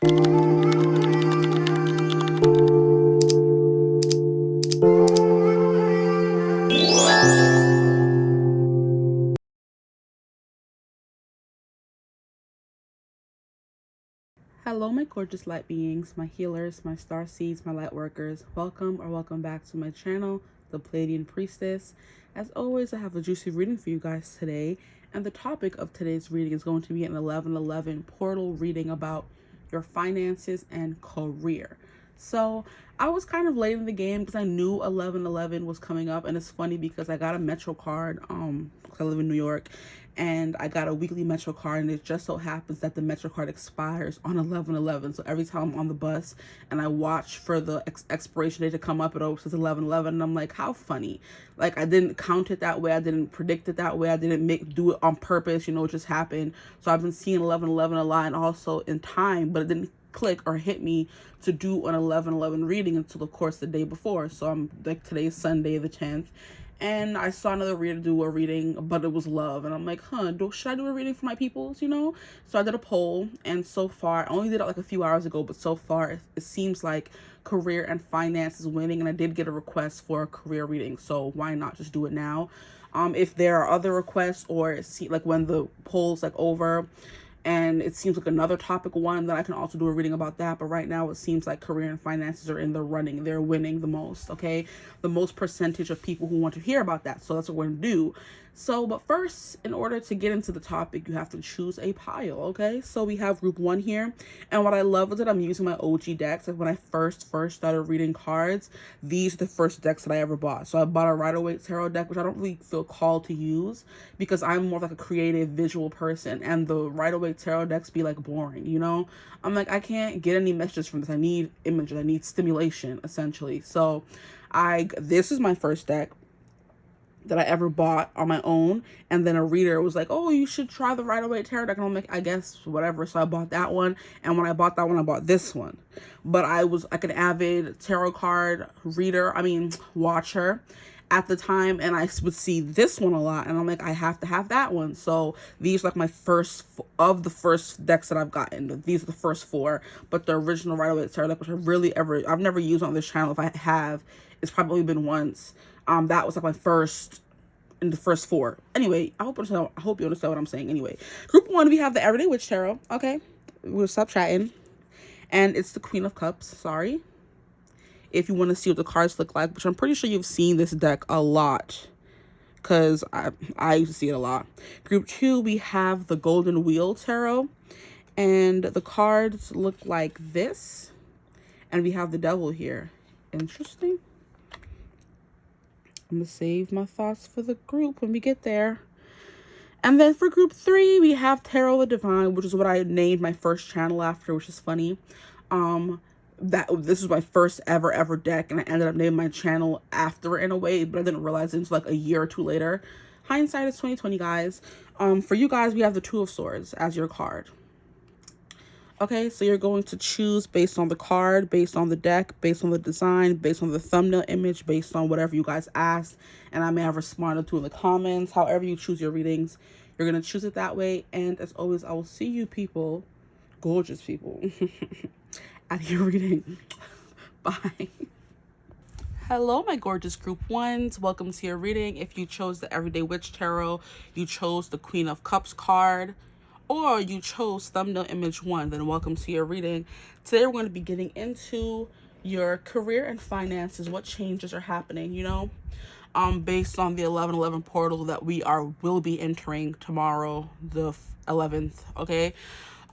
Hello, my gorgeous light beings, my healers, my star seeds, my light workers. Welcome or welcome back to my channel, The Pleiadian Priestess. As always, I have a juicy reading for you guys today, and the topic of today's reading is going to be an 1111 portal reading about your finances and career. So I was kind of late in the game because I knew 1111 was coming up, and it's funny because I got a Metro card, because I live in New York, and I got a weekly Metro card, and it just so happens that the Metro card expires on 11/11. So every time I'm on the bus and I watch for the expiration date to come up, it always says 11/11, and I'm like, how funny. Like, I didn't count it that way, I didn't predict it that way, I didn't do it on purpose, it just happened. So I've been seeing 11/11 a lot, and also in time, but it didn't click or hit me to do an 11/11 reading until, of course, the day before. So I'm like, today's Sunday the 10th, and I saw another reader do a reading, but it was love, and I'm like, should I do a reading for my peoples, So I did a poll, and so far, I only did it like a few hours ago, but so far it seems like career and finance is winning, and I did get a request for a career reading, so why not just do it now? If there are other requests, or like when the poll's like over and it seems like another topic one, then I can also do a reading about that. But right now it seems like career and finances are in the running. They're winning the most, okay? The most percentage of people who want to hear about that. So that's what we're going to do. So, but first, in order to get into the topic, you have to choose a pile, okay? So we have group 1 here. And what I love is that I'm using my OG decks. Like when I first started reading cards, these are the first decks that I ever bought. So I bought a Rider-Waite tarot deck, which I don't really feel called to use because I'm more like a creative visual person, and the Rider-Waite tarot decks be like boring, I'm like, I can't get any messages from this. I need images, I need stimulation, essentially. So this is my first deck that I ever bought on my own, and then a reader was like, oh, you should try the Rider-Waite tarot deck, and I'm like, I guess whatever. So I bought that one, and when I bought that one, I bought this one. But I was like an avid tarot card watcher at the time, and I would see this one a lot, and I'm like, I have to have that one. So these are like my first of the first decks that I've gotten. These are the first 4, but the original Rider-Waite tarot deck, which I've never used on this channel. If I have, it's probably been once. That was like my first in the first 4. Anyway, I hope you understand what I'm saying. Anyway, group 1, we have the Everyday Witch Tarot. Okay, we'll stop chatting. And it's the Queen of Cups. Sorry. If you want to see what the cards look like, which I'm pretty sure you've seen this deck a lot, because I used to see it a lot. Group 2, we have the Golden Wheel Tarot, and the cards look like this, and we have the Devil here. Interesting. I'm going to save my thoughts for the group when we get there. And then for group 3, we have Tarot of the Divine, which is what I named my first channel after, which is funny. This was my first ever deck, and I ended up naming my channel after it in a way, but I didn't realize it until like a year or 2 later. Hindsight is 2020, guys. For you guys, we have the Two of Swords as your card. Okay, so you're going to choose based on the card, based on the deck, based on the design, based on the thumbnail image, based on whatever you guys asked, and I may have responded to in the comments. However you choose your readings, you're going to choose it that way. And as always, I will see you people, gorgeous people, at your reading. Bye. Hello, my gorgeous group 1s. Welcome to your reading. If you chose the Everyday Witch Tarot, you chose the Queen of Cups card, or you chose thumbnail image 1, then welcome to your reading. Today we're going to be getting into your career and finances, what changes are happening, based on the 11/11 portal that will be entering tomorrow, the 11th, okay?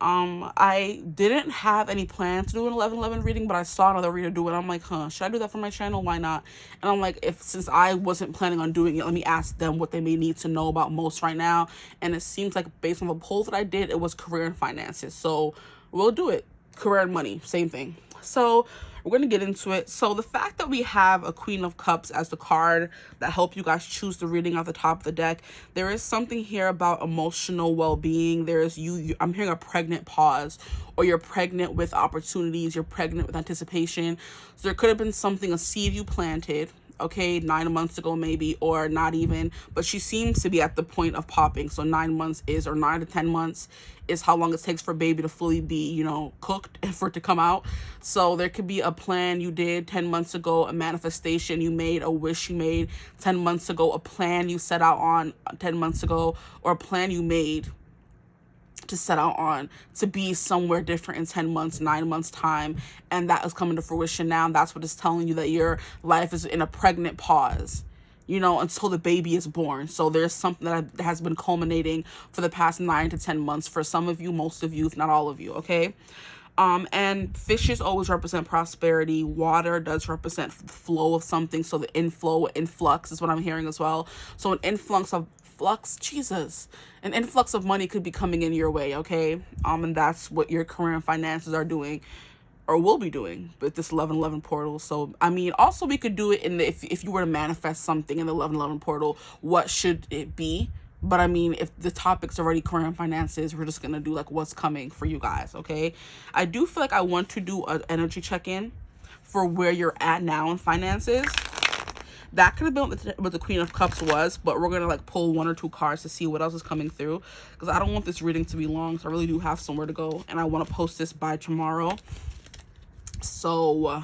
I didn't have any plans to do an 11/11 reading, but I saw another reader do it. I'm like, should I do that for my channel? Why not? And I'm like, since I wasn't planning on doing it, let me ask them what they may need to know about most right now. And it seems like based on the poll that I did, it was career and finances. So we'll do it. Career and money, same thing. So we're going to get into it. So the fact that we have a Queen of Cups as the card that help you guys choose the reading at the top of the deck, there is something here about emotional well-being. There's I'm hearing a pregnant pause, or you're pregnant with opportunities, you're pregnant with anticipation. So there could have been a seed you planted, okay, 9 months ago maybe, or not even, but she seems to be at the point of popping. So 9 months is, or 9 to 10 months is how long it takes for baby to fully be, you know, cooked and for it to come out. So there could be a plan you did 10 months ago, a manifestation you made, a wish you made 10 months ago, a plan you set out on 10 months ago, or a plan you made to set out on to be somewhere different in 10 months, 9 months time. And that is coming to fruition now. And that's what is telling you that your life is in a pregnant pause, you know, until the baby is born. So there's something that has been culminating for the past 9 to 10 months for some of you, most of you, if not all of you. Okay. And fishes always represent prosperity. Water does represent flow of something. So the influx is what I'm hearing as well. So an influx of money could be coming in your way, okay? And that's what your career and finances are doing, or will be doing, with this 1111 portal. So, I mean, also we could do it in the, if you were to manifest something in the 1111 portal, what should it be? But I mean, if the topic's already career and finances, we're just gonna do like what's coming for you guys, okay? I do feel like I want to do an energy check-in for where you're at now in finances. That could have been what the Queen of Cups was, but we're gonna like pull 1 or 2 cards to see what else is coming through, because I don't want this reading to be long, so I really do have somewhere to go, and I want to post this by tomorrow. So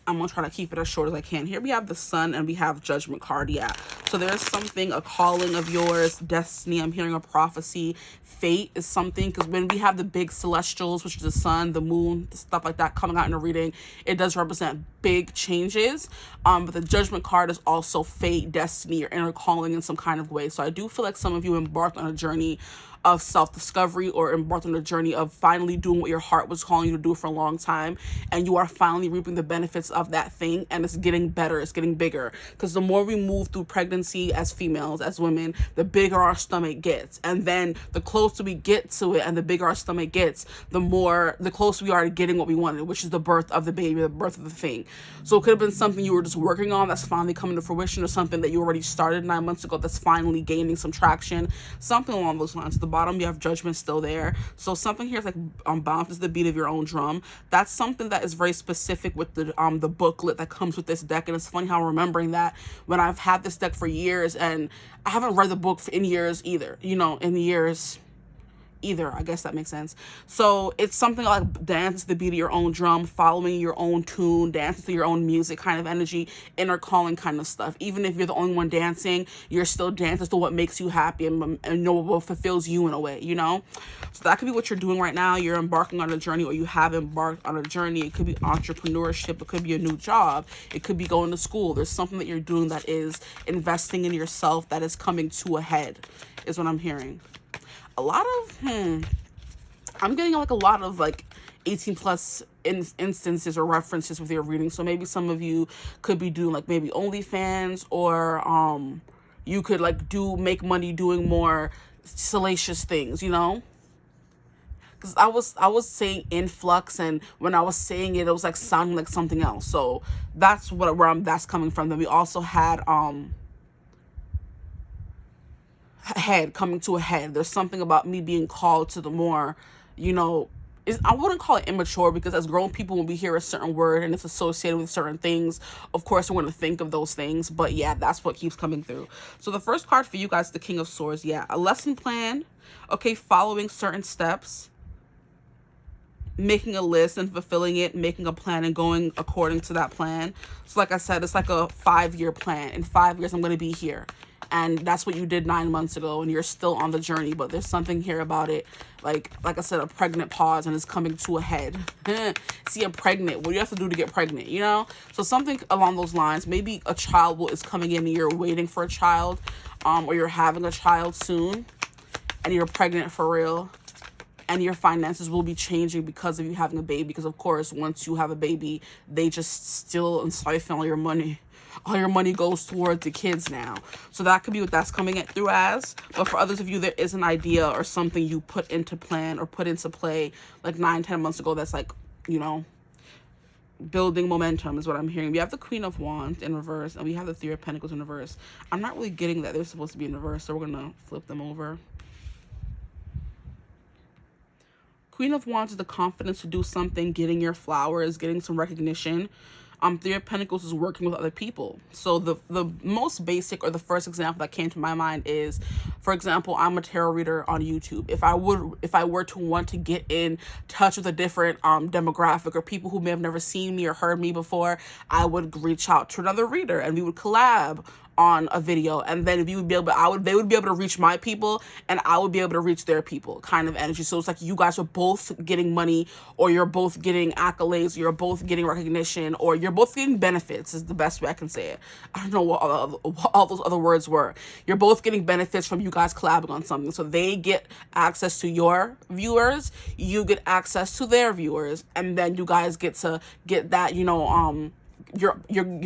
I'm gonna try to keep it as short as I can. Here we have the Sun and we have Judgment card. Yeah, so there's something, a calling of yours, destiny. I'm hearing a prophecy. Fate is something, because when we have the big celestials, which is the sun, the moon, stuff like that coming out in a reading, it does represent big changes. But the Judgment card is also fate, destiny, or inner calling in some kind of way. So I do feel like some of you embarked on a journey of self-discovery, or embarked on a journey of finally doing what your heart was calling you to do for a long time, and you are finally reaping the benefits of that thing, and it's getting better, it's getting bigger, because the more we move through pregnancy as females, as women, the bigger our stomach gets, and then the closer we get to it and the bigger our stomach gets, the closer we are to getting what we wanted, which is the birth of the baby, the birth of the thing. So it could have been something you were just working on that's finally coming to fruition, or something that you already started 9 months ago that's finally gaining some traction, something along those lines. At the bottom you have Judgment still there. So something here is like bounce is the beat of your own drum. That's something that is very specific with the booklet that comes with this deck. And it's funny how I'm remembering that when I've had this deck for years, and I haven't read the book in years either, you know, I guess that makes sense. So it's something like dance to the beat of your own drum, following your own tune, dancing to your own music kind of energy, inner calling kind of stuff. Even if you're the only one dancing, you're still dancing to what makes you happy and you know what fulfills you in a way, you know? So that could be what you're doing right now. You're embarking on a journey, or you have embarked on a journey. It could be entrepreneurship. It could be a new job. It could be going to school. There's something that you're doing that is investing in yourself, that is coming to a head, is what I'm hearing. A lot of, I'm getting like a lot of like 18 plus instances or references with your reading. So maybe some of you could be doing like maybe OnlyFans, or you could like make money doing more salacious things, you know? Because I was saying influx, and when I was saying it, it was like sounding like something else. So that's that's coming from. Then we also had head, coming to a head. There's something about me being called to the more, you know, I wouldn't call it immature, because as grown people, when we hear a certain word and it's associated with certain things, of course we're going to think of those things. But yeah, that's what keeps coming through. So the first card for you guys, the King of Swords. Yeah, a lesson plan. Okay, following certain steps, making a list and fulfilling it, making a plan and going according to that plan. So like I said, it's like a 5-year plan. In 5 years, I'm going to be here. And that's what you did 9 months ago, and you're still on the journey. But there's something here about it, like I said, a pregnant pause, and it's coming to a head. See, I'm pregnant. What do you have to do to get pregnant, you know? So something along those lines. Maybe a child is coming in, and you're waiting for a child, or you're having a child soon, and you're pregnant for real. And your finances will be changing because of you having a baby. Because of course, once you have a baby, they just steal and siphon all your money. All your money goes towards the kids now. So that could be what that's coming through as. But for others of you, there is an idea or something you put into plan or put into play like 9-10 months ago that's like, you know, building momentum is what I'm hearing. We have the Queen of Wands in reverse, and we have the Three of Pentacles in reverse. I'm not really getting that they're supposed to be in reverse, so we're going to flip them over. Queen of Wands is the confidence to do something, getting your flowers, getting some recognition. Three of Pentacles is working with other people. So the most basic, or the first example that came to my mind is, for example, I'm a tarot reader on YouTube. If I were to want to get in touch with a different demographic, or people who may have never seen me or heard me before, I would reach out to another reader and we would collab on a video, and then we would be able they would be able to reach my people and I would be able to reach their people, kind of energy. So it's like you guys are both getting money, or you're both getting accolades, or you're both getting recognition, or you're both getting benefits, is the best way I can say it. I don't know what all those other words were. You're both getting benefits from you guys collabing on something. So they get access to your viewers, you get access to their viewers, and then you guys get to get that, your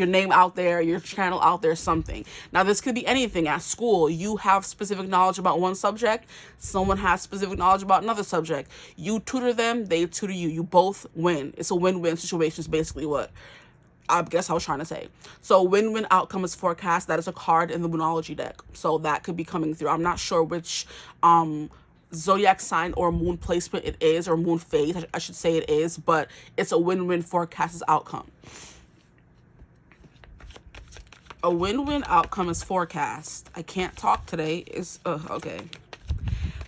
name out there, your channel out there, something. Now, this could be anything. At school, you have specific knowledge about one subject, someone has specific knowledge about another subject. You tutor them, they tutor you. You both win. It's a win-win situation is basically what I guess I was trying to say. So win-win outcome is forecast. That is a card in the Moonology deck. So that could be coming through. I'm not sure which zodiac sign or moon placement it is, or moon phase, I should say it is, but it's a win-win forecast outcome. A win-win outcome is forecast. I can't talk today. Okay.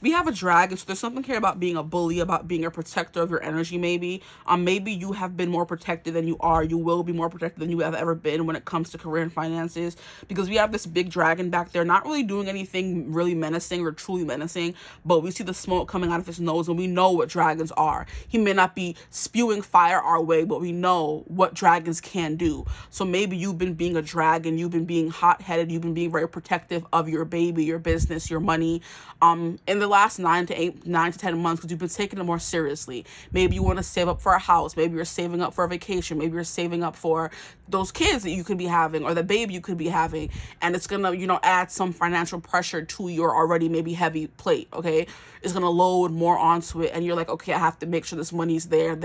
We have a dragon, so there's something here about being a bully, about being a protector of your energy, maybe. Maybe you have been more protected than you are. You will be more protected than you have ever been when it comes to career and finances, because we have this big dragon back there, not really doing anything really menacing or truly menacing, but we see the smoke coming out of his nose, and we know what dragons are. He may not be spewing fire our way, but we know what dragons can do. So maybe you've been being a dragon, you've been being hot-headed, you've been being very protective of your baby, your business, your money, in the last 9 to 10 months, because you've been taking it more seriously. Maybe you want to save up for a house. Maybe you're saving up for a vacation. Maybe you're saving up for those kids that you could be having, or the baby you could be having. And it's going to, add some financial pressure to your already maybe heavy plate, okay? It's going to load more onto it. And you're like, okay, I have to make sure this money's there.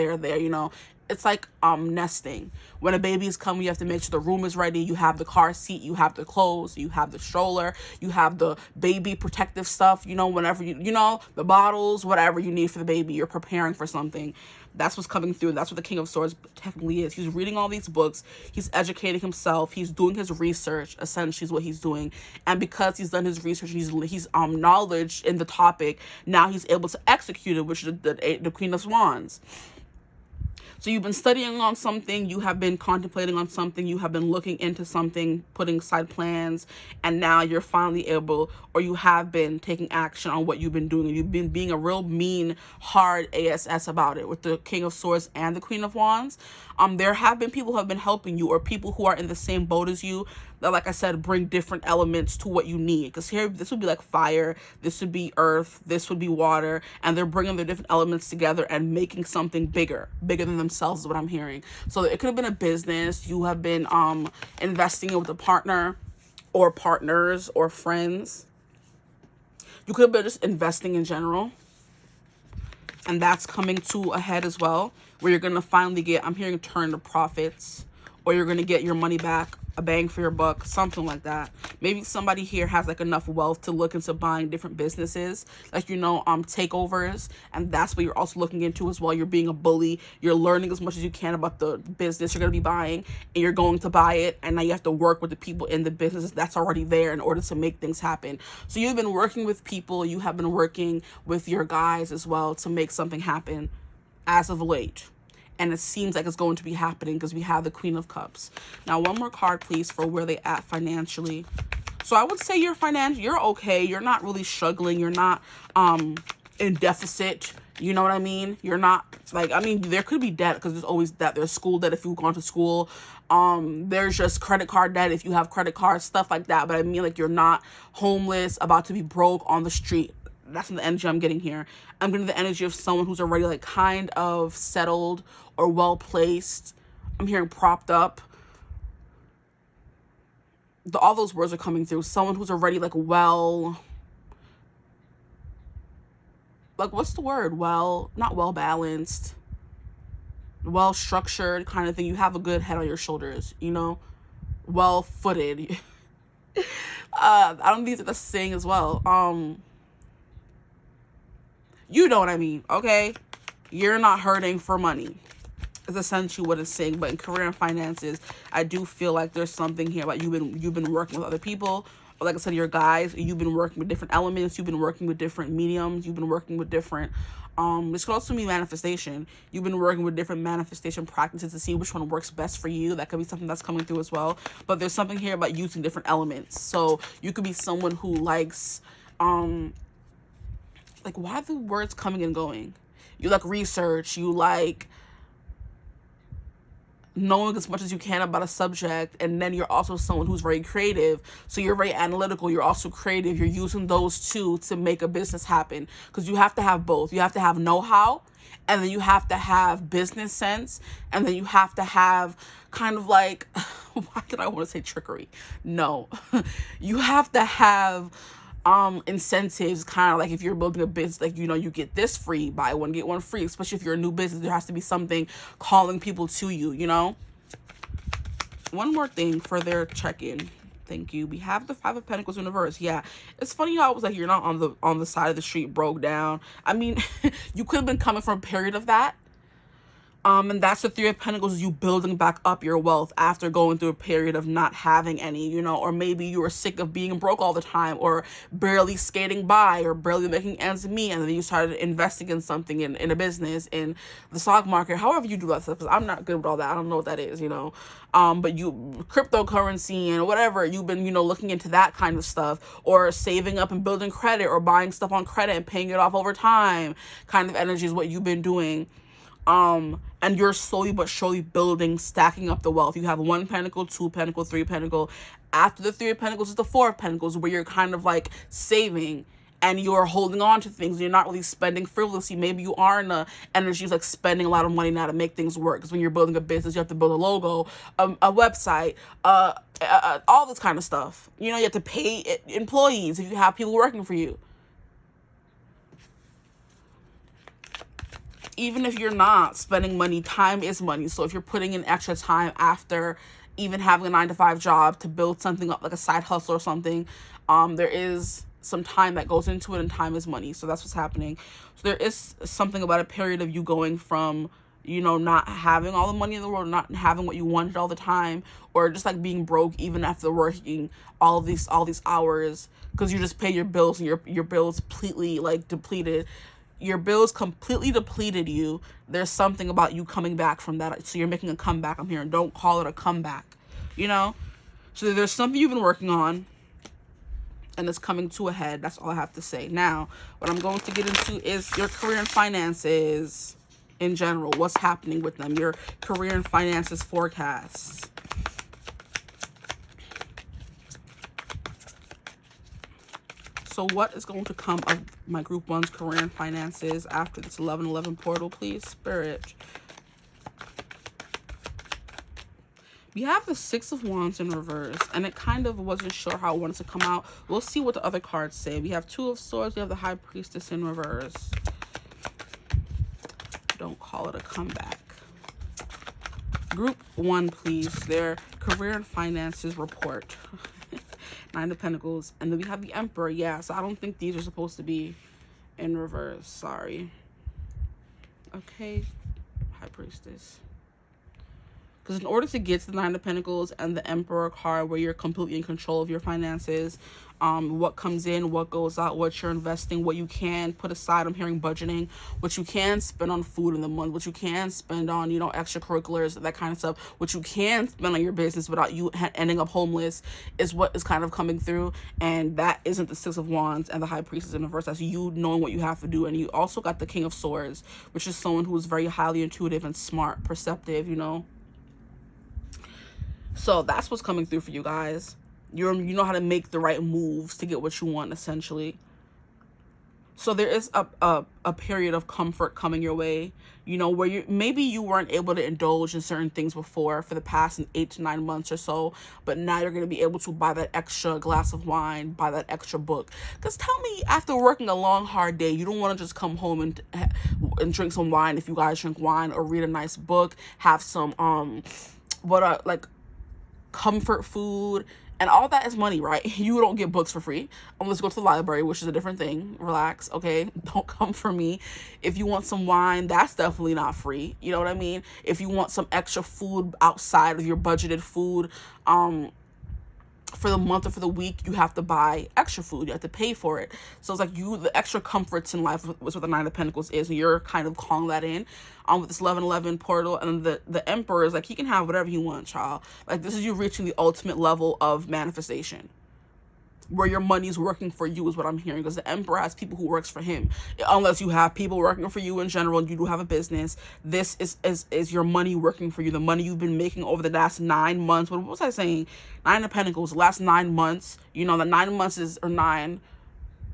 It's like nesting. When a baby is coming, you have to make sure the room is ready. You have the car seat, you have the clothes, you have the stroller, you have the baby protective stuff, whenever the bottles, whatever you need for the baby, you're preparing for something. That's what's coming through. That's what the King of Swords technically is. He's reading all these books. He's educating himself. He's doing his research, essentially is what he's doing. And because he's done his research, he's knowledge in the topic, now he's able to execute it, which is the Queen of Wands. So you've been studying on something, you have been contemplating on something, you have been looking into something, putting side plans, and now you're finally able, or you have been taking action on what you've been doing, and you've been being a real mean, hard ASS about it with the King of Swords and the Queen of Wands. There have been people who have been helping you, or people who are in the same boat as you, that, like I said, bring different elements to what you need. Because here, this would be like fire, this would be earth, this would be water, and they're bringing their different elements together and making something bigger than themselves is what I'm hearing. So it could have been a business. You have been investing in with a partner, or partners, or friends. You could have been just investing in general. And that's coming to a head as well, where you're going to finally get, I'm hearing, turn to profits, or you're going to get your money back, a bang for your buck, something like that. Maybe somebody here has like enough wealth to look into buying different businesses, like, takeovers, and that's what you're also looking into as well. You're being a bully. You're learning as much as you can about the business you're going to be buying, and you're going to buy it, and now you have to work with the people in the business that's already there in order to make things happen. So you've been working with people, you have been working with your guys as well to make something happen as of late. And it seems like it's going to be happening because we have the Queen of Cups. Now, one more card, please, for where they at financially. So I would say you're okay. You're not really struggling. You're not in deficit. You know what I mean? You're not there could be debt, because there's always debt. There's school debt if you've gone to school. There's just credit card debt if you have credit cards, stuff like that. But I mean, like, you're not homeless, about to be broke on the street. That's the energy I'm getting here. I'm getting the energy of someone who's already like kind of settled or well placed. I'm hearing propped up. All those words are coming through. Someone who's already like what's the word? Not well balanced, well structured kind of thing. You have a good head on your shoulders, well footed. I don't think that's saying as well. You know what I mean, okay? You're not hurting for money. is essentially what it's saying. But in career and finances, I do feel like there's something here about you've been working with other people. Like I said, your guys, you've been working with different elements, you've been working with different mediums, you've been working with different, this could also be manifestation. You've been working with different manifestation practices to see which one works best for you. That could be something that's coming through as well. But there's something here about using different elements. So you could be someone who likes, like, why are the words coming and going? You like research, you like knowing as much as you can about a subject, and then you're also someone who's very creative. So you're very analytical, you're also creative. You're using those two to make a business happen, because you have to have both. You have to have know-how, and then you have to have business sense, and then you have to have kind of like, why did I want to say trickery? No. You have to have incentives, kind of like if you're building a business, like, you know, you get this free, buy one get one free. Especially if you're a new business, there has to be something calling people to you, you know. One more thing for their check-in. Thank you. We have the Five of Pentacles in reverse. Yeah, it's funny how I was like, you're not on the side of the street broke down. I mean, you could have been coming from a period of that. And that's the Three of Pentacles, is you building back up your wealth after going through a period of not having any, you know, or maybe you were sick of being broke all the time, or barely skating by, or barely making ends meet, and then you started investing in something, in a business, in the stock market, however you do that stuff, because I'm not good with all that. I don't know what that is, you know. But you, cryptocurrency and whatever, you've been, you know, looking into that kind of stuff, or saving up and building credit, or buying stuff on credit and paying it off over time kind of energy is what you've been doing. And you're slowly but surely building, stacking up the wealth. You have 1 pentacle, 2 pentacle, 3 pentacle. After the 3 of Pentacles is the 4 of Pentacles, where you're kind of like saving and you're holding on to things. You're not really spending frivolously. Maybe you are in the energy of like spending a lot of money now to make things work. Because when you're building a business, you have to build a logo, a website, all this kind of stuff. You know, you have to pay employees if you have people working for you. Even if you're not spending money, time is money. So if you're putting in extra time after even having a 9-to-5 job to build something up, like a side hustle or something, there is some time that goes into it, and time is money. So that's what's happening. So there is something about a period of you going from, you know, not having all the money in the world, not having what you wanted all the time, or just like being broke even after working all these hours, because you just pay your bills and your bills completely like depleted. Your bills completely depleted you. There's something about you coming back from that. So you're making a comeback. I'm here, and don't call it a comeback, you know? So there's something you've been working on, and it's coming to a head. That's all I have to say. Now, what I'm going to get into is your career and finances in general. What's happening with them? Your career and finances forecasts. So what is going to come of my group 1's career and finances after this 11/11 portal, please, Spirit? We have the 6 of Wands in reverse, and it kind of wasn't sure how it wanted to come out. We'll see what the other cards say. We have 2 of Swords. We have the High Priestess in reverse. Don't call it a comeback. Group 1, please. Their career and finances report. 9 of Pentacles, and then we have the Emperor. Yeah, so I don't think these are supposed to be in reverse. Sorry. Okay, High Priestess. Because in order to get to the 9 of Pentacles and the Emperor card, where you're completely in control of your finances, what comes in, what goes out, what you're investing, what you can put aside. I'm hearing budgeting, what you can spend on food in the month, what you can spend on, you know, extracurriculars, that kind of stuff, what you can spend on your business without you ending up homeless, is what is kind of coming through. And that isn't the 6 of Wands and the High Priestess in reverse. That's you knowing what you have to do. And you also got the King of Swords, which is someone who is very highly intuitive and smart, perceptive, you know. So that's what's coming through for you guys. You know how to make the right moves to get what you want, essentially. So there is a period of comfort coming your way, you know, where maybe you weren't able to indulge in certain things before for the past 8 to 9 months or so, but now you're going to be able to buy that extra glass of wine, buy that extra book. Because tell me, after working a long, hard day, you don't want to just come home and drink some wine, if you guys drink wine, or read a nice book, have some, like comfort food, And all that is money, right? You don't get books for free unless you go to the library, which is a different thing. Relax, okay? Don't come for me. If you want some wine, that's definitely not free. You know what I mean? If you want some extra food outside of your budgeted food, for the month or for the week, you have to buy extra food. You have to pay for it. So it's like the extra comforts in life was what the Nine of Pentacles is. And you're kind of calling that in with this 11-11 portal. And the Emperor is like, he can have whatever he wants, child. Like, this is you reaching the ultimate level of manifestation, where your money's working for you, is what I'm hearing, because the Emperor has people who works for him. Unless you have people working for you in general and you do have a business, this is your money working for you. The money you've been making over the last 9 months. What was I saying? 9 of Pentacles, the last 9 months. You know, the 9 months is, or 9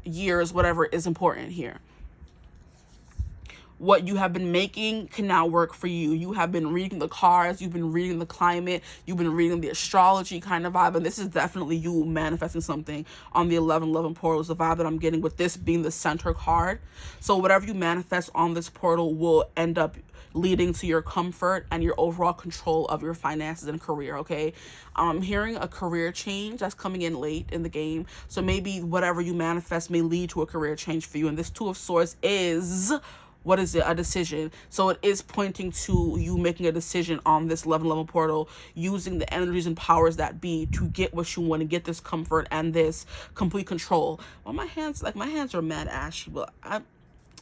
years, whatever, is important here. What you have been making can now work for you. You have been reading the cards, you've been reading the climate, you've been reading the astrology kind of vibe, and this is definitely you manifesting something on the 11-11 portal is the vibe that I'm getting, with this being the center card. So whatever you manifest on this portal will end up leading to your comfort and your overall control of your finances and career, okay? I'm hearing a career change that's coming in late in the game. So maybe whatever you manifest may lead to a career change for you. And this Two of Swords is... what is it? A decision. So it is pointing to you making a decision on this 11-11 portal, using the energies and powers that be to get what you want, to get this comfort and this complete control. Well, my hands are mad ashy, but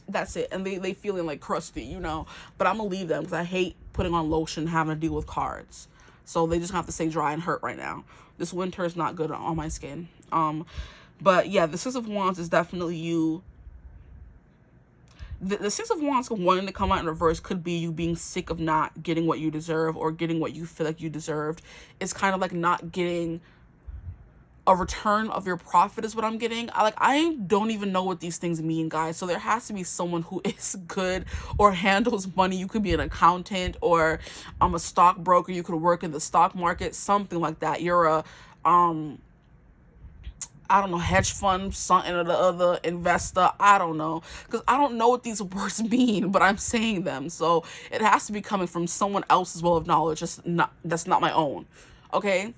that's it. And they feeling like crusty, you know. But I'm gonna leave them because I hate putting on lotion and having to deal with cards. So they just have to stay dry and hurt right now. This winter is not good on my skin. But yeah, the Six of Wands is definitely you. The Six of Wands wanting to come out in reverse could be you being sick of not getting what you deserve, or getting what you feel like you deserved. It's kind of like not getting a return of your profit is what I'm getting. I don't even know what these things mean, guys. So there has to be someone who is good or handles money. You could be an accountant, or a stockbroker. You could work in the stock market, something like that. You're a I don't know, hedge fund, something or the other, investor, I don't know. Because I don't know what these words mean, but I'm saying them. So it has to be coming from someone else's well of knowledge, that's not my own, okay?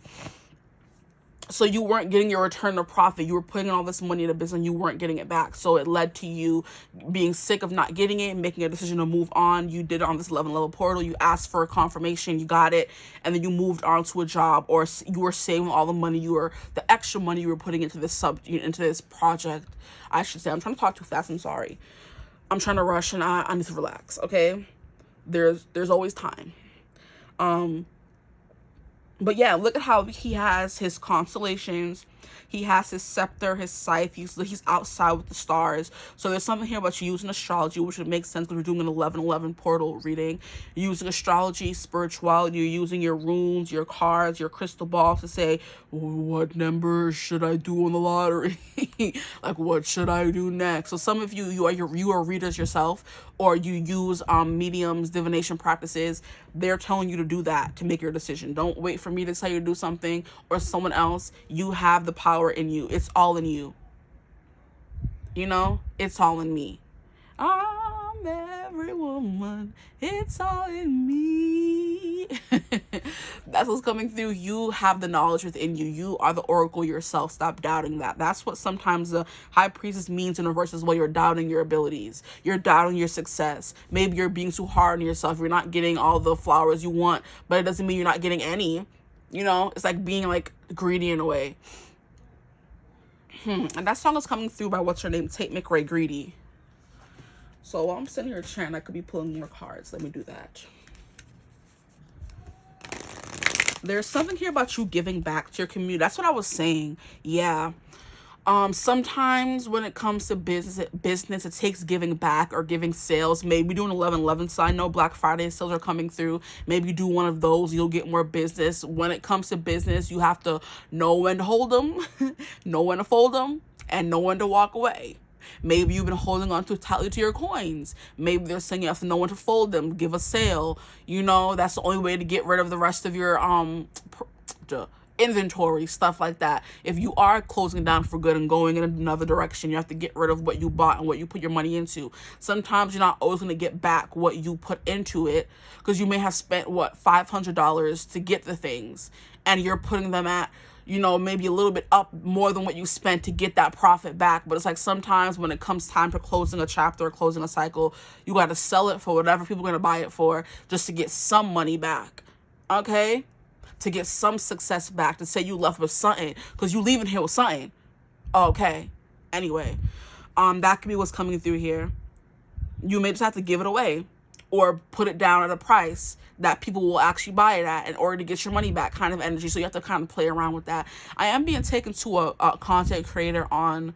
So you weren't getting your return of profit. You were putting all this money into business and you weren't getting it back. So it led to you being sick of not getting it, making a decision to move on. You did it on this 11-level portal. You asked for a confirmation. You got it. And then you moved on to a job, or you were saving all the money the extra money you were putting into this project. I should say, I'm trying to talk too fast. I'm sorry. I'm trying to rush and I need to relax. Okay. There's always time. But yeah, look at how he has his constellations. He has his scepter, his scythe. He's outside with the stars. So there's something here about you using astrology, which would make sense because we're doing an 11-11 portal reading. You're using astrology, spirituality. You're using your runes, your cards, your crystal ball to say, what number should I do on the lottery? Like, what should I do next? So some of you are readers yourself, or you use mediums, divination practices. They're telling you to do that to make your decision. Don't wait for me to tell you to do something or someone else. You have the power in you. It's all in you. You know, it's all in me. I'm every woman. It's all in me. That's what's coming through. You have the knowledge within you. You are the oracle yourself. Stop doubting that. That's what sometimes the high priestess means in reverse as well. You're doubting your abilities. You're doubting your success. Maybe you're being too hard on yourself. You're not getting all the flowers you want, but it doesn't mean you're not getting any. You know, it's like being like greedy in a way. And that song is coming through by what's her name? Tate McRae, Greedy. So while I'm sitting here chatting, I could be pulling more cards. Let me do that. There's something here about you giving back to your community. That's what I was saying. Yeah. Sometimes when it comes to business, it takes giving back or giving sales. Maybe do an 11-11. So I know Black Friday sales are coming through. Maybe do one of those. You'll get more business. When it comes to business, you have to know when to hold them, know when to fold them, and know when to walk away. Maybe you've been holding on too tightly to your coins. Maybe they're saying you have to know when to fold them, give a sale. You know, that's the only way to get rid of the rest of your inventory, stuff like that. If you are closing down for good and going in another direction, you have to get rid of what you bought and what you put your money into. Sometimes you're not always going to get back what you put into it, because you may have spent $500 to get the things, and you're putting them at you know, maybe a little bit up more than what you spent to get that profit back. But it's like sometimes when it comes time for closing a chapter or closing a cycle, you got to sell it for whatever people are going to buy it for just to get some money back. Okay? To get some success back, to say you left with something, because you leaving here with something. Okay. Anyway, that could be what's coming through here. You may just have to give it away or put it down at a price that people will actually buy it at in order to get your money back, kind of energy. So you have to kind of play around with that. I am being taken to a content creator on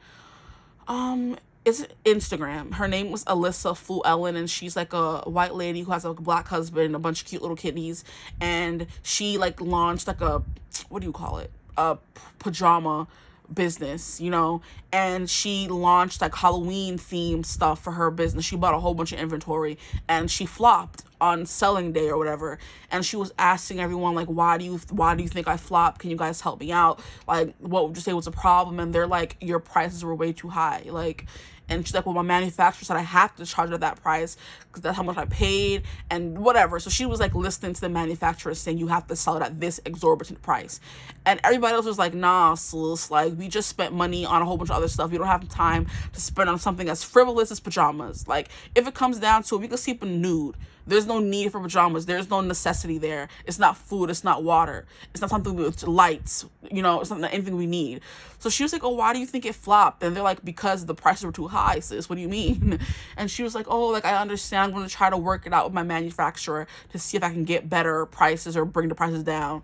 it's Instagram. Her name was Alyssa Fu Ellen, and she's like a white lady who has a black husband and a bunch of cute little kitties. And she like launched like a, what do you call it? A pajama business, you know, and she launched like Halloween themed stuff for her business. She bought a whole bunch of inventory and she flopped on selling day or whatever, and she was asking everyone like, why do you think I flopped? Can you guys help me out? Like, what would you say was a problem? And they're like, your prices were way too high. Like, and she's like, well, my manufacturer said I have to charge at that price because that's how much I paid and whatever. So she was like listening to the manufacturer saying you have to sell it at this exorbitant price. And everybody else was like, nah, sis, like we just spent money on a whole bunch of other stuff. We don't have time to spend on something as frivolous as pajamas. Like, if it comes down to it, we could sleep in nude. There's no need for pajamas. There's no necessity there. It's not food. It's not water. It's not something with lights. You know, it's not anything we need. So she was like, oh, why do you think it flopped? And they're like, because the prices were too high, sis. What do you mean? And she was like, oh, like, I understand. I'm going to try to work it out with my manufacturer to see if I can get better prices or bring the prices down.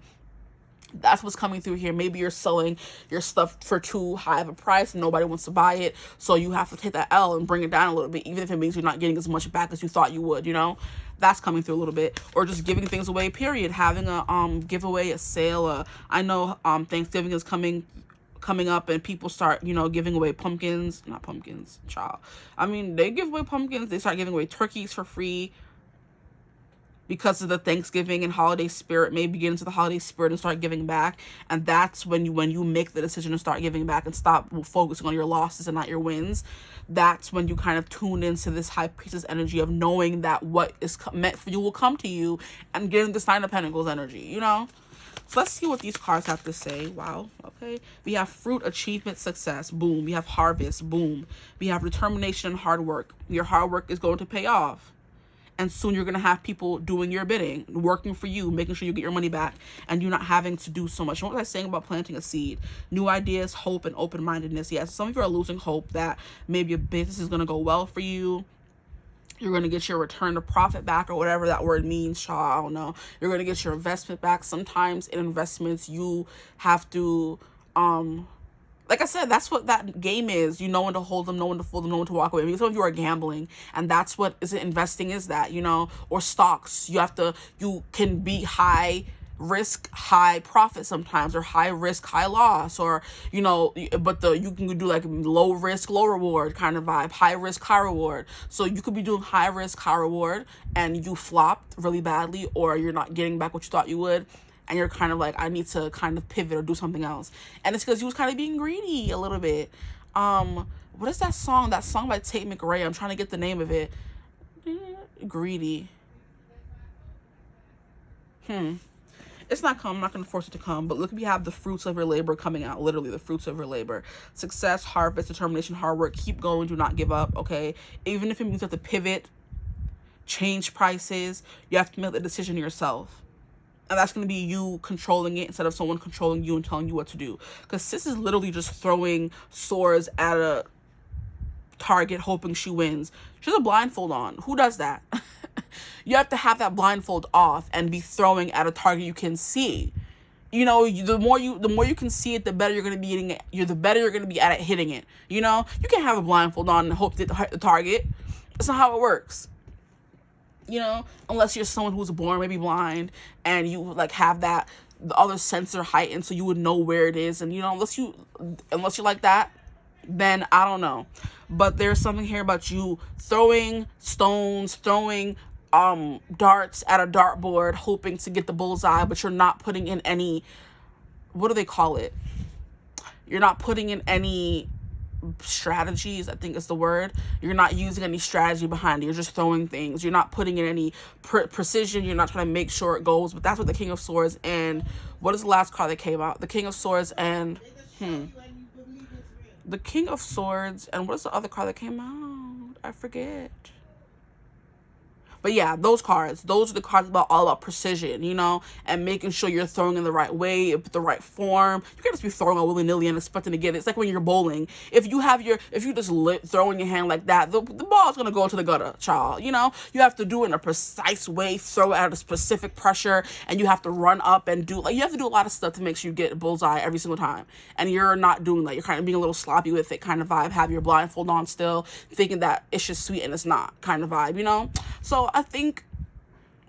That's what's coming through here. Maybe you're selling your stuff for too high of a price and nobody wants to buy it. So you have to take that L and bring it down a little bit, even if it means you're not getting as much back as you thought you would, you know? That's coming through a little bit. Or just giving things away, period. Having a giveaway, a sale. I know Thanksgiving is coming up and people start, you know, giving away pumpkins. Not pumpkins, child. I mean, they give away pumpkins. They start giving away turkeys for free. Because of the Thanksgiving and holiday spirit, maybe get into the holiday spirit and start giving back. And that's when you make the decision to start giving back and stop focusing on your losses and not your wins. That's when you kind of tune into this high priestess energy of knowing that what is meant for you will come to you, and getting the Nine of Pentacles energy, you know? So let's see what these cards have to say. Wow. Okay. We have fruit, achievement, success. Boom. We have harvest. Boom. We have determination and hard work. Your hard work is going to pay off. And soon you're going to have people doing your bidding, working for you, making sure you get your money back, and you're not having to do so much. And what was I saying about planting a seed? New ideas, hope, and open-mindedness. Yes, some of you are losing hope that maybe your business is going to go well for you. You're going to get your return to profit back, or whatever that word means, child. I don't know. You're going to get your investment back. Sometimes in investments, you have to... like I said, that's what that game is. You know when to hold them, know when to fold them, know when to walk away. I mean, some of you are gambling, and that's what investing is, that, you know, or stocks. You can be high risk, high profit sometimes, or high risk, high loss, or, you know, but you can do like low risk, low reward kind of vibe, high risk, high reward. So you could be doing high risk, high reward, and you flopped really badly, or you're not getting back what you thought you would. And you're kind of like, I need to kind of pivot or do something else. And it's because you was kind of being greedy a little bit. What is that song? That song by Tate McRae. I'm trying to get the name of it. Greedy. It's not coming. I'm not going to force it to come. But look, we have the fruits of your labor coming out. Literally, the fruits of your labor. Success, harvest, determination, hard work. Keep going. Do not give up, okay? Even if it means you have to pivot, change prices, you have to make the decision yourself. And that's going to be you controlling it instead of someone controlling you and telling you what to do. Because sis is literally just throwing swords at a target hoping she wins. She has a blindfold on. Who does that? You have to have that blindfold off and be throwing at a target you can see. You know, the more you can see it, the better you're going to be hitting it. The better you're going to be at it hitting it. You know, you can't have a blindfold on and hope to hit the target. That's not how it works. You know, unless you're someone who's born maybe blind and you like have the other sensor heightened so you would know where it is. And, you know, unless you're like that, then I don't know. But there's something here about you throwing stones, throwing darts at a dartboard, hoping to get the bullseye, but you're not putting in any, what do they call it? You're not putting in any strategies, I think is the word. You're not using any strategy behind it. You're just throwing things. You're not putting in any precision. You're not trying to make sure it goes. But that's what the King of Swords and what is the last card that came out? The King of Swords and the King of Swords and what is the other card that came out? I forget. But yeah, those cards, those are the cards all about precision, you know, and making sure you're throwing in the right way, the right form. You can't just be throwing out willy-nilly and expecting to get it. It's like when you're bowling. If you just throw in your hand like that, the ball's going to go into the gutter, child. You know, you have to do it in a precise way, throw it at a specific pressure, and you have to run up and you have to do a lot of stuff to make sure you get a bullseye every single time. And you're not doing that. You're kind of being a little sloppy with it kind of vibe, have your blindfold on still, thinking that it's just sweet and it's not kind of vibe, you know? So I think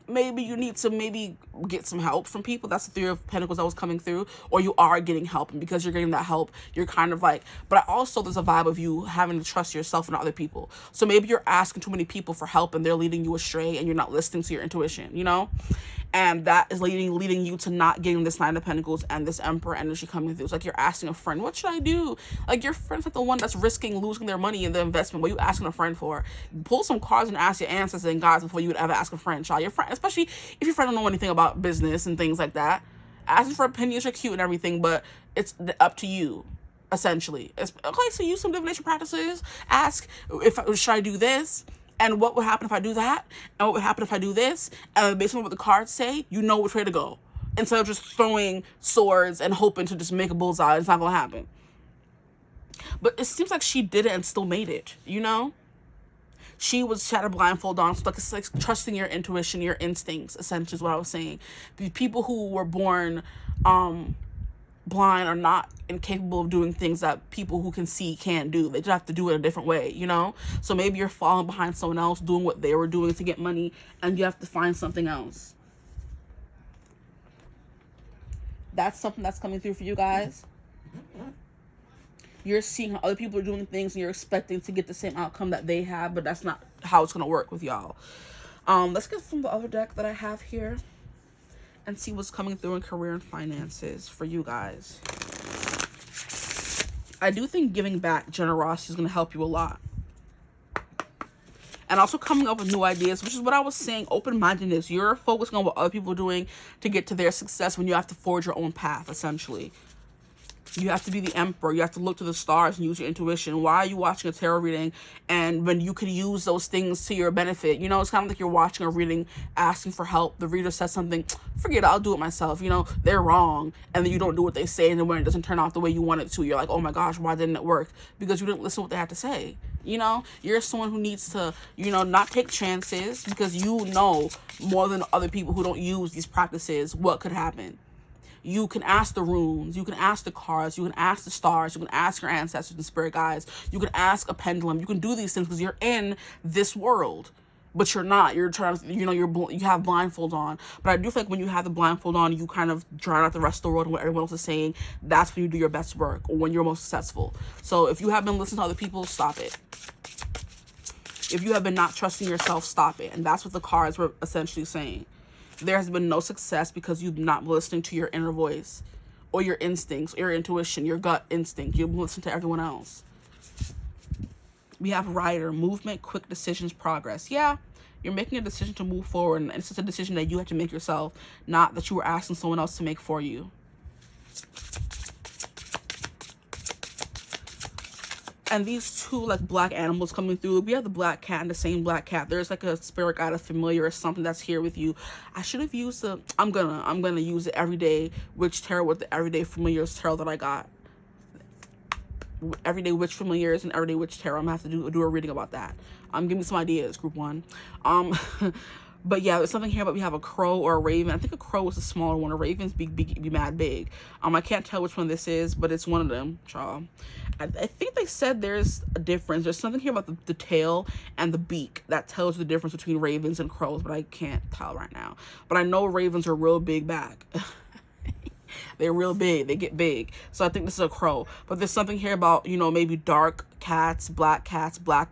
maybe you need to get some help from people. That's the Three of Pentacles that was coming through. Or you are getting help. And because you're getting that help, you're kind of like... But also there's a vibe of you having to trust yourself and other people. So maybe you're asking too many people for help and they're leading you astray and you're not listening to your intuition, you know? And that is leading you to not getting this Nine of Pentacles and this Emperor energy coming through. It's like you're asking a friend, what should I do? Like your friend's like the one that's risking losing their money in the investment. What are you asking a friend for? Pull some cards and ask your ancestors and gods before you would ever ask a friend, child. Your friend, especially if your friend don't know anything about business and things like that. Asking for opinions are cute and everything, but it's up to you. Essentially. Okay, so use some divination practices. Ask, should I do this? And what would happen if I do that? And what would happen if I do this? And based on what the cards say, you know which way to go. Instead of just throwing swords and hoping to just make a bullseye. It's not going to happen. But it seems like she did it and still made it, you know? She had a blindfold on. So it's like trusting your intuition, your instincts, essentially is what I was saying. The people who were born blind are not incapable of doing things that people who can see can't do. They just have to do it a different way, you know? So maybe you're falling behind someone else doing what they were doing to get money and you have to find something else. That's something that's coming through for you guys. You're seeing how other people are doing things and you're expecting to get the same outcome that they have, but that's not how it's going to work with y'all. Let's get from the other deck that I have here and see what's coming through in career and finances for you guys. I do think giving back, generosity is going to help you a lot. And also coming up with new ideas, which is what I was saying, open-mindedness. You're focusing on what other people are doing to get to their success when you have to forge your own path, essentially. You have to be the emperor. You have to look to the stars and use your intuition. Why are you watching a tarot reading and when you could use those things to your benefit? You know, it's kind of like you're watching a reading, asking for help. The reader says something, forget it, I'll do it myself. You know, they're wrong. And then you don't do what they say. And then when it doesn't turn out the way you want it to, you're like, oh my gosh, why didn't it work? Because you didn't listen to what they had to say. You know, you're someone who needs to, you know, not take chances because you know more than other people who don't use these practices what could happen. You can ask the runes, you can ask the cards, you can ask the stars, you can ask your ancestors and spirit guides, you can ask a pendulum, you can do these things because you're in this world, but you're not. You're trying to, you know, you have blindfold on. But I do think when you have the blindfold on, you kind of drown out the rest of the world and what everyone else is saying. That's when you do your best work or when you're most successful. So if you have been listening to other people, stop it. If you have been not trusting yourself, stop it. And that's what the cards were essentially saying. There has been no success because you've not listening to your inner voice or your instincts, or your intuition, your gut instinct. You've listened to everyone else. We have Rider, movement, quick decisions, progress. Yeah, you're making a decision to move forward, and it's just a decision that you have to make yourself, not that you were asking someone else to make for you. And these two like black animals coming through. We have the black cat and the same black cat. There's like a spirit guide, a familiar, or something that's here with you. I should have used the. I'm gonna use the Everyday Witch Tarot with the Everyday Familiars Tarot that I got. Everyday Witch Familiars and Everyday Witch Tarot. I'm gonna have to do a reading about that. Give me some ideas, group one. But yeah, there's something here, but we have a crow or a raven. I think a crow is the smaller one. A raven's be mad big. I can't tell which one this is, but it's one of them, child. I think they said there's a difference. There's something here about the tail and the beak that tells you the difference between ravens and crows, but I can't tell right now. But I know ravens are real big back. They're real big. They get big. So I think this is a crow. But there's something here about, you know, maybe dark cats, black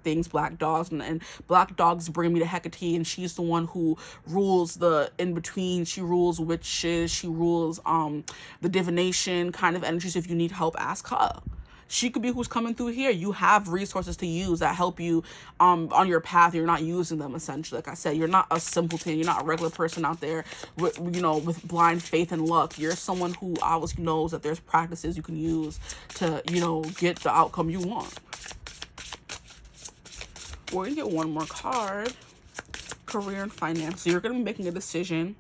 things, black dogs. And black dogs bring me to Hecate. And she's the one who rules the in-between. She rules witches. She rules the divination kind of energies. If you need help, ask her. She could be who's coming through here. You have resources to use that help you on your path. You're not using them, essentially. Like I said, you're not a simpleton. You're not a regular person out there with, with blind faith and luck. You're someone who obviously knows that there's practices you can use to, get the outcome you want. We're going to get one more card. Career and finance. So you're going to be making a decision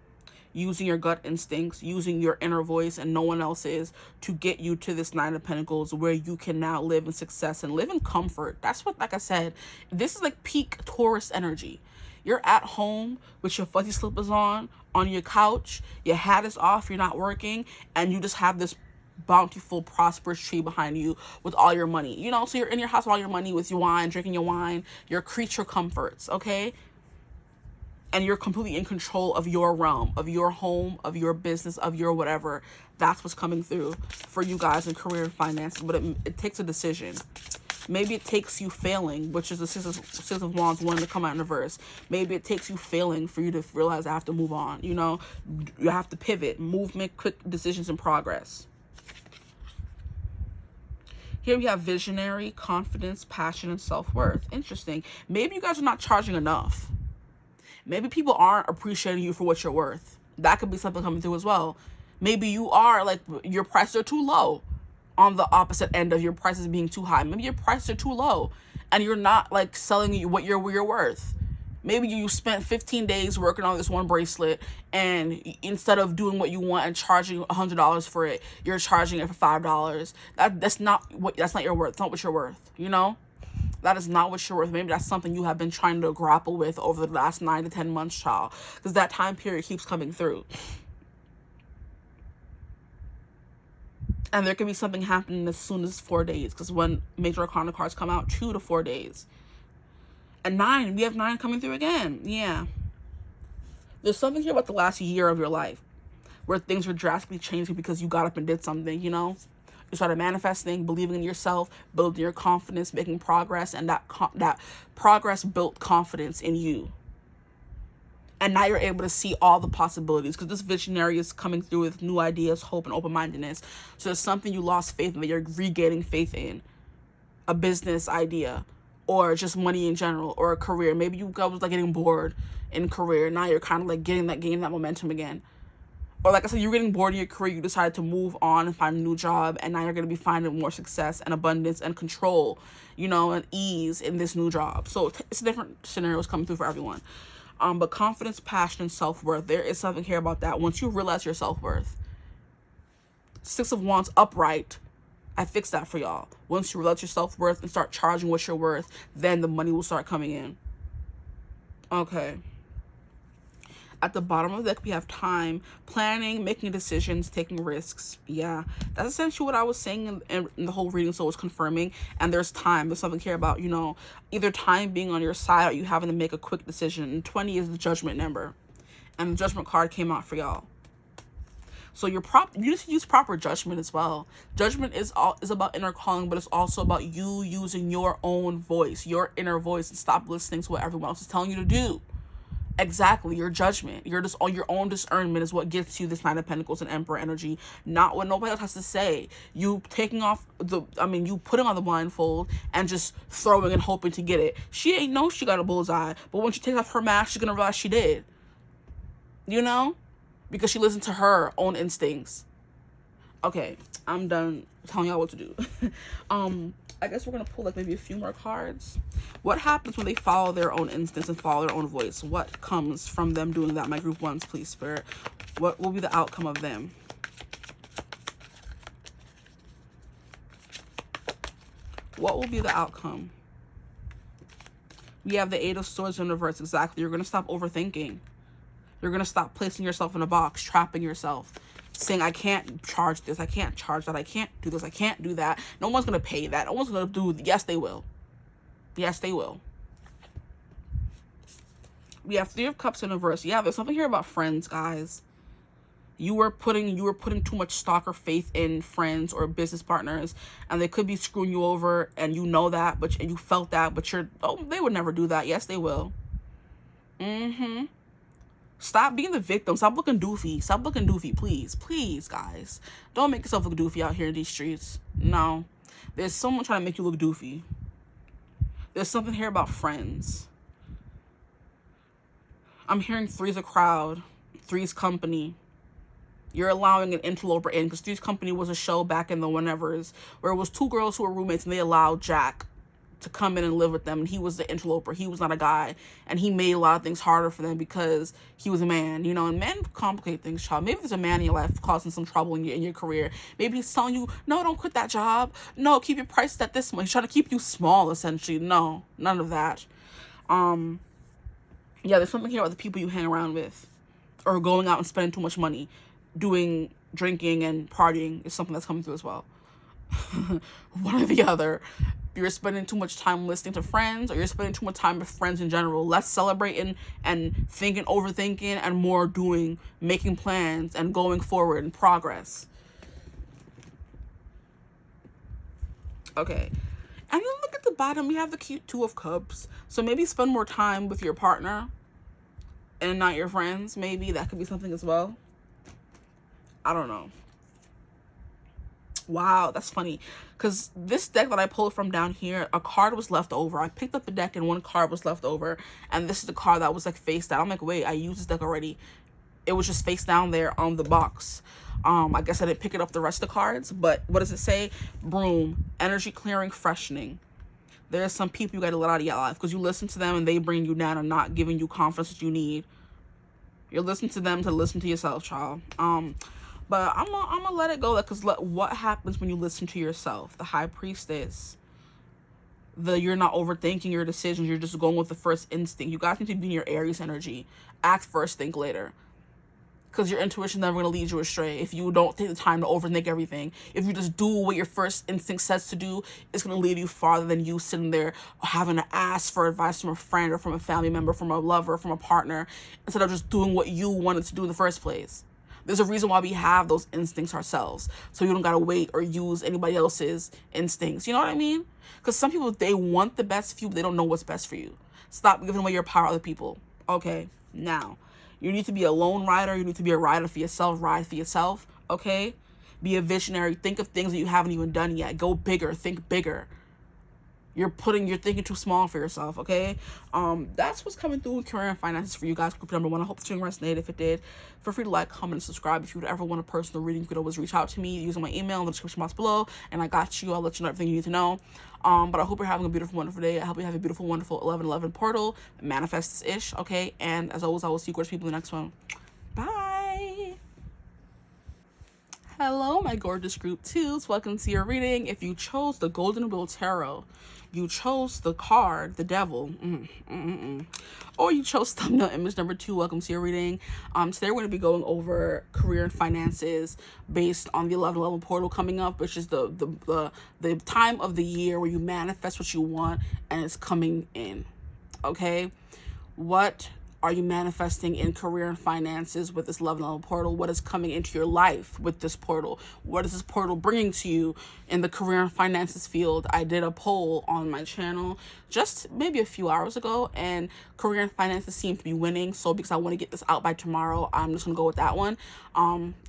using your gut instincts, using your inner voice and no one else's to get you to this Nine of Pentacles where you can now live in success and live in comfort. That's what, like I said, this is like peak Taurus energy. You're at home with your fuzzy slippers on your couch, your hat is off, you're not working, and you just have this bountiful, prosperous tree behind you with all your money. So you're in your house with all your money with your wine, drinking your wine, your creature comforts, okay? And you're completely in control of your realm, of your home, of your business, of your whatever. That's what's coming through for you guys in career and finances. But it takes a decision. Maybe it takes you failing, which is the Six of Wands wanting to come out in reverse. Maybe it takes you failing for you to realize I have to move on. You have to pivot, movement, quick decisions, and progress. Here we have visionary, confidence, passion, and self-worth. Interesting. Maybe you guys are not charging enough. Maybe people aren't appreciating you for what you're worth. That could be something coming through as well. Maybe you are, like, your prices are too low on the opposite end of your prices being too high. Maybe your prices are too low and you're not, like, selling you what you're worth. Maybe you spent 15 days working on this one bracelet, and instead of doing what you want and charging $100 for it, you're charging it for $5. That's not your worth. It's not what you're worth, That is not what you're worth. Maybe that's something you have been trying to grapple with over the last 9 to 10 months, child. Because that time period keeps coming through. And there can be something happening as soon as 4 days. Because when major arcana cards come out, 2 to 4 days. And 9, we have 9 coming through again. Yeah. There's something here about the last year of your life where things were drastically changing because you got up and did something, You started manifesting, believing in yourself, building your confidence, making progress, and that progress built confidence in you. And now you're able to see all the possibilities because this visionary is coming through with new ideas, hope, and open-mindedness. So there's something you lost faith in that you're regaining faith in. A business idea, or just money in general, or a career. Maybe you guys was like getting bored in career. Now you're kind of like gaining that momentum again. Or like I said, you're getting bored in your career, you decided to move on and find a new job, and now you're going to be finding more success and abundance and control, and ease in this new job. So it's different scenarios coming through for everyone. But confidence, passion, and self-worth, there is something here about that. Once you realize your self-worth, Six of Wands upright, I fixed that for y'all. Once you realize your self-worth and start charging what you're worth, then the money will start coming in. Okay. At the bottom of the deck, we have time, planning, making decisions, taking risks. Yeah, that's essentially what I was saying in the whole reading, so it's confirming. And there's time. There's something here about, either time being on your side or you having to make a quick decision. And 20 is the judgment number. And the judgment card came out for y'all. So you just use proper judgment as well. Judgment is about inner calling, but it's also about you using your own voice, your inner voice, and stop listening to what everyone else is telling you to do. Exactly, your judgment, your own discernment is what gets you this Nine of Pentacles and Emperor energy, not what nobody else has to say. You putting on the blindfold and just throwing and hoping to get it. She ain't know she got a bullseye, but when she takes off her mask, she's gonna realize she did. Because she listened to her own instincts. Okay, I'm done telling y'all what to do. I guess we're going to pull like maybe a few more cards. What happens when they follow their own instincts and follow their own voice? What comes from them doing that? My group ones, please, Spirit. What will be the outcome of them? What will be the outcome? We have the Eight of Swords in reverse. Exactly. You're going to stop overthinking. You're going to stop placing yourself in a box, trapping yourself. Saying, I can't charge this, I can't charge that, I can't do this, I can't do that. No one's going to pay that. No one's going to do... Yes, they will. Yes, they will. We have Three of Cups in reverse. Yeah, there's something here about friends, guys. You were putting too much stock or faith in friends or business partners, and they could be screwing you over, and you know that, and you felt that, but they would never do that. Yes, they will. Stop being the victim. Stop looking doofy. Please, guys. Don't make yourself look doofy out here in these streets. No. There's someone trying to make you look doofy. There's something here about friends. I'm hearing three's a crowd, three's company. You're allowing an interloper in, because Three's Company was a show back in the whenevers where it was two girls who were roommates, and they allowed Jack to come in and live with them, and he was the interloper. He was not a guy, and he made a lot of things harder for them because he was a man, you know. And men complicate things, child. Maybe there's a man in your life causing some trouble in your career. Maybe he's telling you, no, don't quit that job. No, keep your prices at this much. He's trying to keep you small, essentially. No, none of that. Yeah, there's something here about the people you hang around with, or going out and spending too much money. Drinking and partying is something that's coming through as well. One or the other. You're spending too much time listening to friends, or you're spending too much time with friends in general. Less celebrating and thinking, overthinking, and more doing, making plans and going forward in progress. Okay. And then look at the bottom. We have the cute Two of Cups. So maybe spend more time with your partner and not your friends. Maybe that could be something as well. I don't know. Wow, that's funny. Because this deck that I pulled from down here, a card was left over. I picked up the deck and one card was left over. And this is the card that was like face down. I'm like, wait, I used this deck already. It was just face down there on the box. I guess I didn't pick it up the rest of the cards. But what does it say? Broom, energy clearing, freshening. There's some people you got to let out of your life because you listen to them and they bring you down and not giving you confidence that you need. You're listening to them to listen to yourself, child. But I'm gonna let it go, because what happens when you listen to yourself? The High Priestess. You're not overthinking your decisions. You're just going with the first instinct. You guys need to be in your Aries energy. Act first, think later. Because your intuition is never going to lead you astray. If you don't take the time to overthink everything. If you just do what your first instinct says to do, it's going to lead you farther than you sitting there having to ask for advice from a friend or from a family member, from a lover, from a partner, instead of just doing what you wanted to do in the first place. There's a reason why we have those instincts ourselves. So you don't got to wait or use anybody else's instincts. You know what I mean? Because some people, they want the best for you, but they don't know what's best for you. Stop giving away your power to other people. Okay, now, you need to be a lone rider. You need to be a rider for yourself. Ride for yourself, okay? Be a visionary. Think of things that you haven't even done yet. Go bigger. Think bigger. You're thinking too small for yourself, okay? That's what's coming through in career and finances for you guys. Group number 1. I hope the stream resonated. If it did, feel free to like, comment, and subscribe. If you would ever want a personal reading, you could always reach out to me using my email in the description box below, and I got you. I'll let you know everything you need to know. But I hope you're having a beautiful, wonderful day. I hope you have a beautiful, wonderful 11/11 portal. Manifest this ish, okay? And as always, I will see you gorgeous people in the next one. Bye. Hello, my gorgeous group 2s. Welcome to your reading. If you chose the Golden Wheel Tarot, you chose the card, the Devil, or you chose thumbnail image number 2, welcome to your reading. Today we're going to be going over career and finances based on the 11/11 portal coming up, which is the time of the year where you manifest what you want and it's coming in. Okay, what are you manifesting in career and finances with this 11/11 portal? What is coming into your life with this portal? What is this portal bringing to you in the career and finances field? I did a poll on my channel just maybe a few hours ago, and career and finances seem to be winning. So because I want to get this out by tomorrow, I'm just gonna go with that one.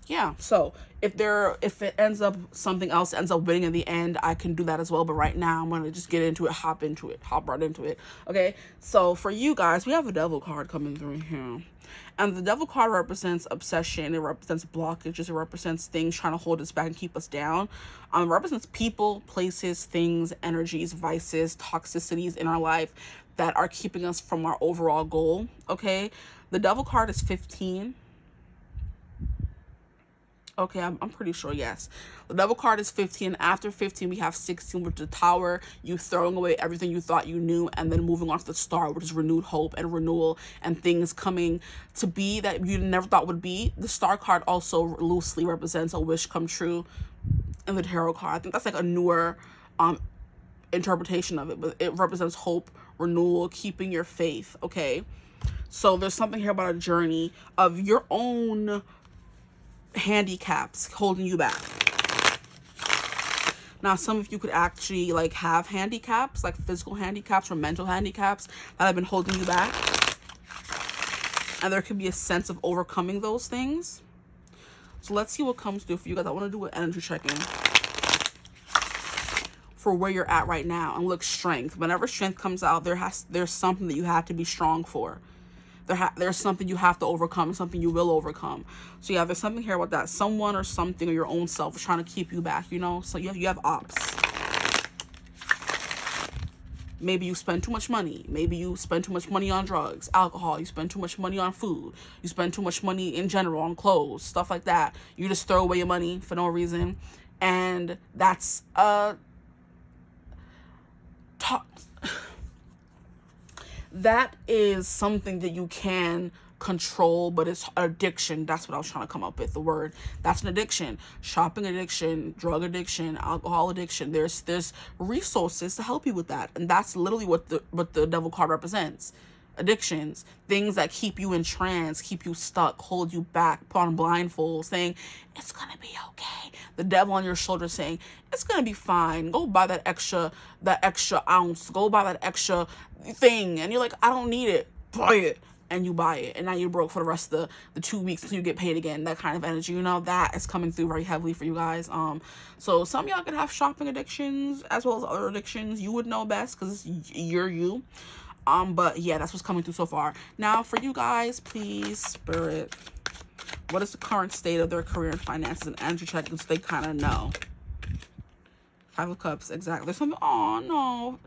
Yeah, so if it ends up something else ends up winning in the end, I can do that as well. But right now I'm gonna just get into it, hop right into it. Okay, so for you guys, we have a Devil card coming through here. And the Devil card represents obsession. It represents blockages. It represents things trying to hold us back and keep us down. It represents people, places, things, energies, vices, toxicities in our life that are keeping us from our overall goal. Okay, the Devil card is 15. Okay, I'm pretty sure, yes. The Devil card is 15. After 15, we have 16, which is the Tower. You throwing away everything you thought you knew, and then moving on to the Star, which is renewed hope and renewal and things coming to be that you never thought would be. The Star card also loosely represents a wish come true in the Tarot card. I think that's like a newer interpretation of it, but it represents hope, renewal, keeping your faith, okay? So there's something here about a journey of your own handicaps holding you back. Now, some of you could actually like have handicaps, like physical handicaps or mental handicaps that have been holding you back, and there could be a sense of overcoming those things. So let's see what comes through for you guys. I want to do an energy check-in. for where you're at right now and look strength. Whenever strength comes out, there's something that you have to be strong for. There's something you have to overcome, something you will overcome. So yeah, there's something here about that. Someone or something or your own self is trying to keep you back, you know? So you have ops. Maybe you spend too much money. Maybe you spend too much money on drugs, alcohol. You spend too much money on food. You spend too much money in general on clothes, stuff like that. You just throw away your money for no reason. And that's that is something that you can control, but it's addiction. That's what I was trying to come up with, the word. That's an addiction. Shopping addiction, drug addiction, alcohol addiction. There's resources to help you with that. And that's literally what the devil card represents. Addictions, things that keep you in trance, keep you stuck, hold you back, put on blindfolds, saying it's gonna be okay. The devil on your shoulder saying it's gonna be fine. Go buy that extra ounce. Go buy that extra thing. And you're like, I don't need it. Buy it. And you buy it, and now you're broke for the rest of the 2 weeks until you get paid again. That kind of energy, you know, that is coming through very heavily for you guys. So some of y'all could have shopping addictions as well as other addictions. You would know best because you're you. But yeah, that's what's coming through so far. Now for you guys, please, Spirit, what is the current state of their career and finances and energy check so they kind of know? 5 of Cups, exactly. There's something, oh no,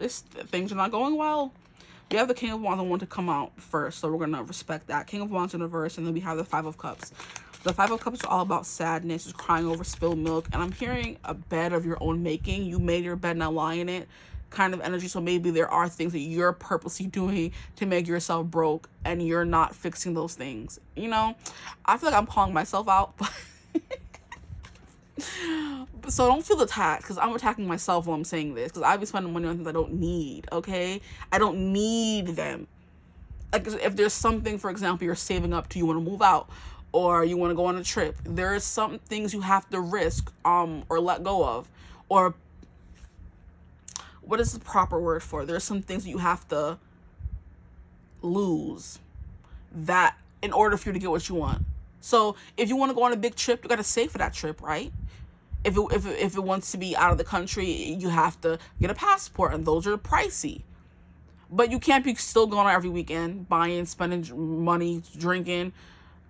things are not going well. We have the King of Wands. I want to come out first, so we're going to respect that. King of Wands in reverse, and then we have the 5 of Cups. The 5 of Cups is all about sadness, is crying over spilled milk, and I'm hearing a bed of your own making. You made your bed, now lie in it kind of energy. So maybe there are things that you're purposely doing to make yourself broke, and you're not fixing those things. You know, I feel like I'm calling myself out, but so don't feel attacked, because I'm attacking myself while I'm saying this, because I've been spending money on things I don't need, okay? I don't need them. Like, if there's something, for example, you're saving up to, you want to move out, or you want to go on a trip, there are some things you have to risk, or let go of, or what is the proper word for? There's some things that you have to lose that in order for you to get what you want. So if you want to go on a big trip, you got to save for that trip, right? If it wants to be out of the country, you have to get a passport, and those are pricey. But you can't be still going out every weekend, buying, spending money, drinking,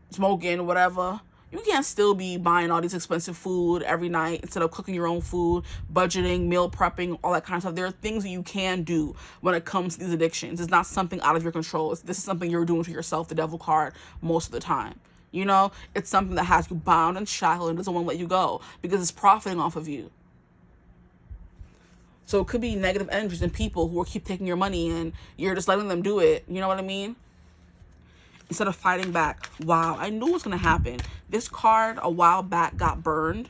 smoking, whatever. You can't still be buying all these expensive food every night instead of cooking your own food, budgeting, meal prepping, all that kind of stuff. There are things that you can do when it comes to these addictions. It's not something out of your control. This is something you're doing to yourself, the devil card, most of the time. You know, it's something that has you bound and shackled and doesn't want to let you go because it's profiting off of you. So it could be negative energies and people who will keep taking your money, and you're just letting them do it. You know what I mean? Instead of fighting back. Wow, I knew it was going to happen. This card a while back got burned.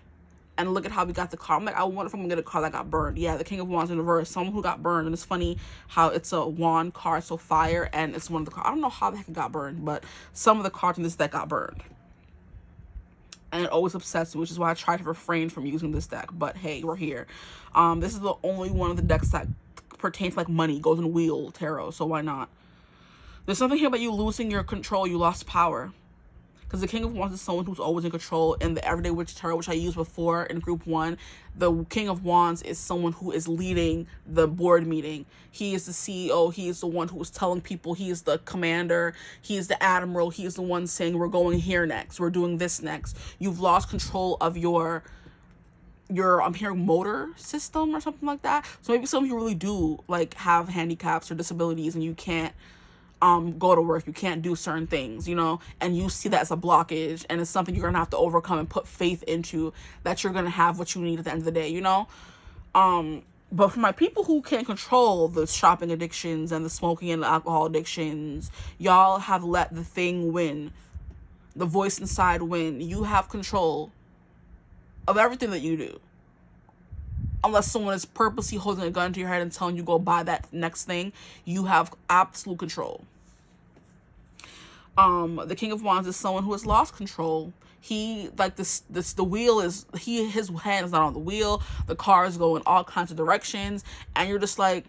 And look at how we got the card. I'm like, I wonder if I'm going to get a card that got burned. Yeah, the King of Wands in reverse. Someone who got burned. And it's funny how it's a wand card, so fire. And it's one of the cards. I don't know how the heck it got burned, but some of the cards in this deck got burned. And it always upsets me, which is why I try to refrain from using this deck. But hey, we're here. This is the only one of the decks that pertains to like money, goes in wheel tarot. So why not? There's something here about you losing your control. You lost power. Because the King of Wands is someone who's always in control. In the Everyday Witch Tarot, which I used before in group 1, the King of Wands is someone who is leading the board meeting. He is the CEO. He is the one who is telling people. He is the commander. He is the admiral. He is the one saying, we're going here next. We're doing this next. You've lost control of your I'm hearing motor system or something like that. So maybe some of you really do like have handicaps or disabilities, and you can't go to work, you can't do certain things, you know, and you see that as a blockage, and it's something you're gonna have to overcome and put faith into, that you're gonna have what you need at the end of the day, you know. But for my people who can't control the shopping addictions and the smoking and the alcohol addictions, y'all have let the thing win, the voice inside win. You have control of everything that you do, unless someone is purposely holding a gun to your head and telling you go buy that next thing. You have absolute control. The King of Wands is someone who has lost control. He, like, the wheel is, his hand is not on the wheel. The car is going all kinds of directions, and you're just like,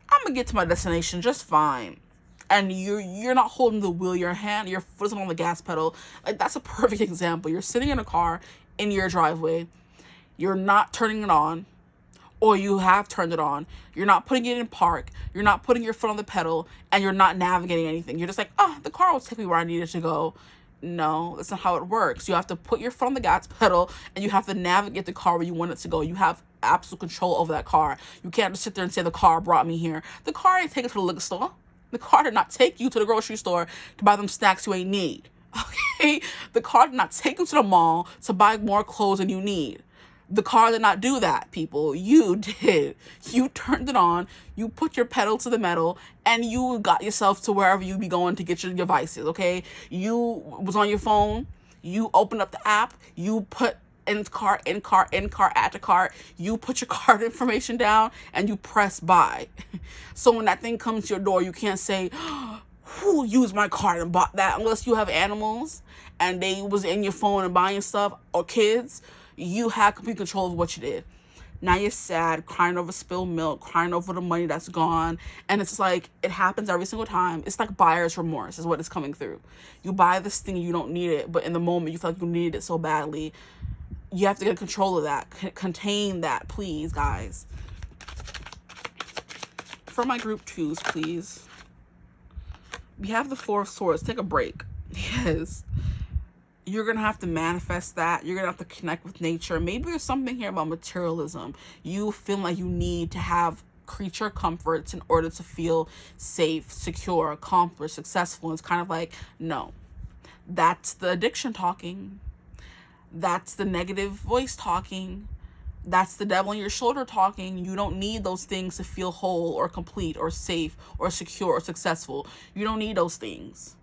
I'm gonna get to my destination just fine. And you're not holding the wheel. Your foot is on the gas pedal. Like, that's a perfect example. You're sitting in a car in your driveway. You're not turning it on, or you have turned it on. You're not putting it in park. You're not putting your foot on the pedal, and you're not navigating anything. You're just like, oh, the car will take me where I need it to go. No, that's not how it works. You have to put your foot on the gas pedal, and you have to navigate the car where you want it to go. You have absolute control over that car. You can't just sit there and say the car brought me here. The car ain't take you to the liquor store. The car did not take you to the grocery store to buy them snacks you ain't need. Okay? The car did not take you to the mall to buy more clothes than you need. The car did not do that, people. You did. You turned it on, you put your pedal to the metal, and you got yourself to wherever you be going to get your devices, okay? You was on your phone, you opened up the app, you put in cart, add to cart, you put your card information down, and you press buy. So when that thing comes to your door, you can't say, who used my card and bought that? Unless you have animals and they was in your phone and buying stuff, or kids. You had complete control of what you did. Now you're sad, crying over spilled milk, crying over the money that's gone. And it's like, it happens every single time. It's like buyer's remorse is what is coming through. You buy this thing, you don't need it, but in the moment you feel like you needed it so badly. You have to get control of that. Contain that, please, guys. For my group twos, please. We have the Four of Swords. Take a break. Yes. You're going to have to manifest that. You're going to have to connect with nature. Maybe there's something here about materialism. You feel like you need to have creature comforts in order to feel safe, secure, accomplished, successful. It's kind of like, no. That's the addiction talking. That's the negative voice talking. That's the devil on your shoulder talking. You don't need those things to feel whole or complete or safe or secure or successful. You don't need those things.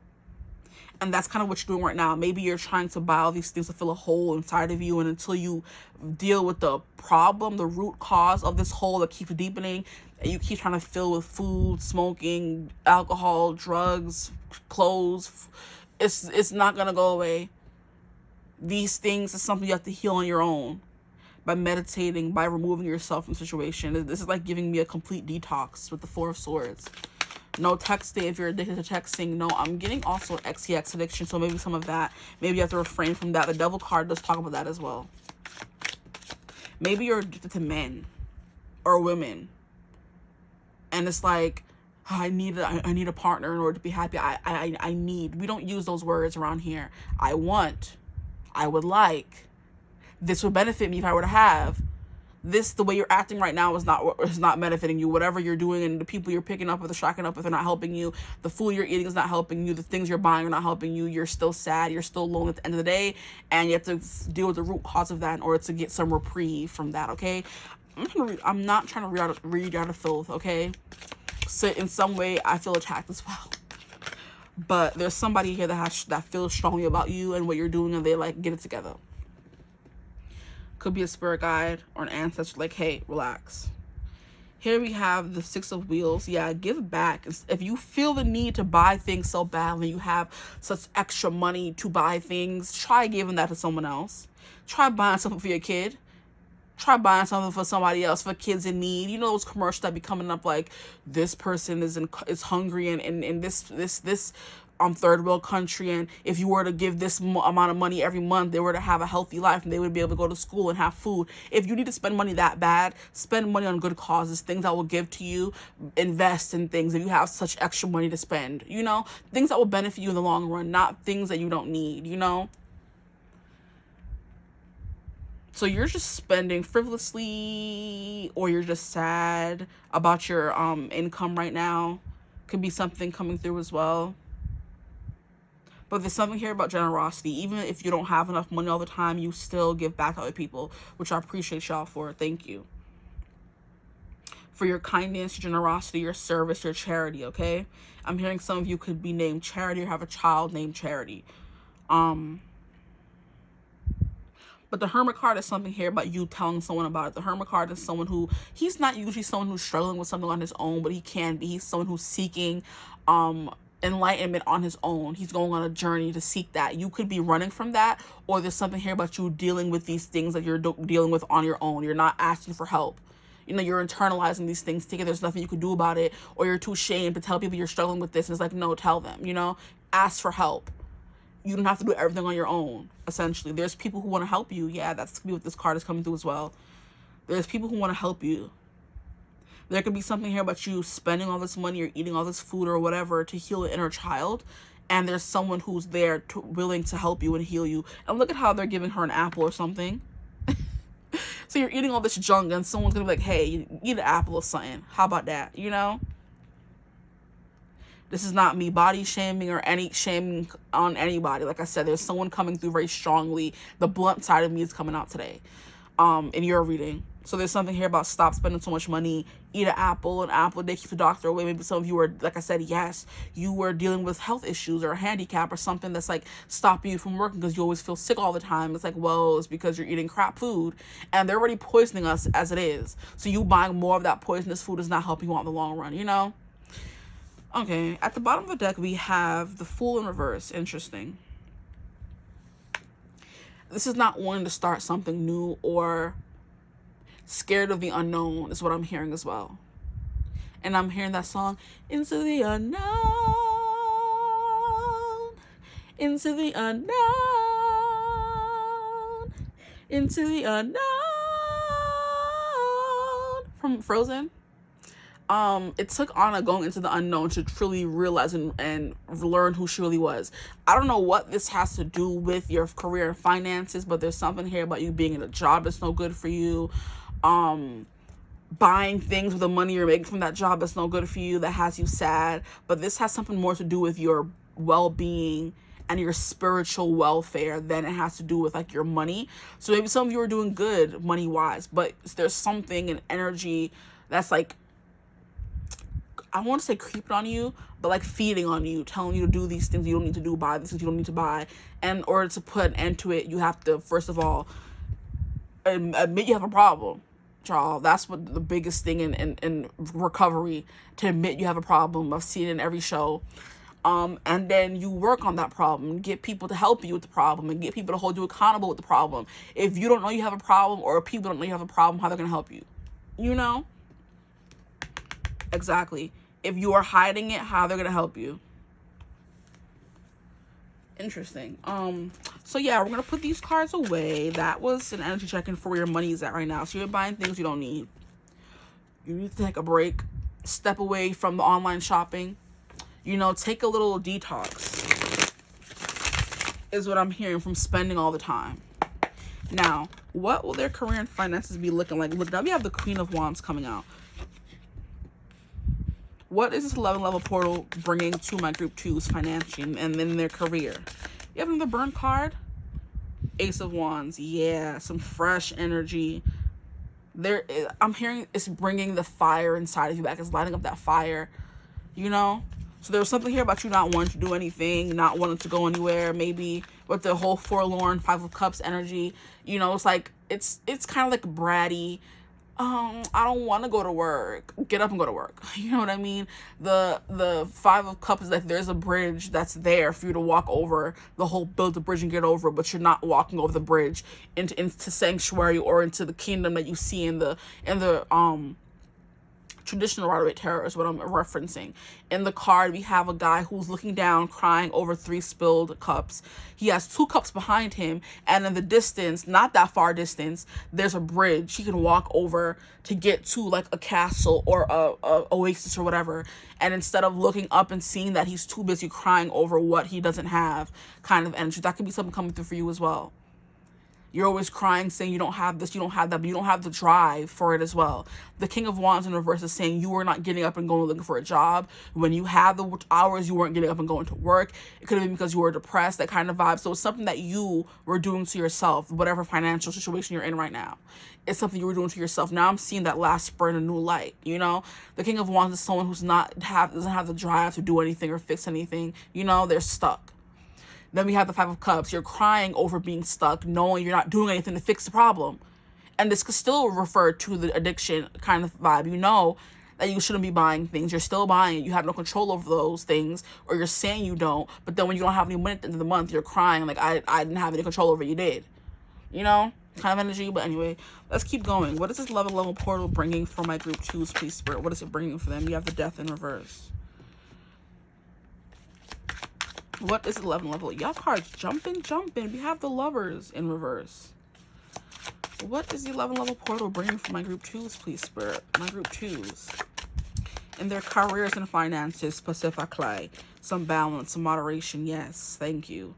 And that's kind of what you're doing right now. Maybe you're trying to buy all these things to fill a hole inside of you. And until you deal with the problem, the root cause of this hole that keeps deepening, and you keep trying to fill with food, smoking, alcohol, drugs, clothes, it's not going to go away. These things is something you have to heal on your own. By meditating, by removing yourself from the situation. This is like giving me a complete detox with the Four of Swords. No texting if you're addicted to texting. No, I'm getting also XTX addiction, so maybe some of that. Maybe you have to refrain from that. The Devil card does talk about that as well. Maybe you're addicted to men or women. And it's like, oh, I need a partner in order to be happy. I need. We don't use those words around here. I want. I would like. This would benefit me if I were to have. This, the way you're acting right now is not benefiting you. Whatever you're doing and the people you're picking up or the shacking up with are not helping you. The food you're eating is not helping you. The things you're buying are not helping you. You're still sad. You're still alone at the end of the day. And you have to deal with the root cause of that in order to get some reprieve from that, okay? I'm not trying to read out of filth, okay? So in some way, I feel attacked as well. But there's somebody here that feels strongly about you and what you're doing, and they like, get it together. Could be a spirit guide or an ancestor like, hey, relax. Here we have the Six of Wheels. Yeah, give back. If you feel the need to buy things so badly, you have such extra money to buy things, try giving that to someone else. Try buying something for your kid. Try buying something for somebody else, for kids in need. You know those commercials that be coming up like, this person is hungry and in this third world country, and if you were to give this amount of money every month, they were to have a healthy life and they would be able to go to school and have food. If you need to spend money that bad, spend money on good causes, things that will give to you. Invest in things if you have such extra money to spend, you know, things that will benefit you in the long run, not things that you don't need, you know. So you're just spending frivolously, or you're just sad about your income right now. Could be something coming through as well. But there's something here about generosity. Even if you don't have enough money all the time, you still give back to other people, which I appreciate y'all for. Thank you. For your kindness, your generosity, your service, your charity, okay? I'm hearing some of you could be named Charity or have a child named Charity. But the Hermit card is something here about you telling someone about it. The Hermit card is someone who, he's not usually someone who's struggling with something on his own, but he can be. He's someone who's seeking enlightenment on his own. He's going on a journey to seek that. You could be running from that, or there's something here about you dealing with these things that you're dealing with on your own. You're not asking for help. You know, you're internalizing these things, thinking there's nothing you can do about it, or you're too ashamed to tell people you're struggling with this. And it's like, no, tell them, you know, ask for help. You don't have to do everything on your own, essentially. There's people who want to help you. Yeah, that's what this card is coming through as well. There's people who want to help you. There could be something here about you spending all this money or eating all this food or whatever to heal an inner child. And there's someone who's there willing to help you and heal you. And look at how they're giving her an apple or something. So you're eating all this junk and someone's going to be like, hey, eat an apple or something. How about that? You know? This is not me body shaming or any shaming on anybody. Like I said, there's someone coming through very strongly. The blunt side of me is coming out today in your reading. So there's something here about stop spending so much money, eat an apple a day, keep the doctor away. Maybe some of you were, like I said, yes, you were dealing with health issues or a handicap or something that's like stopping you from working because you always feel sick all the time. It's like, well, it's because you're eating crap food and they're already poisoning us as it is. So you buying more of that poisonous food is not helping you out in the long run, you know? Okay, at the bottom of the deck, we have the Fool in reverse. Interesting. This is not wanting to start something new or scared of the unknown is what I'm hearing as well. And I'm hearing that song, Into the Unknown, Into the Unknown, Into the Unknown, from Frozen. It took Anna going into the unknown to truly realize and learn who she really was. I don't know what this has to do with your career and finances, but there's something here about you being in a job that's no good for you. Buying things with the money you're making from that job that's no good for you, that has you sad. But this has something more to do with your well-being and your spiritual welfare than it has to do with like your money. So maybe some of you are doing good money-wise, but there's something in energy that's like, I want to say creeping on you, but like feeding on you, telling you to do these things you don't need to do, buy these things you don't need to buy. And in order to put an end to it, you have to, first of all, admit you have a problem, child. That's what the biggest thing in recovery, to admit you have a problem. I've seen it in every show. And then you work on that problem, get people to help you with the problem, and get people to hold you accountable with the problem. If you don't know you have a problem, or people don't know you have a problem, how they're going to help you? You know? Exactly. If you are hiding it, how they're going to help you? Interesting. So yeah, we're going to put these cards away. That was an energy check-in for where your money is at right now. So you're buying things you don't need. You need to take a break. Step away from the online shopping. You know, take a little detox. Is what I'm hearing from spending all the time. Now, what will their career and finances be looking like? Look, now we have the Queen of Wands coming out. What is this 11 level portal bringing to my group 2's financially and then their career? You have another burn card. Ace of Wands. Yeah, some fresh energy. I'm hearing it's bringing the fire inside of you back. It's lighting up that fire, you know? So there's something here about you not wanting to do anything, not wanting to go anywhere, maybe with the whole forlorn 5 of Cups energy. You know, it's like, it's kind of like bratty. I don't want to go to work. Get up and go to work. You know what I mean? The 5 of Cups is like there's a bridge that's there for you to walk over, the whole build the bridge and get over, but you're not walking over the bridge into sanctuary or into the kingdom that you see in the traditional Rider-Waite Tarot is what I'm referencing. In the card, we have a guy who's looking down, crying over 3 spilled cups. He has 2 cups behind him, and in the distance, not that far distance, there's a bridge he can walk over to get to like a castle or a oasis or whatever. And instead of looking up and seeing that, he's too busy crying over what he doesn't have, kind of energy. That could be something coming through for you as well. You're always crying, saying you don't have this, you don't have that, but you don't have the drive for it as well. The King of Wands in reverse is saying you were not getting up and going looking for a job. When you had the hours, you weren't getting up and going to work. It could have been because you were depressed, that kind of vibe. So it's something that you were doing to yourself, whatever financial situation you're in right now. It's something you were doing to yourself. Now I'm seeing that last spur in a new light, you know? The King of Wands is someone who's doesn't have the drive to do anything or fix anything. You know, they're stuck. Then we have the 5 of Cups. You're crying over being stuck, knowing you're not doing anything to fix the problem. And this could still refer to the addiction kind of vibe. You know that you shouldn't be buying things. You're still buying it. You have no control over those things, or you're saying you don't. But then when you don't have any money at the end of the month, you're crying like, I didn't have any control over it. You did. You know? Kind of energy. But anyway, let's keep going. What is this 11 level portal bringing for my group 2's, please, Spirit? What is it bringing for them? You have the Death in reverse. What is 11 level? Y'all cards jumping. We have the Lovers in reverse. What is the 11 level portal bringing for my group 2s, please, Spirit? My group 2s. In their careers and finances, specifically. Some balance, some moderation. Yes, thank you.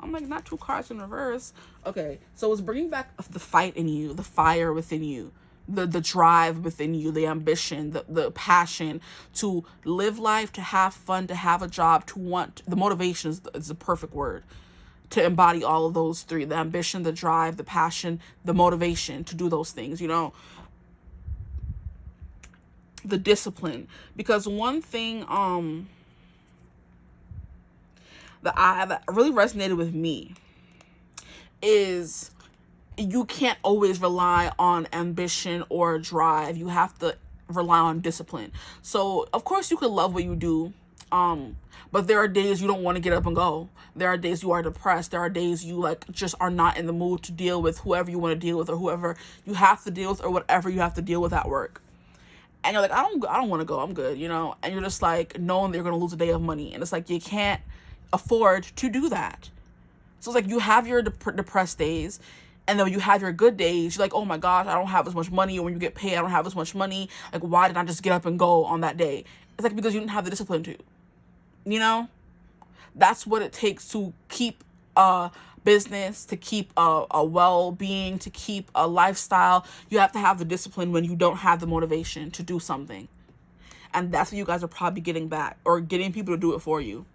I'm like, not 2 cards in reverse. Okay, so it's bringing back the fight in you, the fire within you, the drive within you, the ambition, the passion to live life, to have fun, to have a job, to want. The motivation is the perfect word to embody all of those 3: the ambition, the drive, the passion, the motivation to do those things, you know, the discipline. Because one thing that really resonated with me is you can't always rely on ambition or drive. You have to rely on discipline. So of course you could love what you do, but there are days you don't want to get up and go. There are days you are depressed. There are days you like just are not in the mood to deal with whoever you want to deal with, or whoever you have to deal with, or whatever you have to deal with at work. And you're like, I don't want to go. I'm good, you know? And you're just like knowing that you're going to lose a day of money. And it's like, you can't afford to do that. So it's like you have your depressed days, and then you have your good days. You're like, oh my gosh, I don't have as much money. Or when you get paid, I don't have as much money. Like, why didn't I just get up and go on that day? It's like, because you didn't have the discipline to, you know? That's what it takes to keep a business, to keep a well-being, to keep a lifestyle. You have to have the discipline when you don't have the motivation to do something. And that's what you guys are probably getting back, or getting people to do it for you.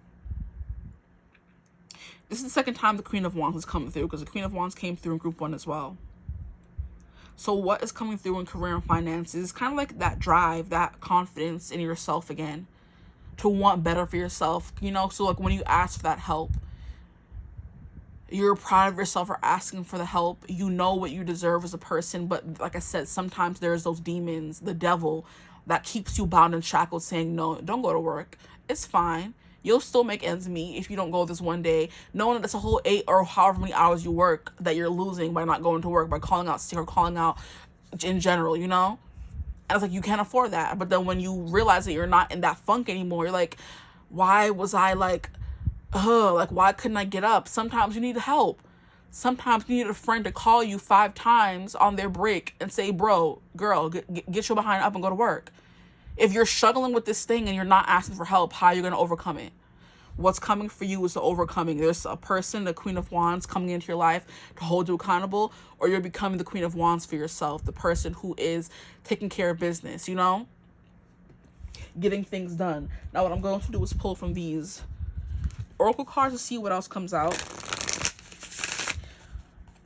This is the second time the Queen of Wands is coming through, because the Queen of Wands came through in group 1 as well. So what is coming through in career and finances? Kind of like that drive, that confidence in yourself again, to want better for yourself, you know? So like when you ask for that help, you're proud of yourself for asking for the help. You know what you deserve as a person. But like I said, sometimes there's those demons, the devil, that keeps you bound and shackled, saying, no, don't go to work. It's fine. You'll still make ends meet if you don't go this one day, knowing that it's a whole 8 or however many hours you work that you're losing by not going to work, by calling out sick or calling out in general, you know? And it's like, you can't afford that. But then when you realize that you're not in that funk anymore, you're like, why was I like, why couldn't I get up? Sometimes you need help. Sometimes you need a friend to call you 5 times on their break and say, bro, girl, get your behind up and go to work. If you're struggling with this thing and you're not asking for help, how are you going to overcome it? What's coming for you is the overcoming. There's a person, the Queen of Wands, coming into your life to hold you accountable, or you're becoming the Queen of Wands for yourself, the person who is taking care of business, you know? Getting things done. Now what I'm going to do is pull from these Oracle cards to see what else comes out.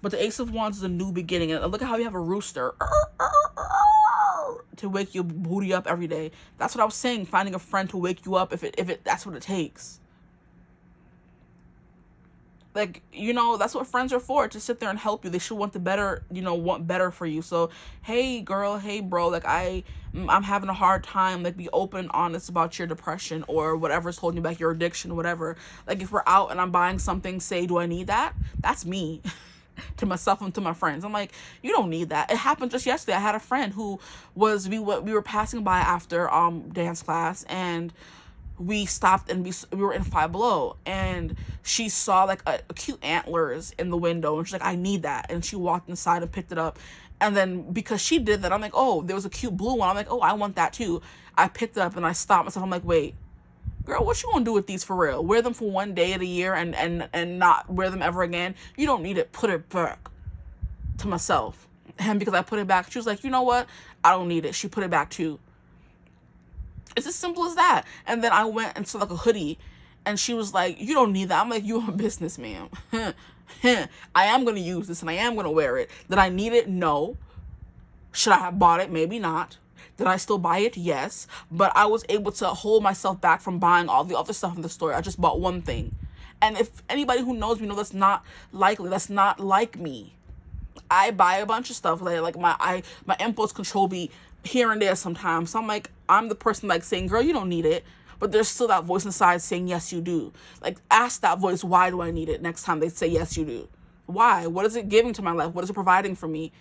But the Ace of Wands is a new beginning. And look at how you have a rooster to wake your booty up every day. That's what I was saying. Finding a friend to wake you up if that's what it takes. Like, you know, that's what friends are for, to sit there and help you. They should want the better, you know, want better for you. So, hey, girl, hey, bro, like, I'm having a hard time. Like, be open, honest about your depression or whatever's holding you back, your addiction, whatever. Like, if we're out and I'm buying something, say, do I need that? That's me. To myself and to my friends. I'm like, you don't need that. It happened just yesterday. I had a friend who was, we were passing by after dance class, and we stopped and we were in Five Below, and she saw like a cute antlers in the window, and she's like, I need that. And she walked inside and picked it up. And then because she did that, I'm like, oh, there was a cute blue one. I'm like, oh, I want that too. I picked it up and I stopped myself. I'm like, wait, girl, what you gonna do with these for real? Wear them for one day of the year and not wear them ever again? You don't need it. Put it back. To myself. And because I put it back, she was like, you know what? I don't need it. She put it back too. It's as simple as that. And then I went and saw like a hoodie, and she was like, you don't need that. I'm like, you're a business, ma'am. I am going to use this and I am going to wear it. Did I need it? No. Should I have bought it? Maybe not. Did I still buy it? Yes. But I was able to hold myself back from buying all the other stuff in the store. I just bought one thing. And if anybody who knows me knows that's not likely. That's not like me. I buy a bunch of stuff. Like my impulse control be here and there sometimes. So I'm like, I'm the person like saying, girl, you don't need it. But there's still that voice inside saying, yes, you do. Like, ask that voice, why do I need it? Next time they say, yes, you do. Why? What is it giving to my life? What is it providing for me?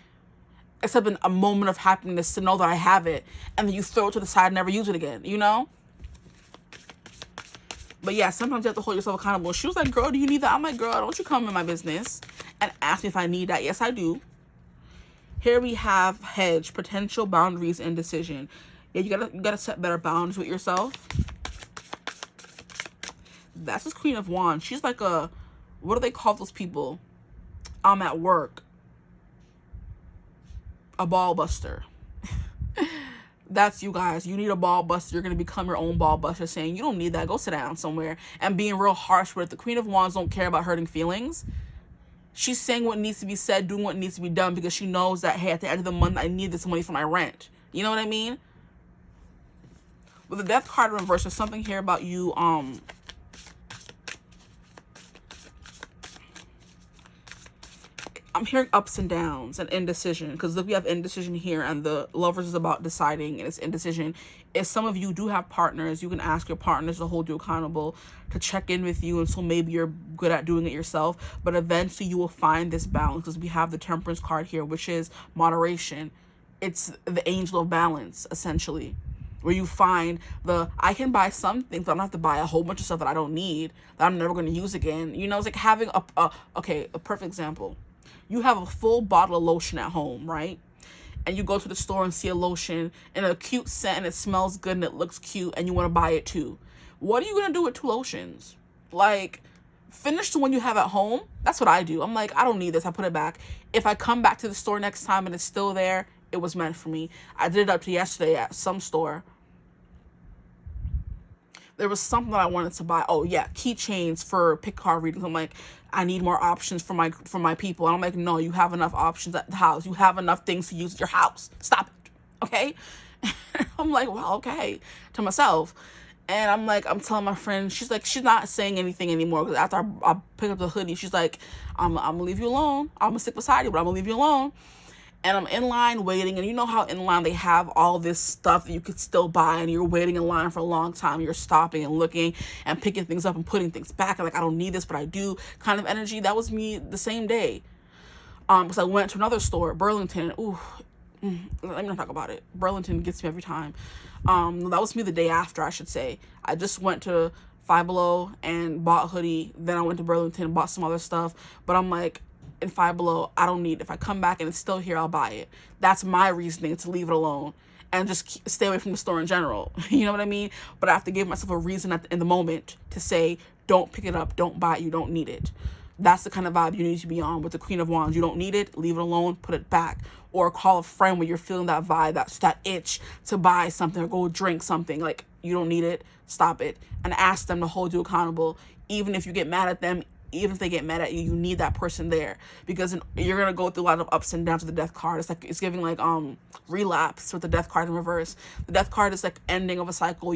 Except in a moment of happiness to know that I have it. And then you throw it to the side and never use it again, you know? But yeah, sometimes you have to hold yourself accountable. She was like, girl, do you need that? I'm like, girl, don't you come in my business and ask me if I need that. Yes, I do. Here we have hedge, potential boundaries, and decision. Yeah, you gotta set better boundaries with yourself. That's this Queen of Wands. She's like a, what do they call those people? At work. A ball buster. That's you guys. You need a ball buster. You're going to become your own ball buster, saying you don't need that. Go sit down somewhere. And being real harsh with it. The Queen of Wands don't care about hurting feelings. She's saying what needs to be said, doing what needs to be done, because she knows that, hey, at the end of the month, I need this money for my rent. You know what I mean? With the Death card in reverse, there's something here about you, I'm hearing ups and downs and indecision, because look, we have indecision here, and the Lovers is about deciding, and it's indecision. If some of you do have partners, you can ask your partners to hold you accountable, to check in with you, and so maybe you're good at doing it yourself, but eventually you will find this balance, because we have the Temperance card here, which is moderation. It's the angel of balance, essentially, where you find I can buy some things, but I don't have to buy a whole bunch of stuff that I don't need, that I'm never going to use again. You know, it's like having a perfect example. You have a full bottle of lotion at home, right? And you go to the store and see a lotion in a cute scent, and it smells good and it looks cute, and you want to buy it too. What are you going to do with 2 lotions? Like, finish the one you have at home. That's what I do. I'm like, I don't need this. I put it back. If I come back to the store next time and it's still there, it was meant for me. I did it up to yesterday at some store. There was something that I wanted to buy. Oh yeah, keychains for pick card readings. I'm like, I need more options for my people. And I'm like, no, you have enough options at the house. You have enough things to use at your house. Stop it. Okay? I'm like, well, okay, to myself. And I'm like, I'm telling my friend, she's like, she's not saying anything anymore, because after I pick up the hoodie, she's like, I'm gonna leave you alone. I'm gonna stick beside you, but I'm gonna leave you alone. And I'm in line waiting, and you know how in line they have all this stuff that you could still buy, and you're waiting in line for a long time. You're stopping and looking and picking things up and putting things back. I'm like, I don't need this, but I do, kind of energy. That was me the same day. Because I went to another store, Burlington. Ooh, let me not talk about it. Burlington gets me every time. That was me the day after, I should say. I just went to Five Below and bought a hoodie. Then I went to Burlington and bought some other stuff. But I'm like, in Five Below, I don't need it. If I come back and it's still here, I'll buy it. That's my reasoning, to leave it alone and just stay away from the store in general. You know what I mean? But I have to give myself a reason in the moment to say, don't pick it up, don't buy it, you don't need it. That's the kind of vibe you need to be on with the Queen of Wands. You don't need it, leave it alone, put it back. Or call a friend when you're feeling that vibe, that itch to buy something or go drink something. Like, you don't need it, stop it. And ask them to hold you accountable. Even if you get mad at them, even if they get mad at you, you need that person there, because you're going to go through a lot of ups and downs with the Death card. It's like, it's giving like relapse with the Death card in reverse. The Death card is like ending of a cycle.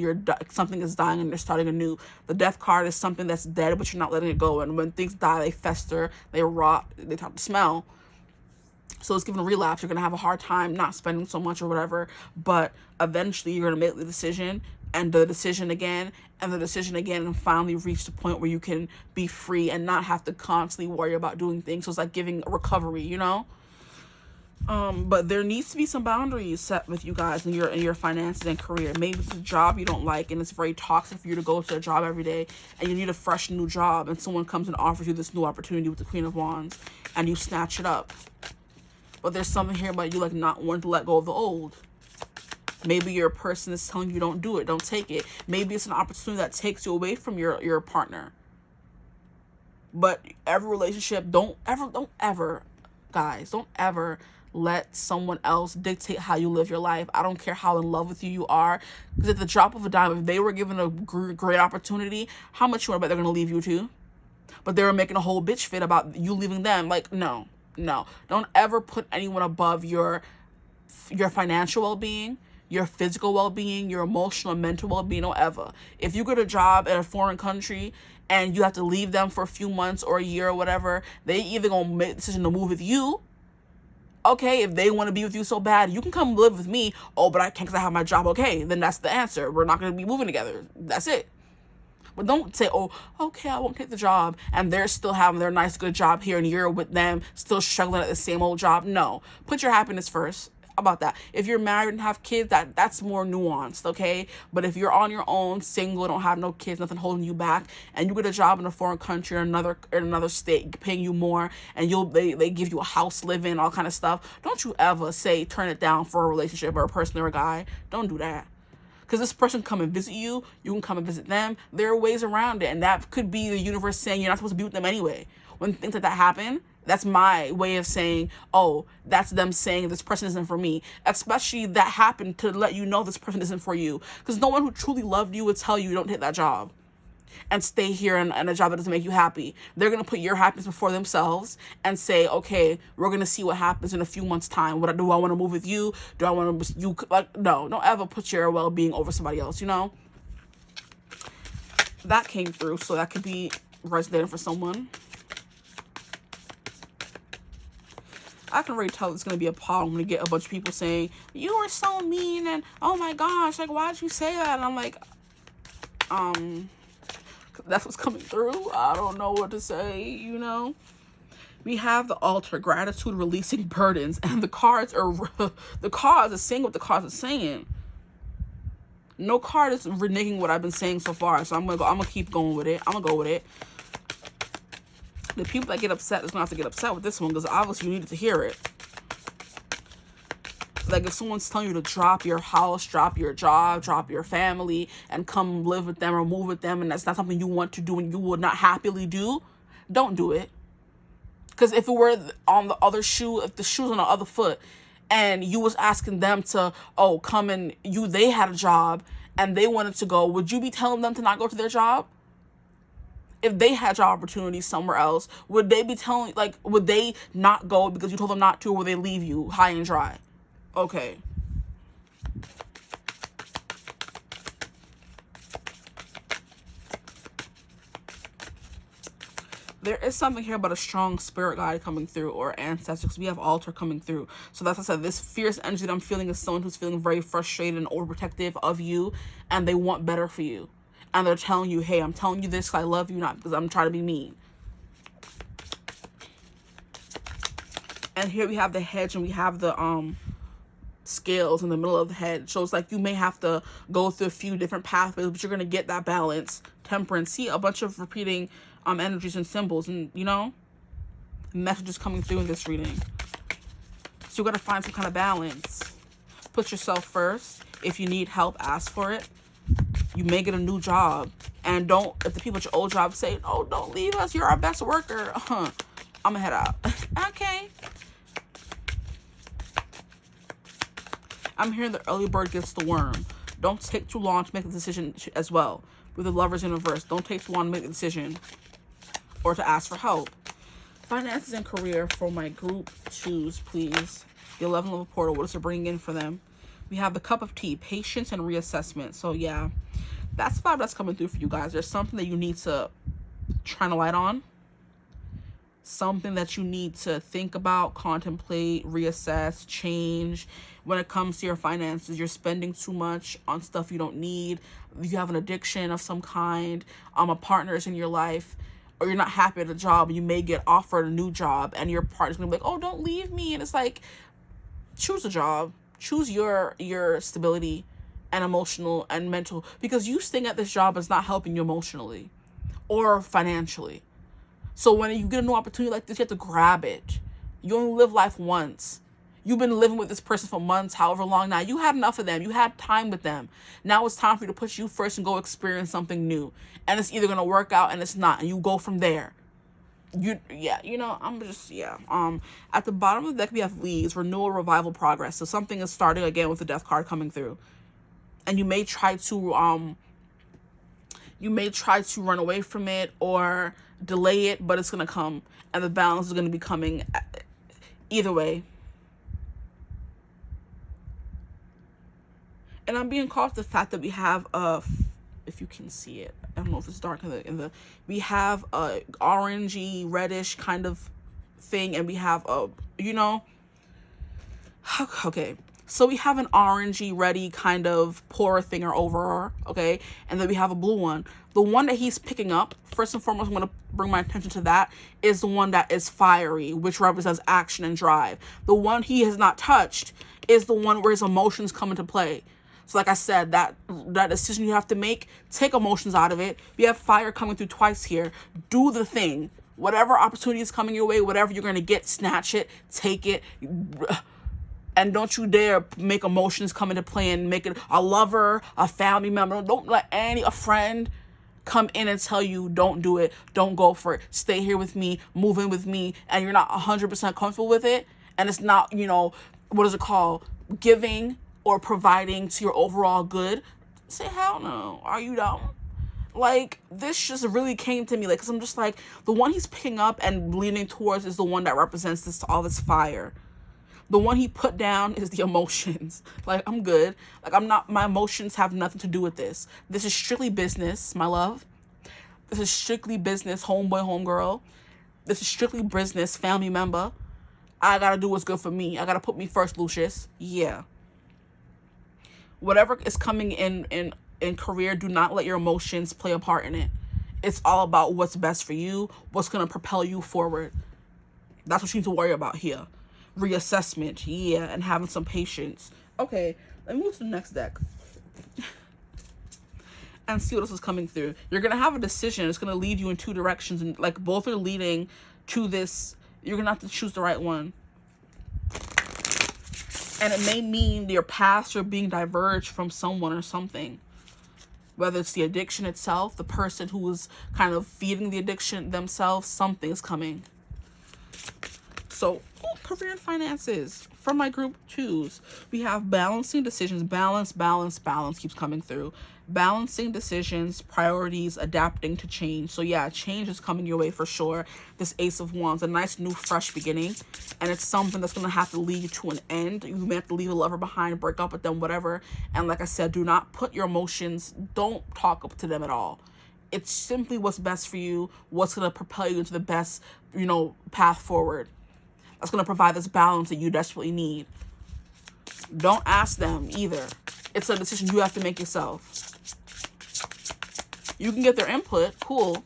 Something is dying and you're starting anew. The Death card is something that's dead, but you're not letting it go. And when things die, they fester, they rot, they start to smell. So it's giving a relapse. You're going to have a hard time not spending so much or whatever, but eventually you're going to make the decision, and the decision again, and the decision again, and finally reach the point where you can be free and not have to constantly worry about doing things. So it's like giving a recovery, you know? But there needs to be some boundaries set with you guys in your finances and career. Maybe it's a job you don't like, and it's very toxic for you to go to a job every day, and you need a fresh new job, and someone comes and offers you this new opportunity with the Queen of Wands, and you snatch it up. But there's something here about you like not wanting to let go of the old. Maybe your person is telling you don't do it, don't take it. Maybe it's an opportunity that takes you away from your partner. But every relationship, don't ever, guys, don't ever let someone else dictate how you live your life. I don't care how in love with you are. Because at the drop of a dime, if they were given a great opportunity, how much you want to bet they're going to leave you too? But they were making a whole bitch fit about you leaving them. Like, no. Don't ever put anyone above your financial well-being, your physical well-being, your emotional and mental well-being. Don't ever. If you get a job in a foreign country and you have to leave them for a few months or a year or whatever, they either gonna make the decision to move with you. Okay, if they want to be with you so bad, you can come live with me. Oh, but I can't because I have my job. Okay, then that's the answer. We're not going to be moving together. That's it. But don't say, oh, okay, I won't take the job, and they're still having their nice, good job here, and you're with them, still struggling at the same old job. No. Put your happiness first. about that. If you're married and have kids, that's more nuanced, okay? But if you're on your own, single, don't have no kids, nothing holding you back, and you get a job in a foreign country or another state paying you more, and they give you a house living, all kind of stuff, don't you ever say turn it down for a relationship or a person or a guy. Don't do that. Because this person come and visit you, you can come and visit them. There are ways around it, and that could be the universe saying you're not supposed to be with them anyway. When things like that happen, that's my way of saying, oh, that's them saying this person isn't for me. Especially that happened to let you know this person isn't for you. Because no one who truly loved you would tell you don't hit that job and stay here in a job that doesn't make you happy. They're going to put your happiness before themselves and say, okay, we're going to see what happens in a few months' time. Do I want to move with you? Do I want to, no, don't ever put your well-being over somebody else, you know? That came through, so that could be resonating for someone. I can already tell it's going to be a problem when you get a bunch of people saying, you are so mean, and oh my gosh, like, why'd you say that? And I'm like, that's what's coming through. I don't know what to say, you know? We have the altar, gratitude, releasing burdens, and the cards are saying what the cards are saying. No card is reneging what I've been saying so far, so I'm gonna keep going with it. I'm gonna go with it. The people that get upset is gonna have to get upset with this one, because obviously you needed to hear it. Like, if someone's telling you to drop your house, drop your job, drop your family, and come live with them or move with them, and that's not something you want to do and you would not happily do, don't do it. Because if it were on the other shoe, if the shoe's on the other foot, and you was asking them to, oh, come and they had a job and they wanted to go, would you be telling them to not go to their job? If they had job opportunities somewhere else, would they be telling, like, would they not go because you told them not to, or would they leave you high and dry? Okay. There is something here about a strong spirit guide coming through, or ancestors. We have altar coming through. So that's what I said. This fierce energy that I'm feeling is someone who's feeling very frustrated and overprotective of you, and they want better for you. And they're telling you, hey, I'm telling you this because I love you, not because I'm trying to be mean. And here we have the hedge, and we have the scales in the middle of the head. So it's like you may have to go through a few different pathways, but you're going to get that balance. Temperance. See a bunch of repeating energies and symbols, and, you know, messages coming through in this reading. So you got to find some kind of balance. Put yourself first. If you need help, ask for it. You may get a new job, and if the people at your old job say, oh, don't leave us, you're our best worker, I'm gonna head out. Okay. I'm hearing the early bird gets the worm. Don't take too long to make a decision as well. With the Lovers in reverse, don't take too long to make a decision or to ask for help. Finances and career for my group 2s, please. The 11 level portal, what is it bringing in for them? We have the cup of tea, patience and reassessment. So yeah, that's the vibe that's coming through for you guys. There's something that you need to shine a light on. Something that you need to think about, contemplate, reassess, change. When it comes to your finances, you're spending too much on stuff you don't need. You have an addiction of some kind. A partner's in your life, or you're not happy at a job. You may get offered a new job, and your partner's gonna be like, oh, don't leave me. And it's like, choose a job. Choose your stability and emotional and mental, because you staying at this job is not helping you emotionally or financially. So when you get a new opportunity like this, you have to grab it. You only live life once. You've been living with this person for months, however long now. You had enough of them. You had time with them. Now it's time for you to put you first and go experience something new. And it's either going to work out and it's not. And you go from there. At the bottom of the deck, we have leaves, renewal, revival, progress. So something is starting again with the death card coming through. And you may try to run away from it or delay it, but it's going to come, and the balance is going to be coming either way. And I'm being caught the fact that we have if you can see it, I don't know if it's dark we have a orangey reddish kind of thing, and we have okay, So we have an orangey, ready kind of pour thinger over, okay? And then we have a blue one. The one that he's picking up, first and foremost, I'm going to bring my attention to that, is the one that is fiery, which represents action and drive. The one he has not touched is the one where his emotions come into play. So like I said, that decision you have to make, take emotions out of it. We have fire coming through twice here. Do the thing. Whatever opportunity is coming your way, whatever you're going to get, snatch it, take it. And don't you dare make emotions come into play and make it a lover, a family member. Don't let a friend come in and tell you, don't do it, don't go for it, stay here with me, move in with me, and you're not 100% comfortable with it. And it's not, what is it called? Giving or providing to your overall good. Say, hell no. Are you dumb? Like, this just really came to me. Like, because I'm just like, the one he's picking up and leaning towards is the one that represents all this fire. The one he put down is the emotions. Like, I'm good. Like, my emotions have nothing to do with this. This is strictly business, my love. This is strictly business, homeboy, homegirl. This is strictly business, family member. I gotta do what's good for me. I gotta put me first, Lucius. Yeah. Whatever is coming in career, do not let your emotions play a part in it. It's all about what's best for you, what's gonna propel you forward. That's what you need to worry about here. Reassessment, yeah, and having some patience. Okay, let me move to the next deck and see what else is coming through. You're gonna have a decision. It's gonna lead you in two directions, and like both are leading to this. You're gonna have to choose the right one, and it may mean your paths are being diverged from someone or something. Whether it's the addiction itself, the person who is kind of feeding the addiction themselves, something is coming. So, career and finances. From my group twos, we have balancing decisions. Balance keeps coming through. Balancing decisions, priorities, adapting to change. So yeah, change is coming your way for sure. This Ace of Wands, a nice new fresh beginning. And it's something that's going to have to lead to an end. You may have to leave a lover behind, break up with them, whatever. And like I said, do not put your emotions, don't talk up to them at all. It's simply what's best for you, what's going to propel you into the best, path forward. That's going to provide this balance that you desperately need. Don't ask them either. It's a decision you have to make yourself. You can get their input, cool.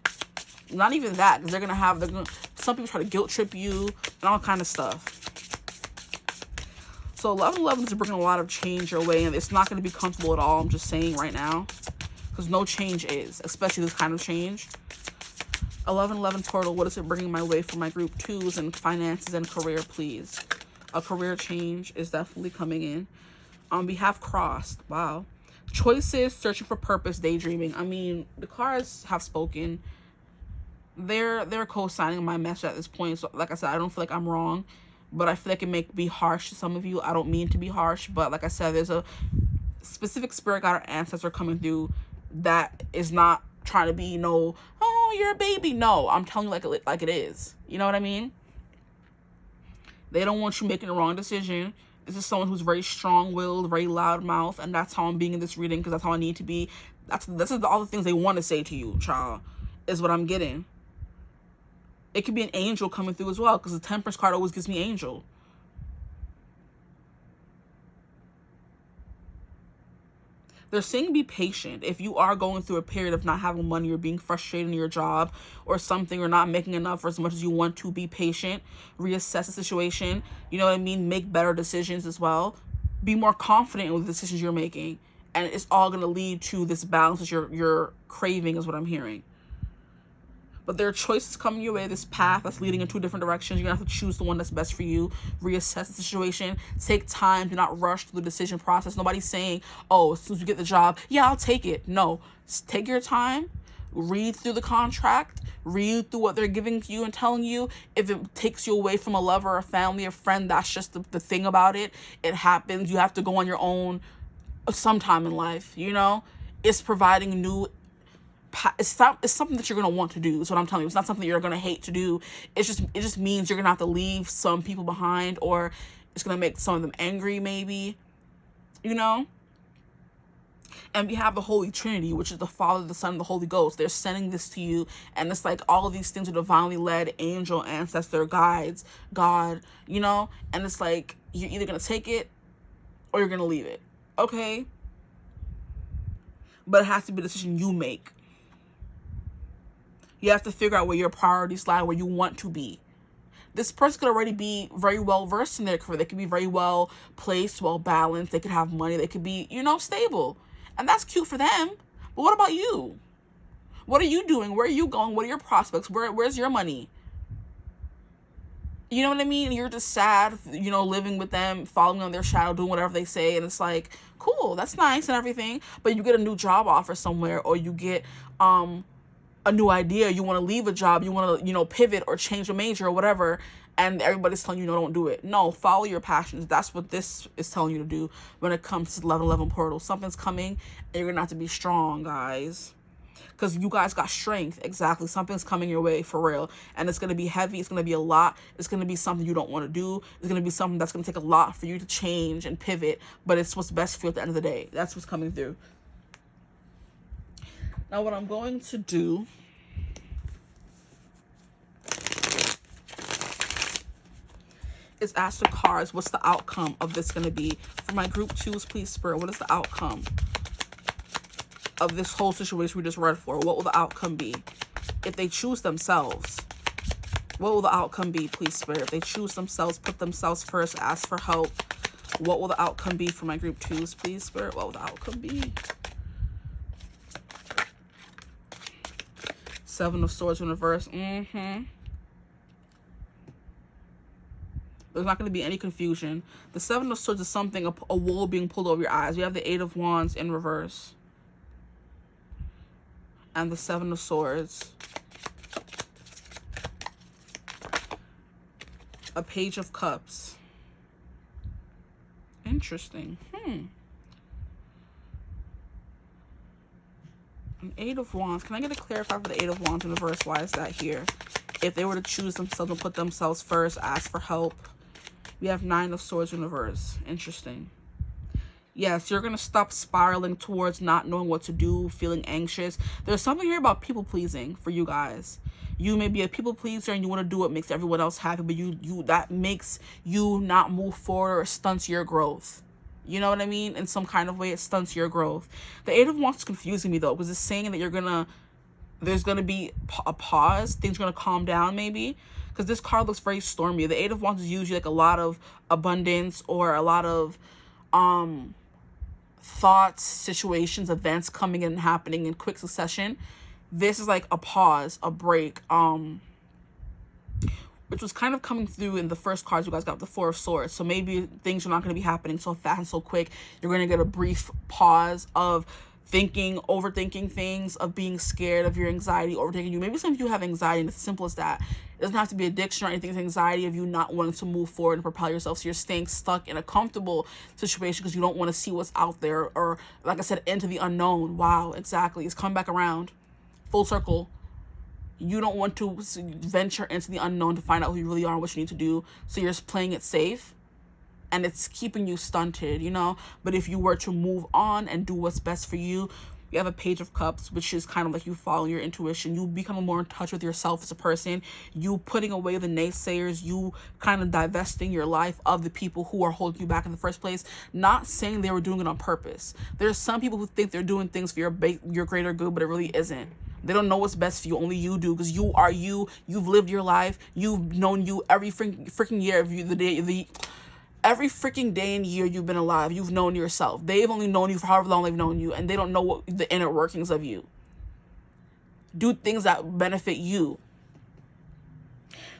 Not even that, because some people try to guilt trip you and all kind of stuff. So 1111 is bringing a lot of change your way, and it's not going to be comfortable at all. I'm just saying right now, because no change is, especially this kind of change. 1111 portal, what is it bringing my way for my group twos and finances and career, please? A career change is definitely coming in. We have crossed. Wow. Choices, searching for purpose, daydreaming. I mean, the cards have spoken. They're co-signing my message at this point. So like I said, I don't feel like I'm wrong, but I feel like it may be harsh to some of you. I don't mean to be harsh, but like I said, there's a specific spirit guide or ancestor coming through that is not trying to be oh, you're a baby. No, I'm telling you like it is. You know what I mean? They don't want you making the wrong decision. This is someone who's very strong-willed, very loud-mouthed, and that's how I'm being in this reading, because that's how I need to be. This is all the things they want to say to you, child, is what I'm getting. It could be an angel coming through as well, because the Temperance card always gives me angel. They're saying be patient. If you are going through a period of not having money or being frustrated in your job or something, or not making enough or as much as you want to, be patient. Reassess the situation. You know what I mean? Make better decisions as well. Be more confident with the decisions you're making. And it's all going to lead to this balance that you're craving, is what I'm hearing. But there are choices coming your way, this path that's leading in two different directions. You're going to have to choose the one that's best for you. Reassess the situation. Take time. Do not rush through the decision process. Nobody's saying, oh, as soon as you get the job, yeah, I'll take it. No. Take your time. Read through the contract. Read through what they're giving to you and telling you. If it takes you away from a lover, a family, a friend, that's just the thing about it. It happens. You have to go on your own sometime in life, It's providing new... It's something that you're going to want to do. Is what I'm telling you. It's not something you're going to hate to do. It just means you're going to have to leave some people behind, or it's going to make some of them angry, maybe, And we have the Holy Trinity, which is the Father, the Son, and the Holy Ghost. They're sending this to you, and it's like all of these things are divinely led, angel, ancestor, guides, God, And it's like you're either going to take it or you're going to leave it. Okay? But it has to be a decision you make. You have to figure out where your priorities lie, where you want to be. This person could already be very well versed in their career. They could be very well placed, well balanced. They could have money. They could be, stable. And that's cute for them. But what about you? What are you doing? Where are you going? What are your prospects? Where's your money? You know what I mean? You're just sad, living with them, following on their shadow, doing whatever they say. And it's like, cool, that's nice and everything. But you get a new job offer somewhere, or you get a new idea. You want to leave a job. You want to, pivot or change a major or whatever. And everybody's telling you, no, don't do it. No, follow your passions. That's what this is telling you to do when it comes to 1111 portal. Something's coming and you're going to have to be strong, guys. Because you guys got strength. Exactly. Something's coming your way for real. And it's going to be heavy. It's going to be a lot. It's going to be something you don't want to do. It's going to be something that's going to take a lot for you to change and pivot. But it's what's best for you at the end of the day. That's what's coming through. Now, what I'm going to do is ask the cards, what's the outcome of this going to be? For my group 2s, please, Spirit, what is the outcome of this whole situation we just read for? What will the outcome be? If they choose themselves, what will the outcome be, please, Spirit? If they choose themselves, put themselves first, ask for help, what will the outcome be for my group 2s, please, Spirit? What will the outcome be? 7 of Swords in reverse. There's not going to be any confusion. The 7 of Swords is something, a wool being pulled over your eyes. You have the 8 of Wands in reverse. And the 7 of Swords. A Page of Cups. Interesting. An 8 of Wands. Can I get a clarify for the 8 of Wands in reverse? Why is that here? If they were to choose themselves and put themselves first, ask for help. We have 9 of Swords in reverse. Interesting. Yes, you're going to stop spiraling towards not knowing what to do, feeling anxious. There's something here about people pleasing for you guys. You may be a people pleaser and you want to do what makes everyone else happy, but that makes you not move forward or stunts your growth. You know what I mean? In some kind of way, it stunts your growth. The 8 of Wands is confusing me, though, because it's saying that there's going to be a pause. Things are going to calm down, maybe. Because this card looks very stormy. The 8 of Wands is usually like a lot of abundance or a lot of thoughts, situations, events coming in and happening in quick succession. This is like a pause, a break, which was kind of coming through in the first cards you guys got, the 4 of Swords. So maybe things are not going to be happening so fast and so quick. You're going to get a brief pause of thinking, overthinking things, of being scared, of your anxiety overtaking you. Maybe some of you have anxiety, and it's as simple as that. It doesn't have to be addiction or anything. It's anxiety of you not wanting to move forward and propel yourself. So you're staying stuck in a comfortable situation because you don't want to see what's out there, or, like I said, into the unknown. Wow, exactly. It's come back around. Full circle. You don't want to venture into the unknown to find out who you really are and what you need to do. So you're just playing it safe. And it's keeping you stunted, But if you were to move on and do what's best for you, you have a Page of Cups, which is kind of like you follow your intuition. You become more in touch with yourself as a person. You putting away the naysayers. You kind of divesting your life of the people who are holding you back in the first place. Not saying they were doing it on purpose. There's some people who think they're doing things for your greater good, but it really isn't. They don't know what's best for you. Only you do, because you are you. You've lived your life. You've known you every freaking year of you. Every freaking day and year you've been alive, you've known yourself. They've only known you for however long they've known you, and they don't know what the inner workings of you. Do things that benefit you.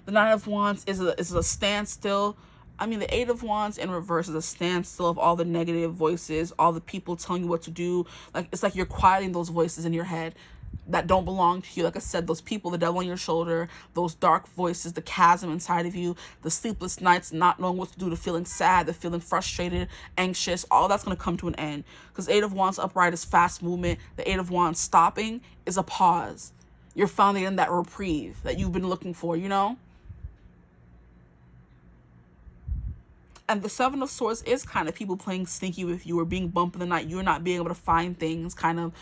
The 9 of Wands is a standstill. I mean, the 8 of Wands in reverse is a standstill of all the negative voices, all the people telling you what to do. Like, it's like you're quieting those voices in your head that don't belong to you. Like I said, those people, the devil on your shoulder, those dark voices, the chasm inside of you, the sleepless nights, not knowing what to do, the feeling sad, the feeling frustrated, anxious, all that's going to come to an end. Because 8 of Wands upright is fast movement. The 8 of Wands stopping is a pause. You're finally in that reprieve that you've been looking for, And the 7 of Swords is kind of people playing sneaky with you or being bumped in the night. You're not being able to find things, kind of,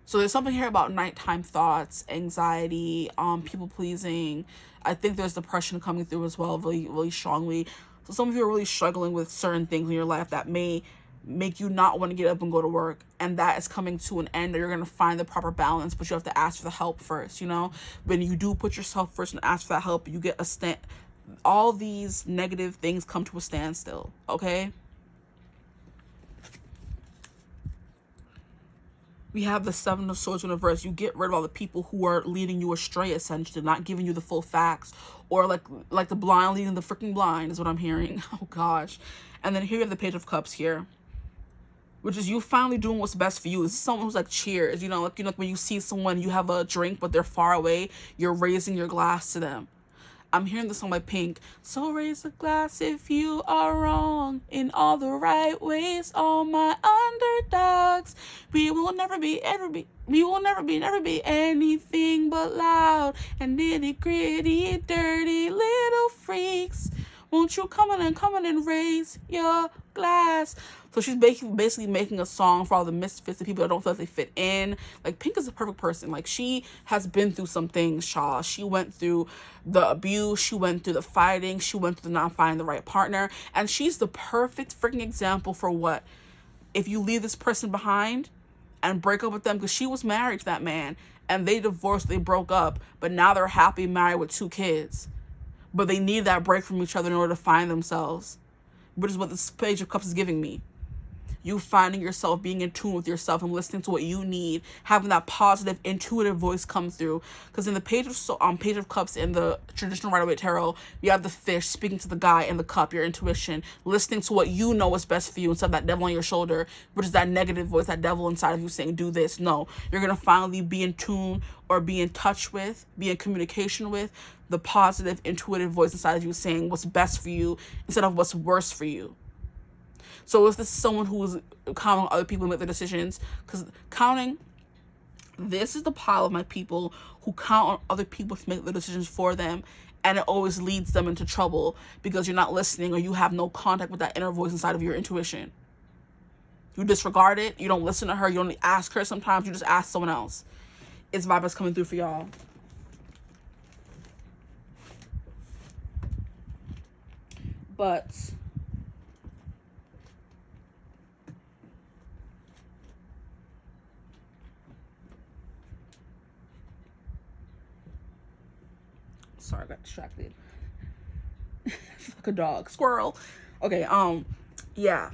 so there's something here about nighttime thoughts, anxiety, people pleasing. I think there's depression coming through as well, really, really strongly. So some of you are really struggling with certain things in your life that may make you not want to get up and go to work, and that is coming to an end, or you're going to find the proper balance, but you have to ask for the help first. When you do put yourself first and ask for that help, you get all these negative things come to a standstill. Okay, we have the Seven of Swords in reverse. You get rid of all the people who are leading you astray, essentially, not giving you the full facts, or like the blind leading the freaking blind is what I'm hearing. Oh gosh. And then here you have the Page of Cups here, which is you finally doing what's best for you. This is someone who's like, cheers, when you see someone, you have a drink, but they're far away, you're raising your glass to them. I'm hearing this song by Pink. So raise a glass if you are wrong in all the right ways. All my underdogs, we will never be anything but loud and nitty gritty, dirty little freaks. Won't you come on and raise your glass? So she's basically making a song for all the misfits, the people that don't feel like they fit in. Like, Pink is a perfect person. Like, she has been through some things, Shaw. She went through the abuse. She went through the fighting. She went through the not finding the right partner. And she's the perfect freaking example for what? If you leave this person behind and break up with them, because she was married to that man, and they divorced, they broke up, but now they're happy married with 2 kids. But they need that break from each other in order to find themselves, which is what this Page of Cups is giving me. You finding yourself, being in tune with yourself and listening to what you need, having that positive, intuitive voice come through. Because in the Page of Cups in the traditional Rider-Waite Tarot, you have the fish speaking to the guy in the cup, your intuition, listening to what you know is best for you instead of that devil on your shoulder, which is that negative voice, that devil inside of you saying, do this. No, you're going to finally be in tune or be in touch with, be in communication with the positive, intuitive voice inside of you saying what's best for you instead of what's worse for you. So if this is someone who is counting on other people to make their decisions, because this is the pile of my people who count on other people to make their decisions for them, and it always leads them into trouble because you're not listening or you have no contact with that inner voice inside of your intuition. You disregard it, you don't listen to her, you don't ask her sometimes, you just ask someone else. It's vibes coming through for y'all. But sorry, I got distracted. Fuck a dog. Squirrel. Okay, yeah.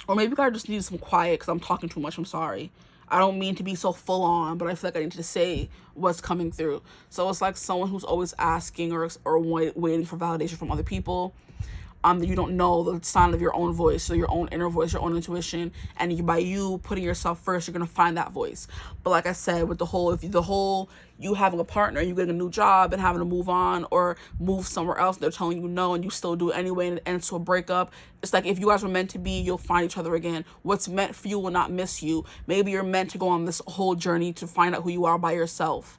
Or maybe I just need some quiet because I'm talking too much. I'm sorry. I don't mean to be so full on, but I feel like I need to say what's coming through. So it's like someone who's always asking or waiting for validation from other people. That you don't know the sound of your own voice, so your own inner voice, your own intuition, and by you putting yourself first, you're gonna find that voice. But like I said, with you having a partner, you getting a new job and having to move on or move somewhere else, they're telling you no, and you still do it anyway, and it ends to a breakup. It's like if you guys were meant to be, you'll find each other again. What's meant for you will not miss you. Maybe you're meant to go on this whole journey to find out who you are by yourself.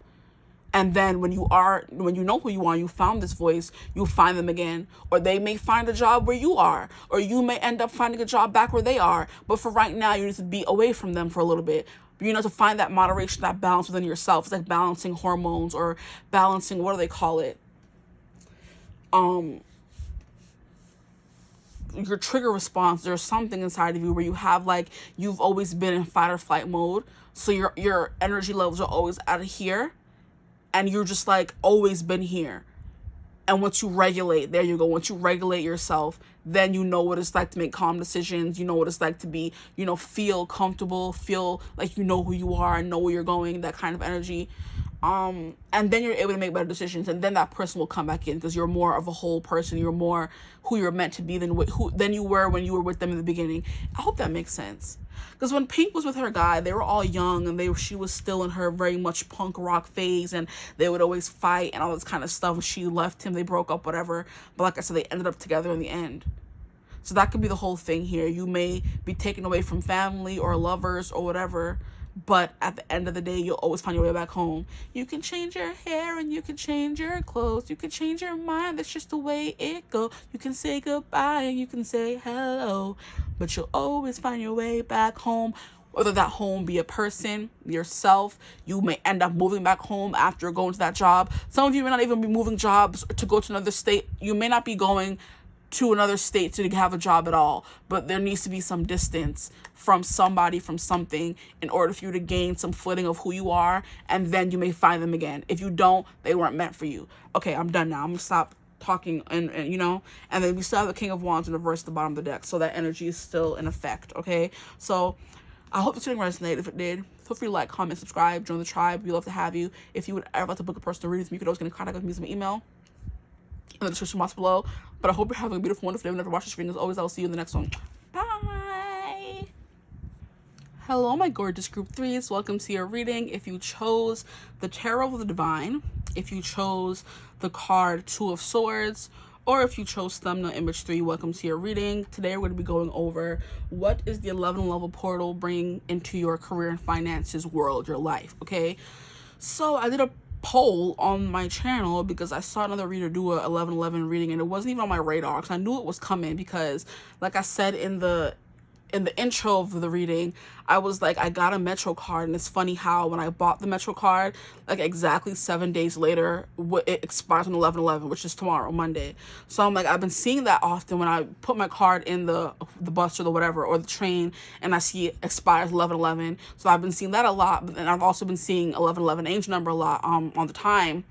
And then when you know who you are, you found this voice, you'll find them again. Or they may find a job where you are. Or you may end up finding a job back where they are. But for right now, you need to be away from them for a little bit. To find that moderation, that balance within yourself. It's like balancing hormones or balancing, what do they call it? Your trigger response. There's something inside of you where you have you've always been in fight or flight mode. So your energy levels are always out of here. And you're just always been here. And once you regulate, there you go. Once you regulate yourself, then you know what it's like to make calm decisions. You know what it's like to be, feel comfortable, feel like you know who you are and know where you're going, that kind of energy. And then you're able to make better decisions. And then that person will come back in because you're more of a whole person. You're more who you're meant to be than you were when you were with them in the beginning. I hope that makes sense. Because when Pink was with her guy, they were all young and she was still in her very much punk rock phase, and they would always fight and all this kind of stuff. She left him, they broke up, whatever. But like I said, they ended up together in the end. So that could be the whole thing here. You may be taken away from family or lovers or whatever, but at the end of the day, you'll always find your way back home. You can change your hair and you can change your clothes. You can change your mind. That's just the way it goes. You can say goodbye and you can say hello, but you'll always find your way back home. Whether that home be a person, yourself, you may end up moving back home after going to that job. Some of you may not even be moving jobs to go to another state. You may not be going to another state to have a job at all, but there needs to be some distance from somebody, from something, in order for you to gain some footing of who you are, and then you may find them again. If you don't, they weren't meant for you. Okay, I'm done now. I'm gonna stop talking, and and then we still have the King of Wands in reverse at the bottom of the deck, so that energy is still in effect. Okay, so I hope this reading resonated. If it did, feel free to like, comment, subscribe, join the tribe. We'd love to have you. If you would ever like to book a personal reading with me, you could always get in contact with me using my email in the description box below. But I hope you're having a beautiful, wonderful day. Whenever you watch this reading, as always, I'll see you in the next one. Bye. Hello, my gorgeous group threes. Welcome to your reading. If you chose the Tarot of the Divine, if you chose the card Two of Swords, or if you chose thumbnail image 3, welcome to your reading. Today we're going to be going over what is the 11 level portal bringing into your career and finances world, your life. Okay, so I did a poll on my channel because I saw another reader do a 11/11 reading, and it wasn't even on my radar because I knew it was coming, because like I said in the intro of the reading, I was like, I got a Metro card, and it's funny how when I bought the Metro card, like exactly 7 days later, it expires on 11/11, which is tomorrow, Monday. So I'm like, I've been seeing that often when I put my card in the bus or the whatever, or the train, and I see it expires 11/11. So I've been seeing that a lot, and I've also been seeing 11/11 angel number a lot on the time.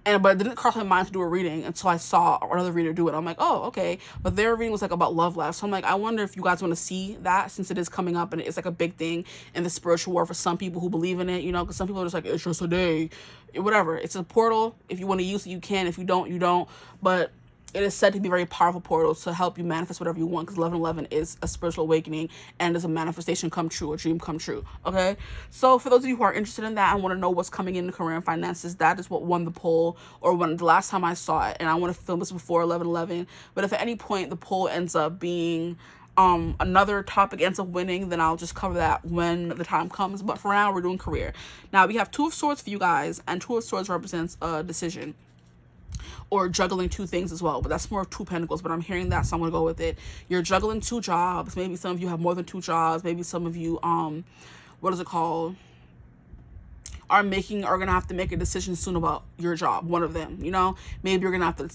But it didn't cross my mind to do a reading until I saw another reader do it. I'm like, oh, okay. But their reading was like about love life. So I'm like, I wonder if you guys want to see that, since it is coming up and it's like a big thing in the spiritual world for some people who believe in it, because some people are just like, it's just a day, whatever. It's a portal. If you want to use it, you can. If you don't, you don't. But it is said to be a very powerful portal to help you manifest whatever you want, because 11/11 is a spiritual awakening and is a manifestation come true, a dream come true. Okay, so for those of you who are interested in that and want to know what's coming in the career and finances, that is what won the poll, or when the last time I saw it. And I want to film this before 11/11. But if at any point the poll ends up being another topic ends up winning, then I'll just cover that when the time comes. But for now, we're doing career. Now we have Two of Swords for you guys, and Two of Swords represents a decision, or juggling two things as well, but that's more of Two Pentacles, but I'm hearing that, so I'm gonna go with it. You're juggling two jobs. Maybe some of you have more than two jobs. Maybe some of you what is it called, are gonna have to make a decision soon about your job, one of them. Maybe you're gonna have to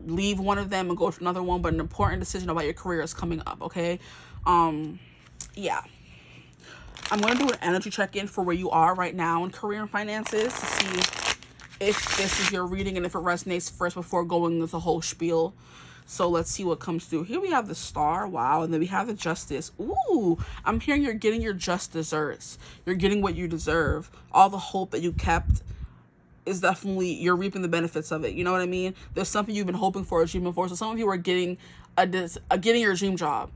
leave one of them and go to another one, but an important decision about your career is coming up. Okay, yeah, I'm gonna do an energy check-in for where you are right now in career and finances to see if this is your reading and if it resonates first before going with the whole spiel. So let's see what comes through. Here we have the Star. Wow. And then we have the Justice. Ooh, I'm hearing you're getting your just desserts. You're getting what you deserve. All the hope that you kept is definitely, you're reaping the benefits of it. You know what I mean? There's something you've been hoping for, achieving for. So some of you are getting getting your dream job.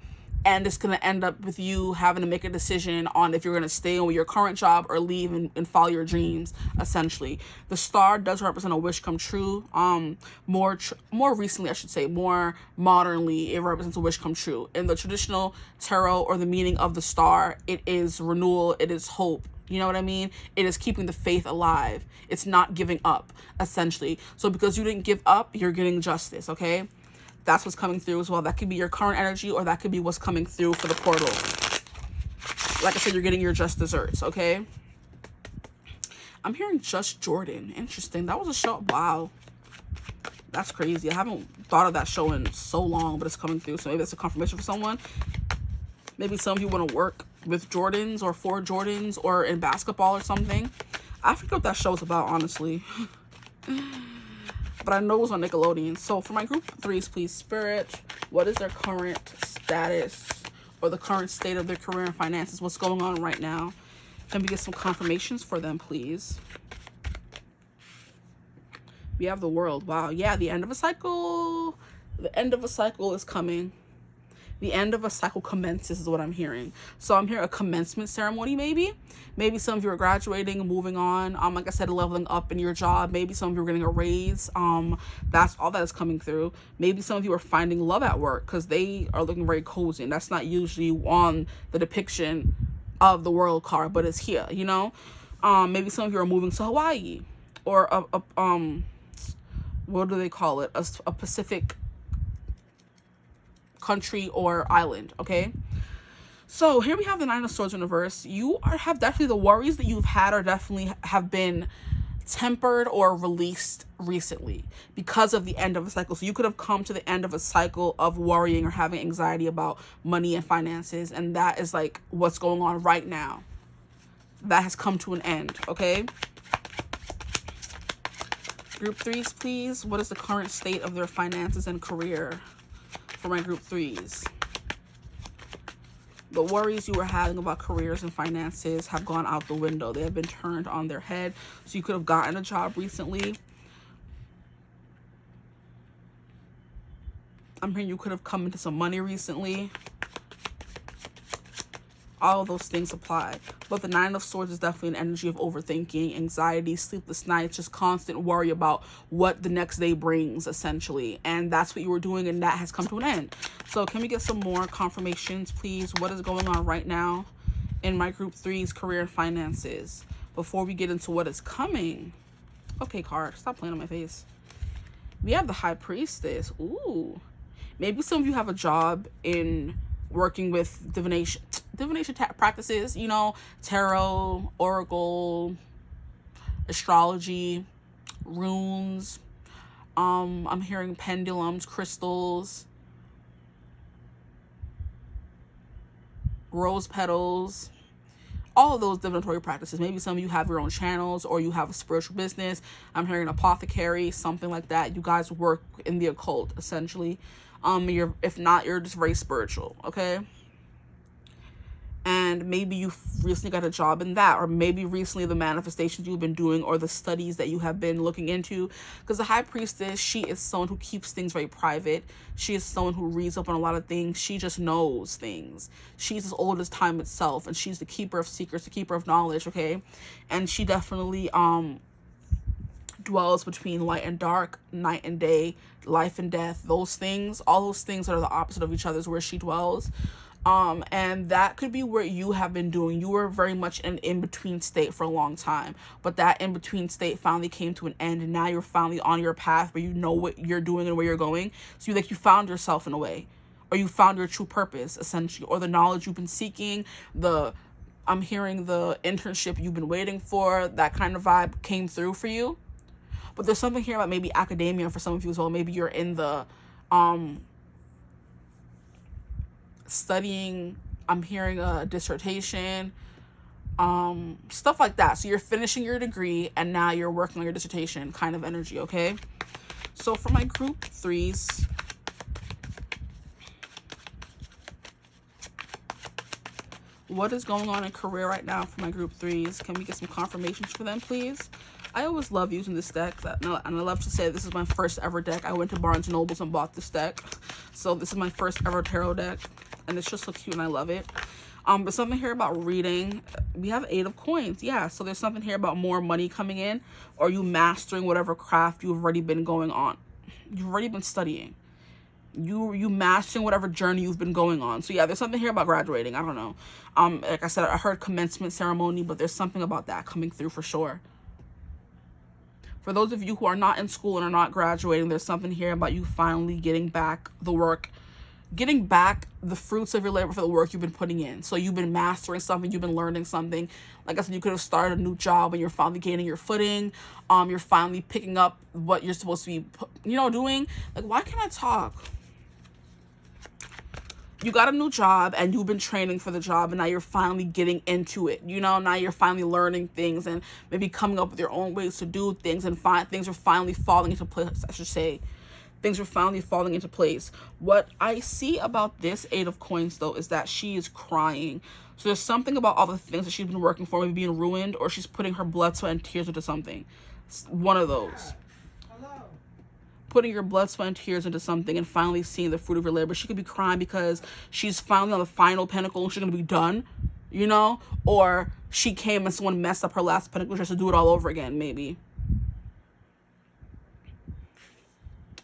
And it's going to end up with you having to make a decision on if you're going to stay on with your current job or leave and follow your dreams, essentially. The Star does represent a wish come true. More recently, I should say, more modernly, it represents a wish come true. In the traditional tarot, or the meaning of the Star, it is renewal, it is hope. You know what I mean? It is keeping the faith alive. It's not giving up, essentially. So because you didn't give up, you're getting justice, okay? That's what's coming through as well. That could be your current energy, or that could be what's coming through for the portal. Like I said, you're getting your just desserts, okay? I'm hearing Just Jordan. Interesting. That was a show. Wow. That's crazy. I haven't thought of that show in so long, but it's coming through. So maybe that's a confirmation for someone. Maybe some of you want to work with Jordans or for Jordans or in basketball or something. I forget what that show is about, honestly. But I know it was on Nickelodeon. So for my group threes, please, Spirit, what is their current status or the current state of their career and finances? What's going on right now? Can we get some confirmations for them, please? We have the World. Wow. Yeah, the end of a cycle. The end of a cycle is coming. The end of a cycle commences is what I'm hearing. So I'm hearing a commencement ceremony, maybe. Maybe some of you are graduating and moving on. Like I said, leveling up in your job. Maybe some of you are getting a raise. That's all that is coming through. Maybe some of you are finding love at work because they are looking very cozy. And that's not usually on the depiction of the World card, but it's here, Maybe some of you are moving to Hawaii, or what do they call it? A Pacific country or island. Okay, so here we have the Nine of Swords in reverse. You have definitely, the worries that you've had are definitely have been tempered or released recently because of the end of a cycle. So you could have come to the end of a cycle of worrying or having anxiety about money and finances, and that is like what's going on right now. That has come to an end, okay? Group 3s, please. What is the current state of their finances and career for my group 3s? The worries you were having about careers and finances have gone out the window. They have been turned on their head. So you could have gotten a job recently. I'm hearing you could have come into some money recently. All of those things apply. But the 9 of Swords is definitely an energy of overthinking, anxiety, sleepless nights, just constant worry about what the next day brings, essentially. And that's what you were doing, and that has come to an end. So can we get some more confirmations, please? What is going on right now in my group 3's career and finances before we get into what is coming? Okay, card, stop playing on my face. We have the High Priestess. Ooh. Maybe some of you have a job in working with divination practices, you know, tarot, oracle, astrology, runes. I'm hearing pendulums, crystals, rose petals, all of those divinatory practices. Maybe some of you have your own channels or you have a spiritual business. I'm hearing apothecary, something like that. You guys work in the occult, essentially. If not, you're just very spiritual, okay? And maybe you recently got a job in that, or maybe recently the manifestations you've been doing or the studies that you have been looking into. Because the High Priestess, she is someone who keeps things very private. She is someone who reads up on a lot of things. She just knows things. She's as old as time itself, and she's the keeper of secrets, the keeper of knowledge, okay? And she definitely dwells between light and dark, night and day, life and death, those things, all those things that are the opposite of each other is where she dwells. And that could be where you have been doing. You were very much in an in-between state for a long time, but that in-between state finally came to an end, and now you're finally on your path where you know what you're doing and where you're going. So you found yourself in a way, or you found your true purpose, essentially, or the knowledge you've been seeking, I'm hearing the internship you've been waiting for, that kind of vibe came through for you. But there's something here about maybe academia for some of you as well. Maybe you're in the studying, I'm hearing a dissertation, stuff like that. So you're finishing your degree and now you're working on your dissertation kind of energy, okay? So for my group 3s, what is going on in career right now for my group 3s? Can we get some confirmations for them, please? I always love using this deck, and I love to say this is my first ever deck. I went to Barnes & Nobles and bought this deck. So this is my first ever tarot deck, and it's just so cute and I love it. But something here about reading. We have 8 of coins. Yeah, so there's something here about more money coming in, or you mastering whatever craft you've already been going on. You've already been studying. You mastering whatever journey you've been going on. So yeah, there's something here about graduating. I don't know. Like I said, I heard commencement ceremony, but there's something about that coming through for sure. For those of you who are not in school and are not graduating, there's something here about you finally getting back the work, getting back the fruits of your labor for the work you've been putting in. So you've been mastering something, you've been learning something. Like I said, you could have started a new job and you're finally gaining your footing. You're finally picking up what you're supposed to be, doing. Like, why can't I talk? You got a new job and you've been training for the job, and now you're finally getting into it. Now you're finally learning things and maybe coming up with your own ways to do things, and things are finally falling into place, I should say. Things are finally falling into place. What I see about this 8 of coins, though, is that she is crying. So there's something about all the things that she's been working for maybe being ruined, or she's putting her blood, sweat, and tears into something. One of those. Putting your blood, sweat, and tears into something and finally seeing the fruit of your labor. She could be crying because she's finally on the final pinnacle and she's going to be done, or she came and someone messed up her last pinnacle just to do it all over again, maybe.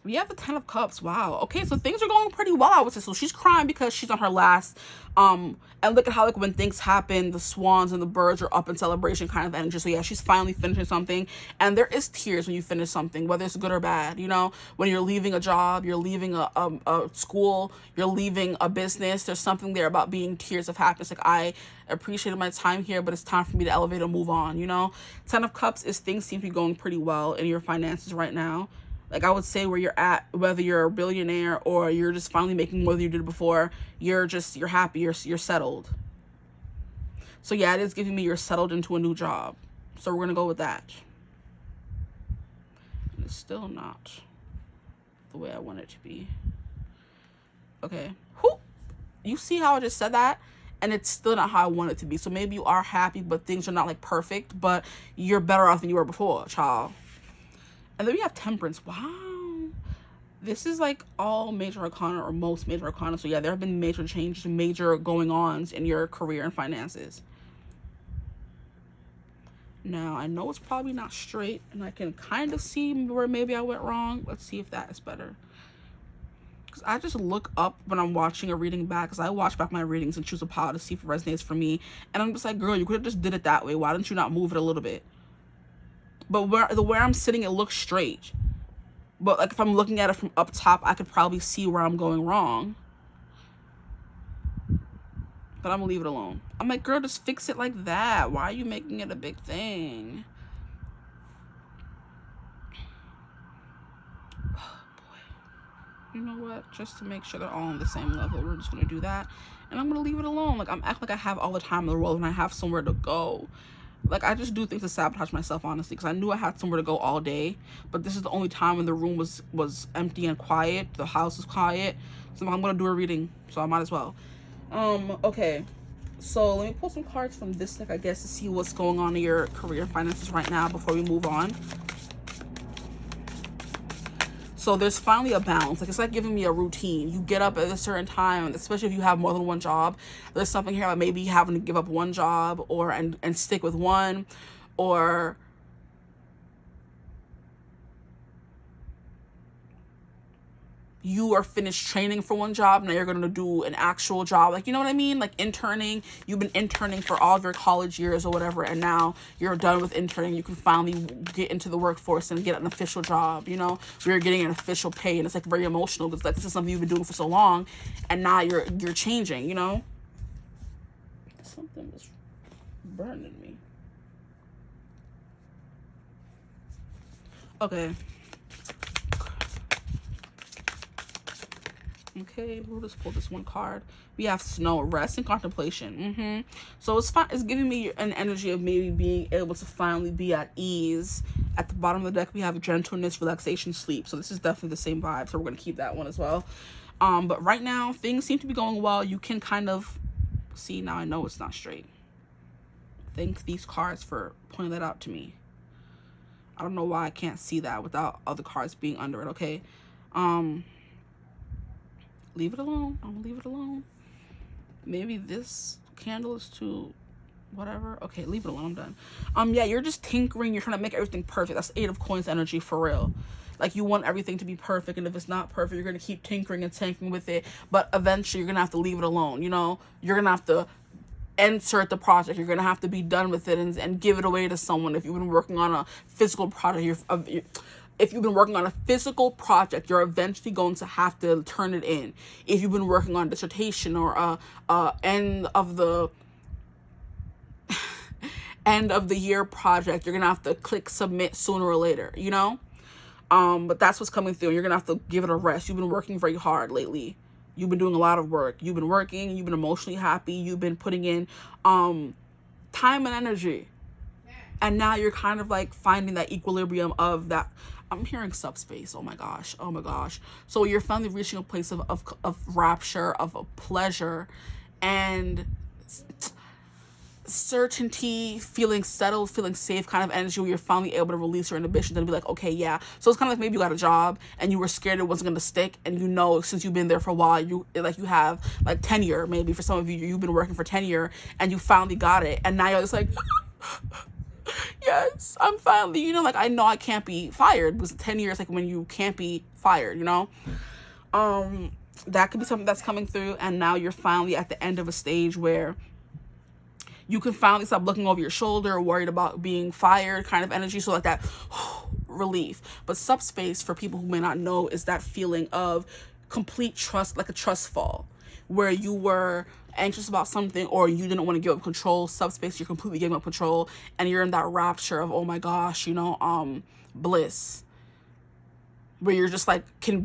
We have the 10 of Cups. Wow. Okay, so things are going pretty well, I would say. So she's crying because she's on her last. And look at how, like, when things happen, the swans and the birds are up in celebration kind of energy. So yeah, she's finally finishing something. And there is tears when you finish something, whether it's good or bad. You know, when you're leaving a job, you're leaving a school, you're leaving a business. There's something there about being tears of happiness. Like, I appreciated my time here, but it's time for me to elevate and move on, you know? 10 of Cups is things seem to be going pretty well in your finances right now. Like, I would say where you're at, whether you're a billionaire or you're just finally making more than you did before, you're happy, you're settled. So yeah, it is giving me you're settled into a new job. So we're going to go with that. And it's still not the way I want it to be. Okay. Whew. You see how I just said that? And it's still not how I want it to be. So maybe you are happy, but things are not, like, perfect, but you're better off than you were before, child. And then we have Temperance. Wow. This is, like, all major arcana, or most major arcana. So yeah, there have been major changes, major going-ons in your career and finances. Now, I know it's probably not straight, and I can kind of see where maybe I went wrong. Let's see if that is better. Because I just look up when I'm watching a reading back, because I watch back my readings and choose a pile to see if it resonates for me. And I'm just like, girl, you could have just did it that way. Why didn't you not move it a little bit? But where I'm sitting, it looks straight. But, like, if I'm looking at it from up top, I could probably see where I'm going wrong. But I'm gonna leave it alone. I'm like, girl, just fix it like that. Why are you making it a big thing? Oh, boy. You know what? Just to make sure they're all on the same level, we're just gonna do that. And I'm gonna leave it alone. Like, I'm acting like I have all the time in the world and I have somewhere to go. Like, I just do things to sabotage myself, honestly, because I knew I had somewhere to go all day, but this is the only time when the room was empty and quiet. The house is quiet, so I'm gonna do a reading, so I might as well. Okay, so let me pull some cards from this deck, I guess, to see what's going on in your career and finances right now before we move on. So there's finally a balance. Like, it's like giving me a routine. You get up at a certain time, especially if you have more than one job. There's something here about maybe having to give up one job and stick with one, or you are finished training for one job, now you're going to do an actual job. Like, you know what I mean? Like, interning. You've been interning for all of your college years or whatever, and now you're done with interning. You can finally get into the workforce and get an official job, you know? Where you're getting an official pay, and it's, like, very emotional because, like, this is something you've been doing for so long, and now you're changing, you know? Something is burning me. Okay. Okay, we'll just pull this one card. We have Snow, rest and contemplation. So it's fine. It's giving me an energy of maybe being able to finally be at ease. At the bottom of the deck, we have gentleness, relaxation, sleep. So this is definitely the same vibe. So we're gonna keep that one as well. But right now, things seem to be going well. You can kind of see, now I know it's not straight. Thank these cards for pointing that out to me. I don't know why I can't see that without other cards being under it. Okay. Leave it alone. I'm gonna leave it alone. Maybe this candle is too whatever. Okay, leave it alone. I'm done. Yeah, you're just tinkering. You're trying to make everything perfect. That's 8 of Coins energy for real. Like, you want everything to be perfect, and if it's not perfect, you're gonna keep tinkering and tinkering with it. But eventually, you're gonna have to leave it alone. You know, you're gonna have to insert the project. You're gonna have to be done with it and give it away to someone. If you've been working on a physical project, if you've been working on a physical project, you're eventually going to have to turn it in. If you've been working on a dissertation or end of the year project, you're gonna have to click submit sooner or later, you know? But that's what's coming through. You're gonna have to give it a rest. You've been working very hard lately. You've been doing a lot of work. You've been working, you've been emotionally happy, you've been putting in time and energy. And now you're kind of like finding that equilibrium of that. I'm hearing subspace. Oh my gosh. Oh my gosh. So you're finally reaching a place of rapture, of a pleasure, and certainty, feeling settled, feeling safe kind of energy, where you're finally able to release your inhibitions and be like, okay, yeah. So it's kind of like maybe you got a job and you were scared it wasn't going to stick, and you know, since you've been there for a while, you have like tenure. Maybe for some of you, you've been working for tenure and you finally got it, and now you're just like yes, I'm finally, you know, like, I know I can't be fired, because 10 years, like, when you can't be fired, you know? That could be something that's coming through, and now you're finally at the end of a stage where you can finally stop looking over your shoulder, worried about being fired kind of energy. So like that relief. But subspace, for people who may not know, is that feeling of complete trust, like a trust fall, where you were anxious about something or you didn't want to give up control. Subspace, you're completely giving up control, and you're in that rapture of, oh my gosh, you know, bliss, where you're just like can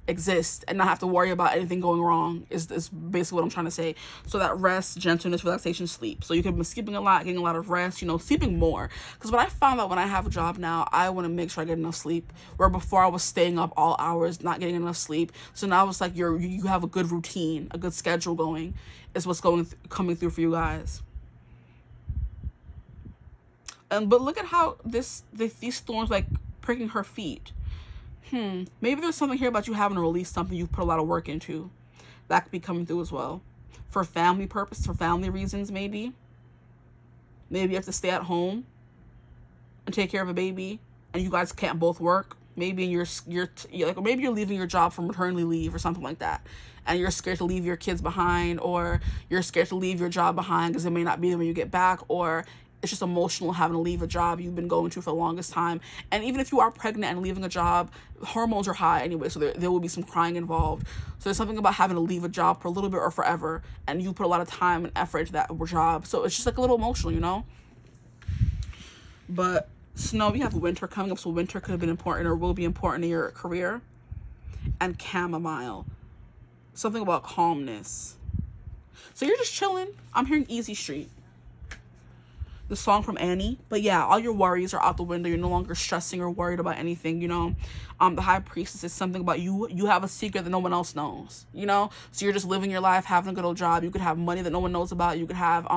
exist and not have to worry about anything going wrong is basically what I'm trying to say. So that rest, gentleness, relaxation, sleep. So you could be sleeping a lot, getting a lot of rest, you know, sleeping more. Because what I found out when I have a job now, I want to make sure I get enough sleep, where before I was staying up all hours, not getting enough sleep. So now it's like you have a good routine, a good schedule going, is what's coming through for you guys. But look at how these storms like pricking her feet. Maybe there's something here about you having to release something you put a lot of work into. That could be coming through as well. For family purpose, for family reasons, maybe. Maybe you have to stay at home and take care of a baby, and you guys can't both work. Maybe you're like, maybe you're leaving your job for maternity leave or something like that, and you're scared to leave your kids behind, or you're scared to leave your job behind because it may not be there when you get back, or it's just emotional having to leave a job you've been going to for the longest time. And even if you are pregnant and leaving a job, hormones are high anyway, so there will be some crying involved. So there's something about having to leave a job for a little bit or forever, and you put a lot of time and effort into that job. So it's just like a little emotional, you know? But snow, we have winter coming up, so winter could have been important or will be important in your career. And chamomile, something about calmness. So you're just chilling. I'm hearing Easy Street, the song from Annie. But yeah, all your worries are out the window. You're no longer stressing or worried about anything, you know. The High Priestess is something about you have a secret that no one else knows, you know. So you're just living your life, having a good old job. You could have money that no one knows about. You could have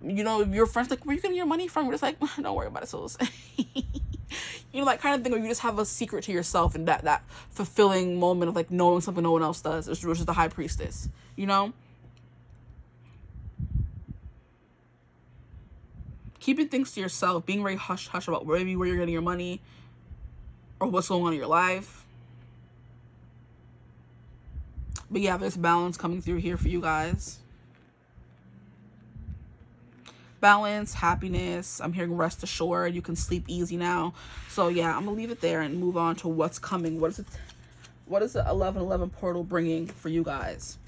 you know, your friends like, where you getting your money from? You're just like, don't worry about it, souls. You know, that kind of thing where you just have a secret to yourself, and that fulfilling moment of like knowing something no one else does, which is the High Priestess, you know. Keeping things to yourself, being very hush-hush about where you're getting your money or what's going on in your life. But yeah, there's balance coming through here for you guys. Balance, happiness. I'm hearing rest assured. You can sleep easy now. So yeah, I'm going to leave it there and move on to what's coming. What is the 1111 portal bringing for you guys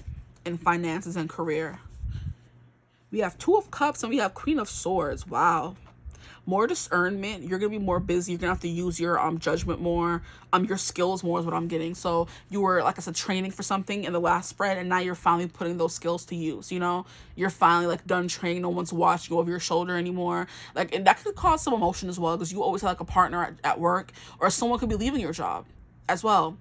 in finances and career? We have Two of Cups and we have Queen of Swords. Wow. More discernment. You're going to be more busy. You're going to have to use your judgment more. Your skills more is what I'm getting. So you were, like I said, training for something in the last spread, and now you're finally putting those skills to use, you know? You're finally, like, done training. No one's watching over your shoulder anymore. Like, and that could cause some emotion as well, because you always have, like, a partner at work, or someone could be leaving your job as well.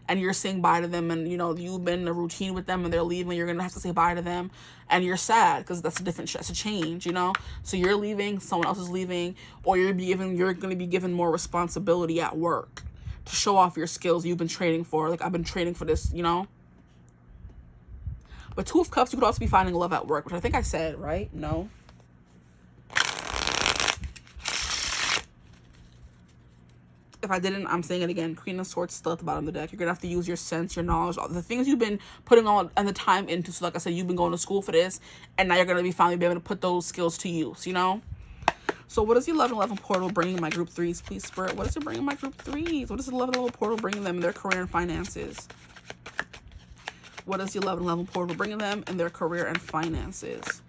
And you're saying bye to them, and, you know, you've been in a routine with them, and they're leaving, you're going to have to say bye to them, and you're sad, because that's a change, you know? So you're leaving, someone else is leaving, or you're going to be given more responsibility at work to show off your skills you've been training for. Like, I've been training for this, you know? But Two of Cups, you could also be finding love at work, which I think I said, right? No? If I didn't, I'm saying it again. Queen of Swords still at the bottom of the deck. You're going to have to use your sense, your knowledge, all the things you've been putting on and the time into. So like I said, you've been going to school for this, and now you're going to be finally be able to put those skills to use, you know? So what is the 1111 portal bringing my group 3s, please, Spirit? What is it bringing my group 3s? What is the 1111 portal bringing them in their career and finances? What is the 1111 portal bringing them in their career and finances?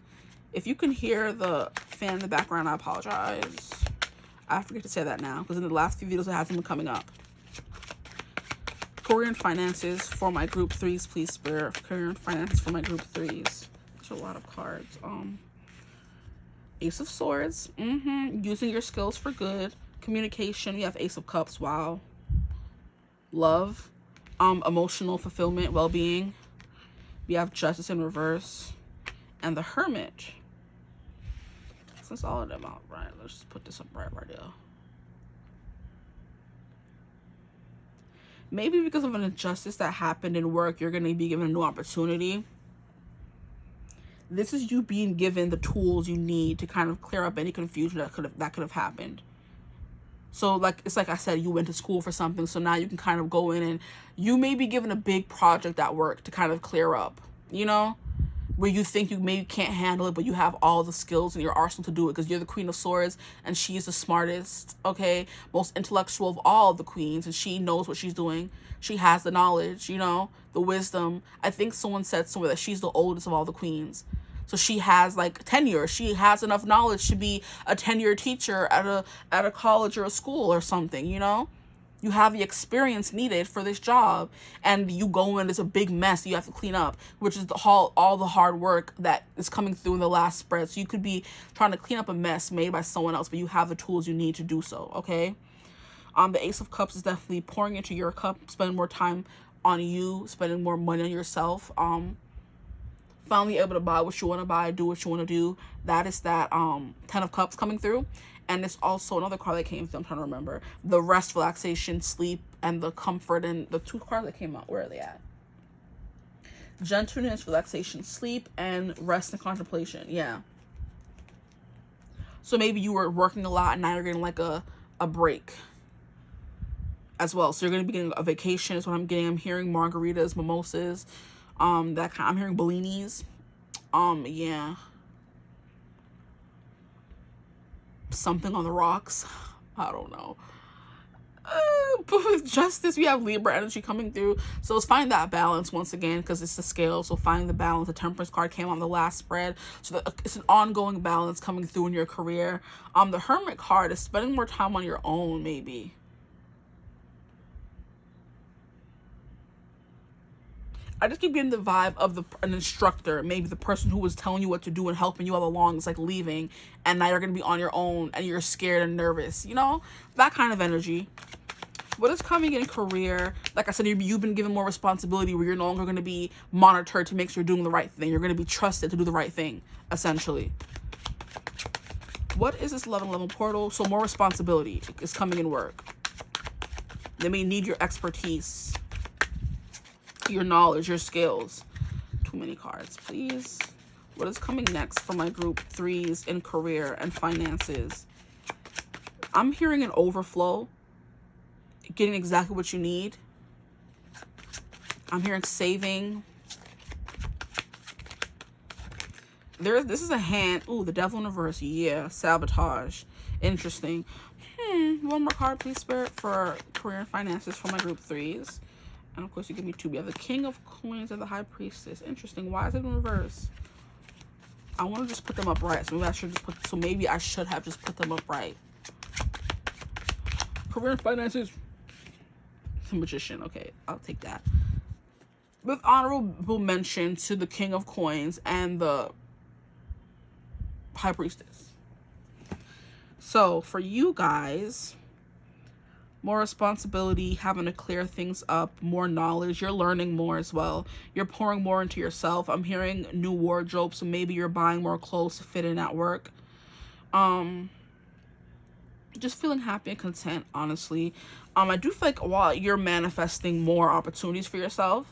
If you can hear the fan in the background, I apologize. I forget to say that now, because in the last few videos I have them coming up. Career and finances for my group 3s, please, Spirit. Career and finances for my group 3s. There's a lot of cards. Ace of Swords. Using your skills for good. Communication. We have Ace of Cups. Wow. Love. Emotional fulfillment, well-being. We have Justice in reverse. And the Hermit. Since all of them out, right? Let's just put this up right there. Maybe because of an injustice that happened in work, you're going to be given a new opportunity. This is you being given the tools you need to kind of clear up any confusion that could have happened. So like, it's like I said, you went to school for something, so now you can kind of go in and you may be given a big project at work to kind of clear up, you know, where you think you maybe can't handle it, but you have all the skills in your arsenal to do it, because you're the Queen of Swords and she's the smartest, okay, most intellectual of all the queens, and she knows what she's doing. She has the knowledge, you know, the wisdom. I think someone said somewhere that she's the oldest of all the queens. So she has like tenure. She has enough knowledge to be a tenured teacher at a college or a school or something, you know? You have the experience needed for this job, and you go in, it's a big mess you have to clean up, which is all the hard work that is coming through in the last spread. So you could be trying to clean up a mess made by someone else, but you have the tools you need to do so, okay? The Ace of Cups is definitely pouring into your cup, spending more time on you, spending more money on yourself, finally able to buy what you want to buy, do what you want to do. That is that 10 of Cups coming through. And it's also another card that came through, I'm trying to remember, the rest, relaxation, sleep, and the comfort. And the two cards that came out, where are they at? Gentleness, relaxation, sleep, and rest and contemplation. Yeah. So maybe you were working a lot and now you're getting like a break as well. So you're going to be getting a vacation is what I'm getting. I'm hearing margaritas, mimosas, that kind. I'm hearing bellinis. Yeah. Something on the rocks. I don't know. But with Justice, we have Libra energy coming through. So let's find that balance once again, because it's the scale. So find the balance. The Temperance card came on the last spread. So it's an ongoing balance coming through in your career. The Hermit card is spending more time on your own, maybe. I just keep getting the vibe of an instructor, maybe the person who was telling you what to do and helping you all along is like leaving, and now you're going to be on your own and you're scared and nervous, you know, that kind of energy. What is coming in career? Like I said, you've been given more responsibility where you're no longer going to be monitored to make sure you're doing the right thing. You're going to be trusted to do the right thing, essentially. What is this 11-11 portal? So more responsibility is coming in work. They may need your expertise, your knowledge, your skills. Too many cards, please. What is coming next for my group 3s in career and finances? I'm hearing an overflow, getting exactly what you need. I'm hearing saving. This is a hand. Ooh, the Devil in reverse. Yeah, sabotage. Interesting. One more card, please, Spirit, for career and finances for my group 3s. And of course, you give me 2. We have the King of Coins and the High Priestess. Interesting. Why is it in reverse? I want to just put them upright. So maybe I should have just put them upright. Career and finances. The Magician. Okay, I'll take that. With honorable mention to the King of Coins and the High Priestess. So for you guys, more responsibility, having to clear things up, more knowledge. You're learning more as well. You're pouring more into yourself. I'm hearing new wardrobe, so maybe you're buying more clothes to fit in at work. Just feeling happy and content, honestly. I do feel like while you're manifesting more opportunities for yourself,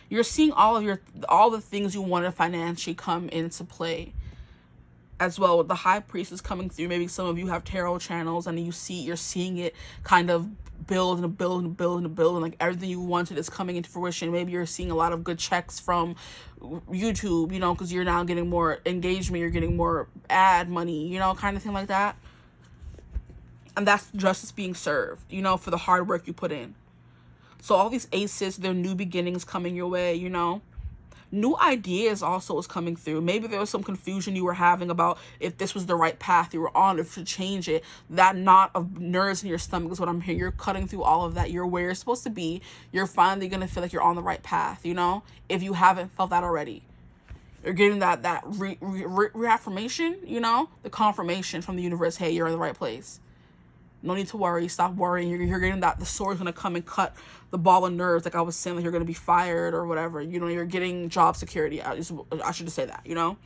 you're seeing all the things you wanted financially come into play as well. With the High Priestess coming through, maybe some of you have tarot channels and you're seeing it kind of build and build and build and build, and like everything you wanted is coming into fruition. Maybe you're seeing a lot of good checks from YouTube, you know, because you're now getting more engagement, you're getting more ad money, you know, kind of thing like that. And that's justice being served, you know, for the hard work you put in. So all these aces, they're new beginnings coming your way, you know. New ideas also is coming through. Maybe there was some confusion you were having about if this was the right path you were on, if you should change it. That knot of nerves in your stomach is what I'm hearing. You're cutting through all of that. You're where you're supposed to be. You're finally going to feel like you're on the right path, you know, if you haven't felt that already. You're getting that reaffirmation, you know, the confirmation from the universe. Hey, you're in the right place. No need to worry. Stop worrying. You're getting that the sword's going to come and cut the ball of nerves. Like I was saying, like you're going to be fired or whatever. You know, you're getting job security. I should just say that, you know.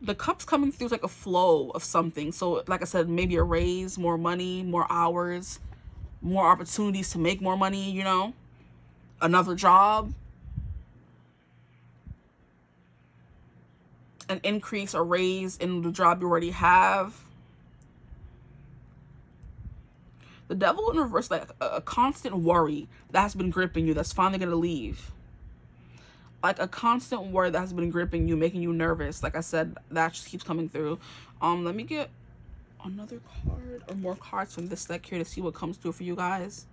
The cup's coming through like a flow of something. So like I said, maybe a raise, more money, more hours, more opportunities to make more money, you know. Another job. An increase or raise in the job you already have. The Devil in reverse, like a constant worry that has been gripping you, that's finally going to leave. Like a constant worry that has been gripping you, making you nervous. Like I said, that just keeps coming through. Let me get another card or more cards from this deck here to see what comes through for you guys.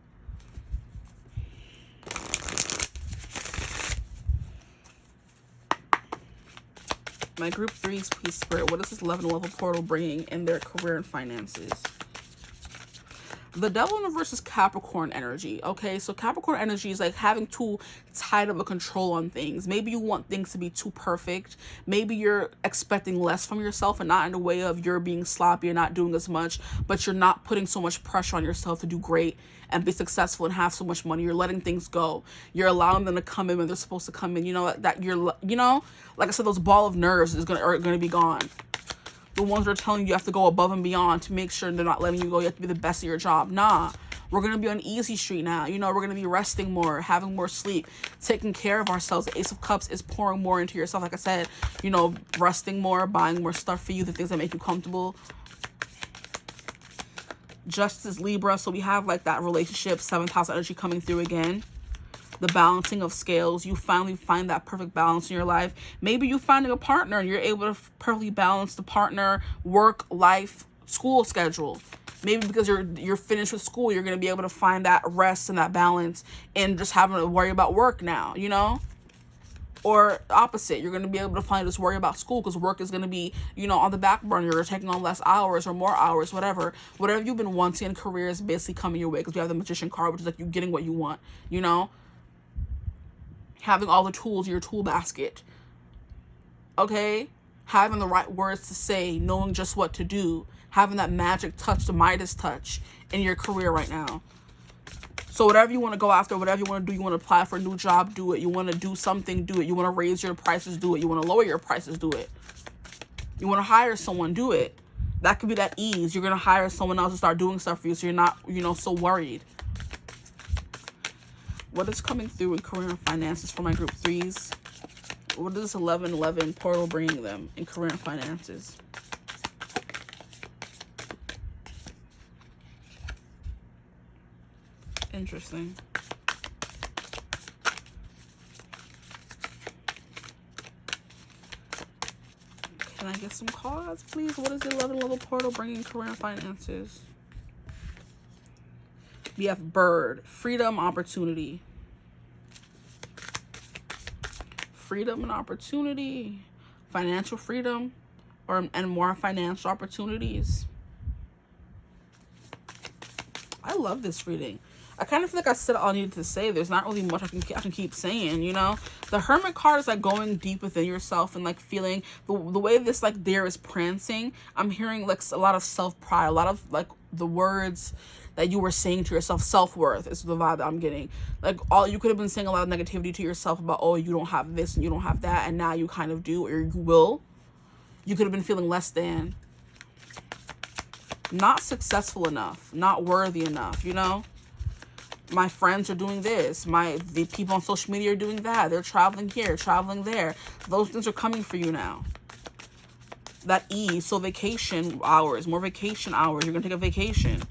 My group 3's Peace Spirit. What is this 11 level portal bringing in their career and finances? The Devil in reverse is Capricorn energy. Okay, so Capricorn energy is like having too tight of a control on things. Maybe you want things to be too perfect. Maybe you're expecting less from yourself, and not in a way of you're being sloppy and not doing as much, but you're not putting so much pressure on yourself to do great and be successful and have so much money. You're letting things go. You're allowing them to come in when they're supposed to come in. You know that you're, you know, like I said, those ball of nerves are gonna be gone. The ones that are telling you have to go above and beyond to make sure they're not letting you go. You have to be the best at your job. Nah, we're going to be on easy street now. You know, we're going to be resting more, having more sleep, taking care of ourselves. The Ace of Cups is pouring more into yourself. Like I said, you know, resting more, buying more stuff for you, the things that make you comfortable. Justice is Libra. So we have like that relationship, 7th house energy coming through again. The balancing of scales. You finally find that perfect balance in your life. Maybe you finding a partner and you're able to perfectly balance the partner, work, life, school schedule. Maybe because you're finished with school, you're going to be able to find that rest and that balance and just having to worry about work now, you know? Or opposite, you're going to be able to finally just worry about school because work is going to be, you know, on the back burner. You're taking on less hours or more hours, whatever. Whatever you've been wanting in career is basically coming your way because we have the Magician card, which is like you getting what you want, you know? Having all the tools in your tool basket. Okay? Having the right words to say, knowing just what to do. Having that magic touch, the Midas touch in your career right now. So whatever you want to go after, whatever you want to do, you want to apply for a new job, do it. You want to do something, do it. You want to raise your prices, do it. You want to lower your prices, do it. You want to hire someone, do it. That could be that ease. You're going to hire someone else to start doing stuff for you so you're not, you know, so worried. What is coming through in career and finances for my group 3s? What is this 11-11 portal bringing them in career and finances? Interesting. Can I get some cards, please? What is the 11-level portal bringing career and finances? We have Bird, freedom, opportunity. Freedom and opportunity. Financial freedom and more financial opportunities. I love this reading. I kind of feel like I said all I needed to say. There's not really much I can keep saying, you know? The Hermit card is like going deep within yourself and like feeling the way this like deer is prancing. I'm hearing like a lot of self-pride, a lot of like the words that you were saying to yourself. Self-worth is the vibe that I'm getting. Like all you could have been saying a lot of negativity to yourself about, oh, you don't have this and you don't have that, and now you kind of do, or you will. You could have been feeling less than, not successful enough, not worthy enough, you know? My friends are doing this. The people on social media are doing that. They're traveling here, traveling there. Those things are coming for you now. That ease. So vacation hours, more vacation hours. You're going to take a vacation.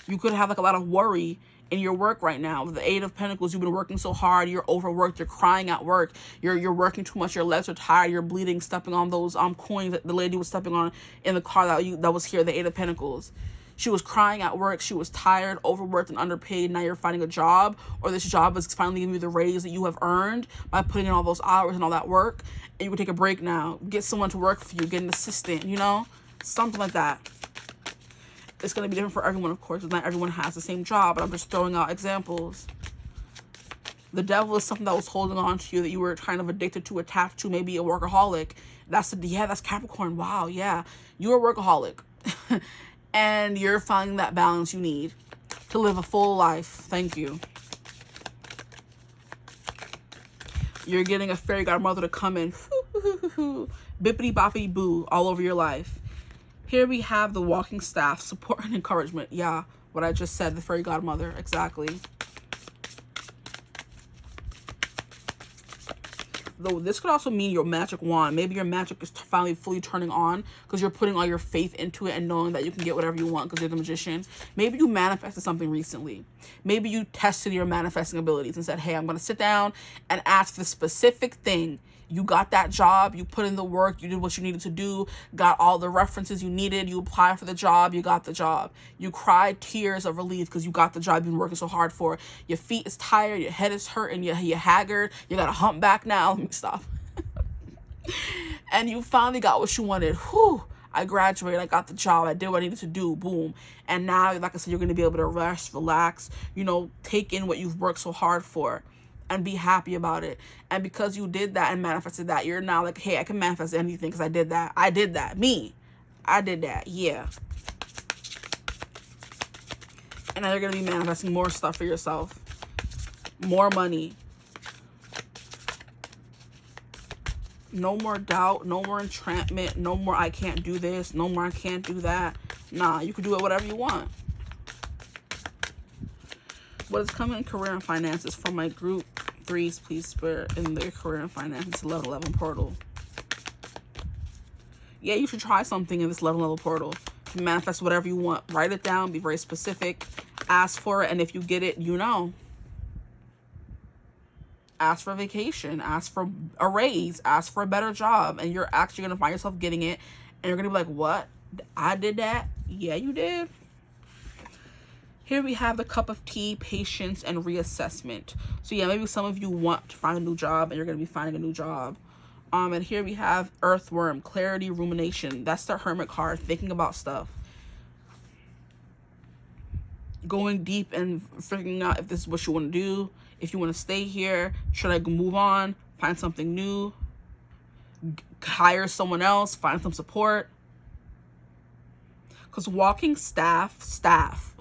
You could have like a lot of worry in your work right now. With the 8 of Pentacles, you've been working so hard. You're overworked. You're crying at work. You're working too much. Your legs are tired. You're bleeding, stepping on those coins that the lady was stepping on in the car that was here, the 8 of Pentacles. She was crying at work. She was tired, overworked, and underpaid. Now you're finding a job, or this job is finally giving you the raise that you have earned by putting in all those hours and all that work. And you can take a break now. Get someone to work for you. Get an assistant, you know? Something like that. It's going to be different for everyone, of course, because not everyone has the same job, but I'm just throwing out examples. The Devil is something that was holding on to you, that you were kind of addicted to, attached to, maybe a workaholic. That's Capricorn. Wow, yeah. You're a workaholic. And you're finding that balance you need to live a full life. Thank you. You're getting a fairy godmother to come in. Bippity boppity boo all over your life. Here we have the walking staff, support and encouragement. Yeah, what I just said, the fairy godmother. Exactly. Though this could also mean your magic wand. Maybe your magic is finally fully turning on because you're putting all your faith into it and knowing that you can get whatever you want because you're the magician. Maybe you manifested something recently. Maybe you tested your manifesting abilities and said, hey, I'm going to sit down and ask for the specific thing. You got that job, you put in the work, you did what you needed to do, got all the references you needed, you applied for the job, you got the job. You cried tears of relief because you got the job you've been working so hard for. Your feet is tired, your head is hurting, you're haggard, you got a humpback now. Let me stop. And you finally got what you wanted. Whew. I graduated, I got the job, I did what I needed to do, boom. And now, like I said, you're going to be able to rest, relax, you know, take in what you've worked so hard for and be happy about it. And because you did that and manifested that, you're now like, hey, I can manifest anything because I did that. I did that. Me. I did that. Yeah. And now you're going to be manifesting more stuff for yourself. More money. No more doubt. No more entrapment. No more I can't do this. No more I can't do that. Nah, you can do it whatever you want. What is coming in career and finances for my group 3s, please, Spirit, in their career and finances? 11 portal. Yeah, you should try something in this 11 portal. Manifest whatever you want. Write it down. Be very specific. Ask for it. And if you get it, you know. Ask for a vacation. Ask for a raise. Ask for a better job. And you're actually going to find yourself getting it. And you're going to be like, what? I did that? Yeah, you did. Here we have the cup of tea, patience, and reassessment. So yeah, maybe some of you want to find a new job and you're going to be finding a new job. And here we have earthworm, clarity, rumination. That's the hermit card, thinking about stuff. Going deep and figuring out if this is what you want to do. If you want to stay here, should I move on, find something new, hire someone else, find some support. Because walking staff.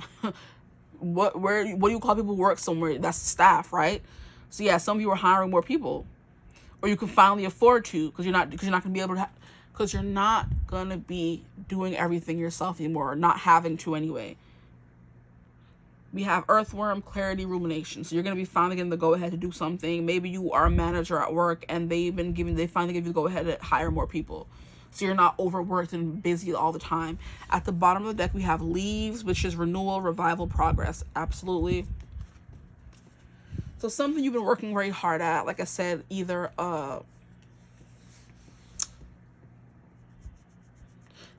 What do you call people who work somewhere? That's staff, right? So yeah, some of you are hiring more people, or you can finally afford to because you're not going to be able to, because you're not going to be doing everything yourself anymore, or not having to anyway. We have earthworm, clarity, rumination. So you're going to be finally getting the go ahead to do something. Maybe you are a manager at work and they finally give you the go ahead to hire more people. So you're not overworked and busy all the time. At the bottom of the deck, we have leaves, which is renewal, revival, progress. Absolutely. So something you've been working very hard at, like I said, either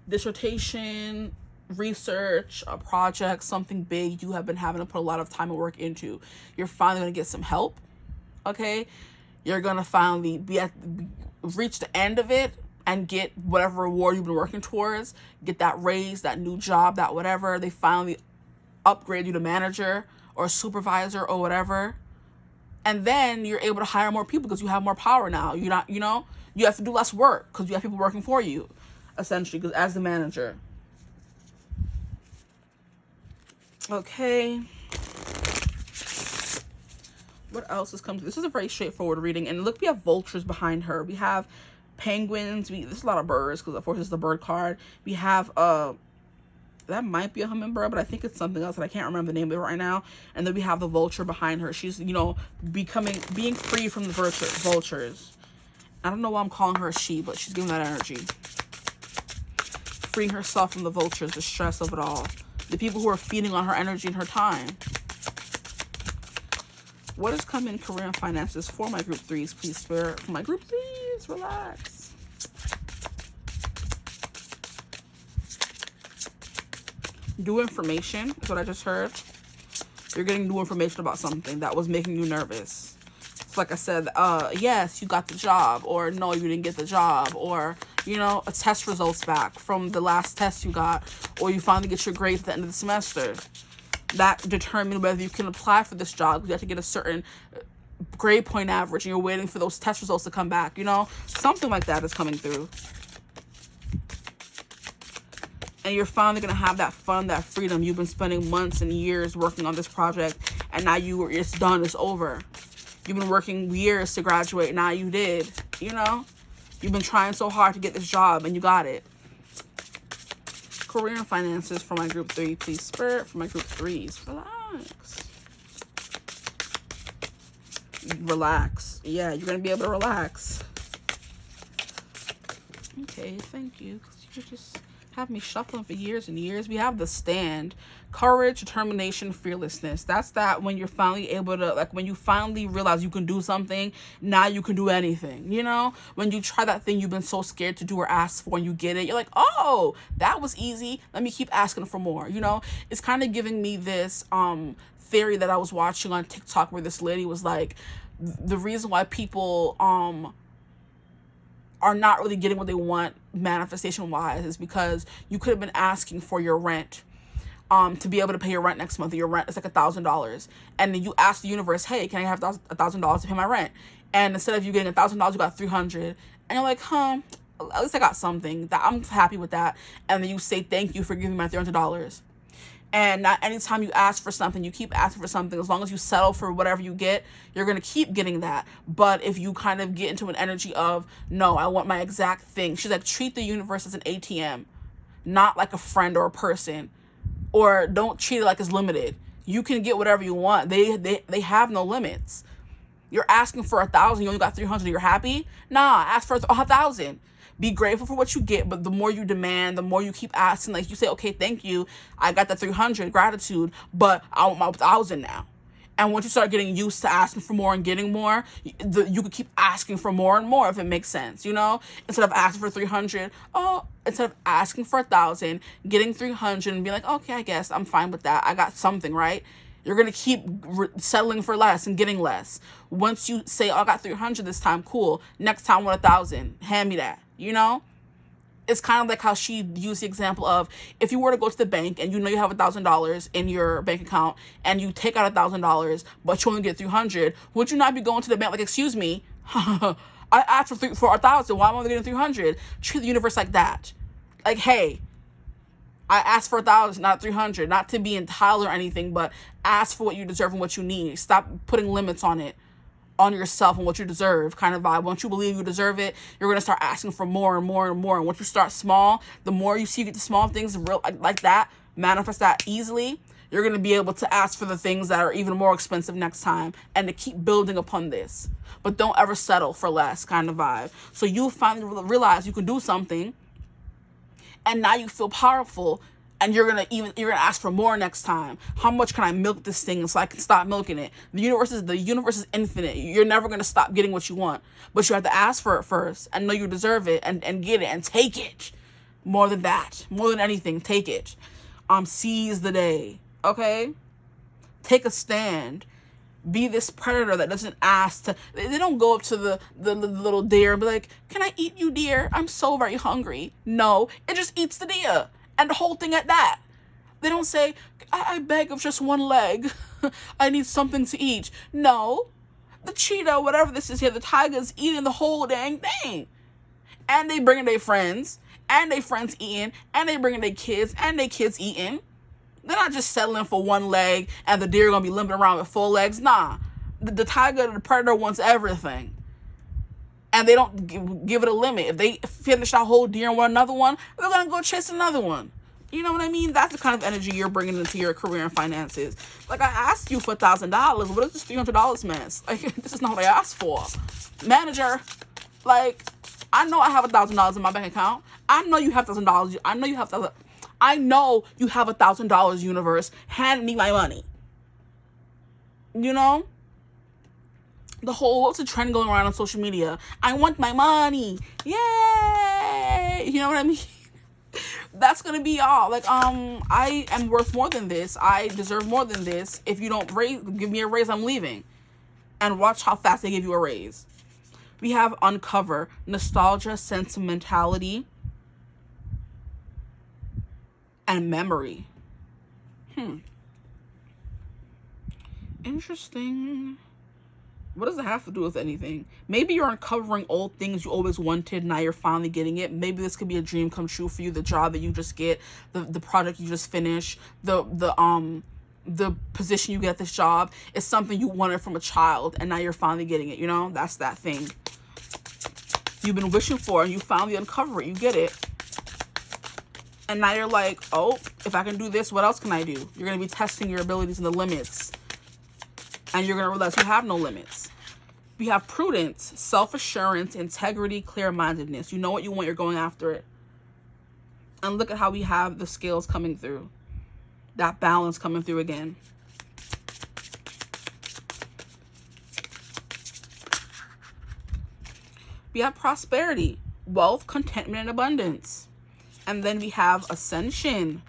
dissertation, research, a project, something big you have been having to put a lot of time and work into. You're finally going to get some help. Okay? You're going to finally reach the end of it and get whatever reward you've been working towards, get that raise, that new job, that whatever. They finally upgrade you to manager or supervisor or whatever. And then you're able to hire more people because you have more power now. You're not, you know, you have to do less work because you have people working for you, essentially, because as the manager. Okay. What else is coming? This is a very straightforward reading. And look, we have vultures behind her. We have penguins. There's a lot of birds because of course it's the bird card. We have that might be a hummingbird, but I think it's something else and I can't remember the name of it right now. And then we have the vulture behind her. She's, you know, being free from the vultures. I don't know why I'm calling her a she, but she's giving that energy. Freeing herself from the vultures, the stress of it all. The people who are feeding on her energy and her time. What is coming in career and finances for my group 3s, please, Spirit? For my group 3s, relax. New information is what I just heard. You're getting new information about something that was making you nervous. So like I said, yes, you got the job, or no, you didn't get the job, or, you know, a test results back from the last test you got, or you finally get your grades at the end of the semester. That determines whether you can apply for this job. You have to get a certain grade point average and you're waiting for those test results to come back, you know? Something like that is coming through. And you're finally going to have that fun, that freedom. You've been spending months and years working on this project, and now it's done, it's over. You've been working years to graduate, now you did, you know? You've been trying so hard to get this job, and you got it. Career and finances for my group 3, please, Spirit. For my group 3s, relax. Relax. Yeah, you're going to be able to relax. Okay, thank you. You just have me shuffling for years and years. We have the Stand. Courage, determination, fearlessness. That's that when you're finally able to, like, when you finally realize you can do something, now you can do anything, you know? When you try that thing you've been so scared to do or ask for and you get it, you're like, oh, that was easy. Let me keep asking for more, you know? It's kind of giving me this theory that I was watching on TikTok where this lady was like, the reason why people are not really getting what they want manifestation wise is because you could have been asking for your rent to be able to pay your rent next month. Your rent is like $1,000, and then you ask the universe, hey, can I have $1,000 to pay my rent? And instead of you getting $1,000, you got $300, and you're like, at least I got something that I'm happy with that. And then you say thank you for giving me my $300. And not anytime you ask for something, you keep asking for something. As long as you settle for whatever you get, you're going to keep getting that. But if you kind of get into an energy of, no, I want my exact thing. She's like, treat the universe as an ATM, not like a friend or a person. Or don't treat it like it's limited. You can get whatever you want. They have no limits. You're asking for 1,000, you only got 300, you're happy? Nah, ask for 1,000. Be grateful for what you get, but the more you demand, the more you keep asking, like you say, okay, thank you, I got the 300, gratitude, but I want my 1,000 now. And once you start getting used to asking for more and getting more, you could keep asking for more and more if it makes sense, you know? Instead of asking for 300, instead of asking for 1,000, getting 300 and being like, okay, I guess I'm fine with that. I got something, right? You're going to keep settling for less and getting less. Once you say, oh, I got 300 this time, cool. Next time, I want 1,000. Hand me that, you know? It's kind of like how she used the example of if you were to go to the bank and you know you have $1,000 in your bank account and you take out $1,000, but you only get 300, would you not be going to the bank like, excuse me, I asked for 1,000, why am I only getting 300? Treat the universe like that. Like, hey, I asked for 1,000, not 300, not to be entitled or anything, but ask for what you deserve and what you need. Stop putting limits on it, on yourself and what you deserve kind of vibe. Once you believe you deserve it, you're going to start asking for more and more and more. And once you start small, the more you see you get the small things real like that, manifest that easily, you're going to be able to ask for the things that are even more expensive next time and to keep building upon this. But don't ever settle for less kind of vibe. So you finally realize you can do something and now you feel powerful. And you're gonna ask for more next time. How much can I milk this thing so I can stop milking it? The universe is infinite. You're never gonna stop getting what you want, but you have to ask for it first and know you deserve it and get it and take it. More than that, more than anything, take it. Seize the day. Okay, take a stand. Be this predator that doesn't ask to. They don't go up to the little deer and be like, "Can I eat you, deer? I'm so very hungry." No, it just eats the deer. And the whole thing at that. They don't say, I beg of just one leg. I need something to eat. No. The cheetah, whatever this is here, the tiger's eating the whole dang thing. And they bringing their friends. And their friends eating. And they bringing their kids. And their kids eating. They're not just settling for one leg and the deer going to be limping around with 4 legs. Nah. The tiger, the predator wants everything. And they don't give it a limit. If they finish that whole deer and want another one, they're going to go chase another one. You know what I mean? That's the kind of energy you're bringing into your career and finances. Like, I asked you for $1,000. What is this $300 mess? Like, this is not what I asked for. Manager, like, I know I have $1,000 in my bank account. I know you have $1,000. I know you have $1,000, universe. Hand me my money. You know? What's the trend going around on social media? I want my money. Yay! You know what I mean? That's gonna be all. Like, I am worth more than this. I deserve more than this. If you don't give me a raise, I'm leaving. And watch how fast they give you a raise. We have uncover, nostalgia, sentimentality, and memory. Interesting. What does it have to do with anything? Maybe you're uncovering old things you always wanted. Now you're finally getting it. Maybe this could be a dream come true for you. The job that you just get, the project you just finished, the position you get at this job is something you wanted from a child, and now you're finally getting it. You know, that's that thing you've been wishing for, and you finally uncover it. You get it, and now you're like, oh, if I can do this, what else can I do? You're gonna be testing your abilities and the limits. And you're going to realize you have no limits. We have prudence, self-assurance, integrity, clear-mindedness. You know what you want, you're going after it. And look at how we have the scales coming through. That balance coming through again. We have prosperity, wealth, contentment, and abundance. And then we have ascension,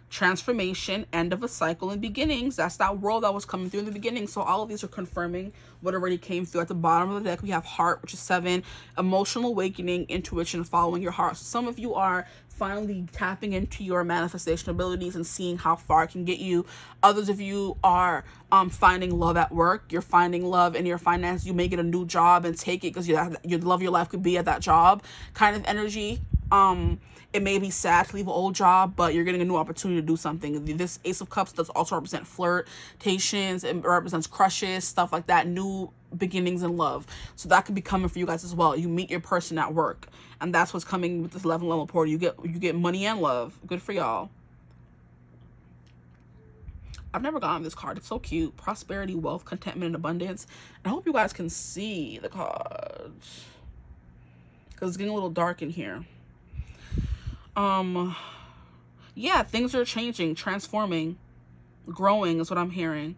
transformation, end of a cycle and beginnings. That's that world that was coming through in the beginning. So all of these are confirming what already came through. At the bottom of the deck, we have heart, which is 7, emotional awakening, intuition, following your heart. So some of you are finally tapping into your manifestation abilities and seeing how far it can get you. Others of you are finding love at work. You're finding love in your finance. You may get a new job and take it because your love of your life could be at that job kind of energy. It may be sad to leave an old job, but you're getting a new opportunity to do something. This Ace of Cups does also represent flirtations. It represents crushes, stuff like that, new beginnings in love. So that could be coming for you guys as well. You meet your person at work, and that's what's coming with this 11 level portal. You get money and love. Good for y'all. I've never gotten this card. It's so cute. Prosperity, wealth, contentment, and abundance. I hope you guys can see the cards because it's getting a little dark in here. Yeah, things are changing, transforming, growing is what I'm hearing.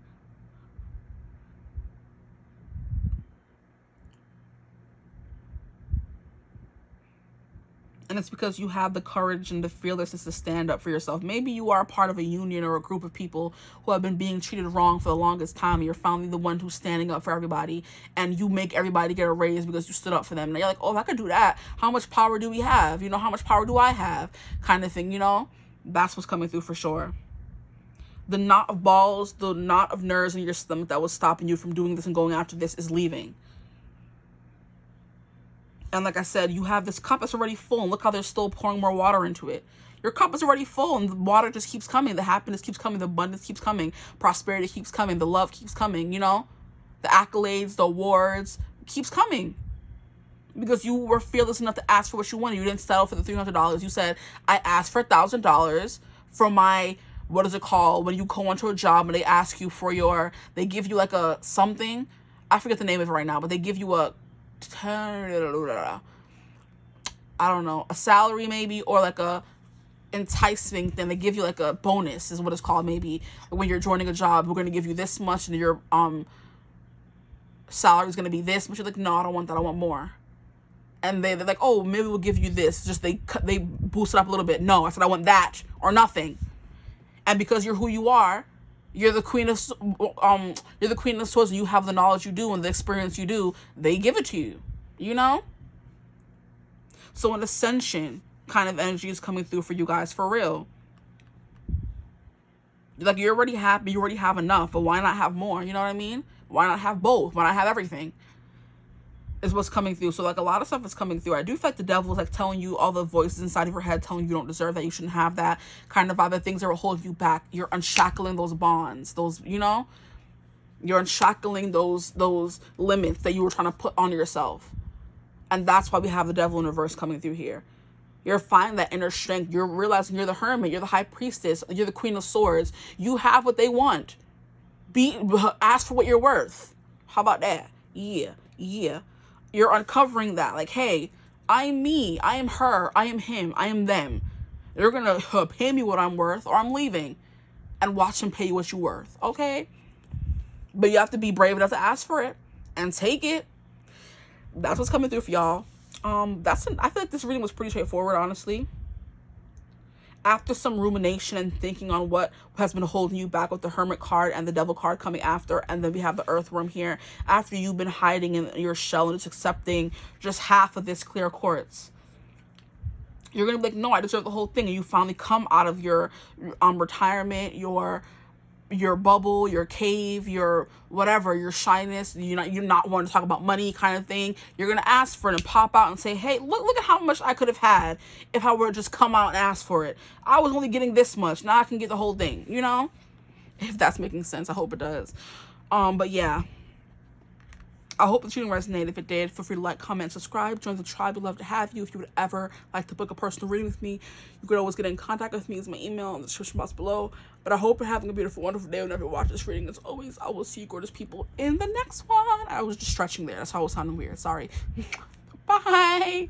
And it's because you have the courage and the fearlessness to stand up for yourself. Maybe you are part of a union or a group of people who have been being treated wrong for the longest time. You're finally the one who's standing up for everybody, and you make everybody get a raise because you stood up for them. And you're like, oh, if I could do that, how much power do we have? You know, how much power do I have? Kind of thing, you know? That's what's coming through for sure. The knot of balls, the knot of nerves in your stomach that was stopping you from doing this and going after this is leaving. And like I said, you have this cup that's already full, and look how they're still pouring more water into it. Your cup is already full, and the water just keeps coming. The happiness keeps coming. The abundance keeps coming. Prosperity keeps coming. The love keeps coming, you know? The accolades, the awards keeps coming. Because you were fearless enough to ask for what you wanted. You didn't settle for the $300. You said, I asked for $1,000 for my, what is it called? When you go into a job and they ask you for your, they give you like a something. I forget the name of it right now, but they give you a, I don't know, a salary maybe, or like a enticing thing. They give you like a bonus is what it's called. Maybe when you're joining a job, we're going to give you this much and your salary is going to be this. But you're like, no, I don't want that. I want more. And they're like, oh, maybe we'll give you this. Just they boost it up a little bit. No, I said I want that or nothing. And because you're who you are, you're the queen of swords, and you have the knowledge you do and the experience you do, they give it to you, you know? So an ascension kind of energy is coming through for you guys, for real. Like, you're already happy, you already have enough, but why not have more? You know what I mean? Why not have both? Why not have everything? Is what's coming through. So like a lot of stuff is coming through. I do feel like the devil is like telling you, all the voices inside of your head telling you don't deserve that, you shouldn't have that kind of vibe, the things that will hold you back. You're unshackling those bonds, those, you know, you're unshackling those limits that you were trying to put on yourself. And that's why we have the devil in reverse coming through here. You're finding that inner strength. You're realizing you're the hermit, you're the high priestess, you're the queen of swords. You have what they want. Ask for what you're worth. How about that? Yeah. You're uncovering that. Like, hey, I am me. I am her. I am him. I am them. They're going to pay me what I'm worth, or I'm leaving. And watch them pay you what you're worth. Okay? But you have to be brave enough to ask for it and take it. That's what's coming through for y'all. I feel like this reading was pretty straightforward, honestly. After some rumination and thinking on what has been holding you back with the Hermit card and the Devil card coming after, and then we have the Earthworm here, after you've been hiding in your shell and just accepting just half of this clear quartz, you're going to be like, no, I deserve the whole thing. And you finally come out of your retirement, your bubble, your cave, your whatever, your shyness, you're not wanting to talk about money kind of thing. You're going to ask for it and pop out and say, hey, look at how much I could have had if I were to just come out and ask for it. I was only getting this much. Now I can get the whole thing, you know? If that's making sense, I hope it does. But yeah, I hope the reading resonated. If it did, feel free to like, comment, subscribe, join the tribe. We'd love to have you. If you would ever like to book a personal reading with me, you could always get in contact with me. It's my email in the description box below. But I hope you're having a beautiful, wonderful day whenever you watch this reading. As always, I will see you gorgeous people in the next one. I was just stretching there. That's how it was sounding weird. Sorry. Bye.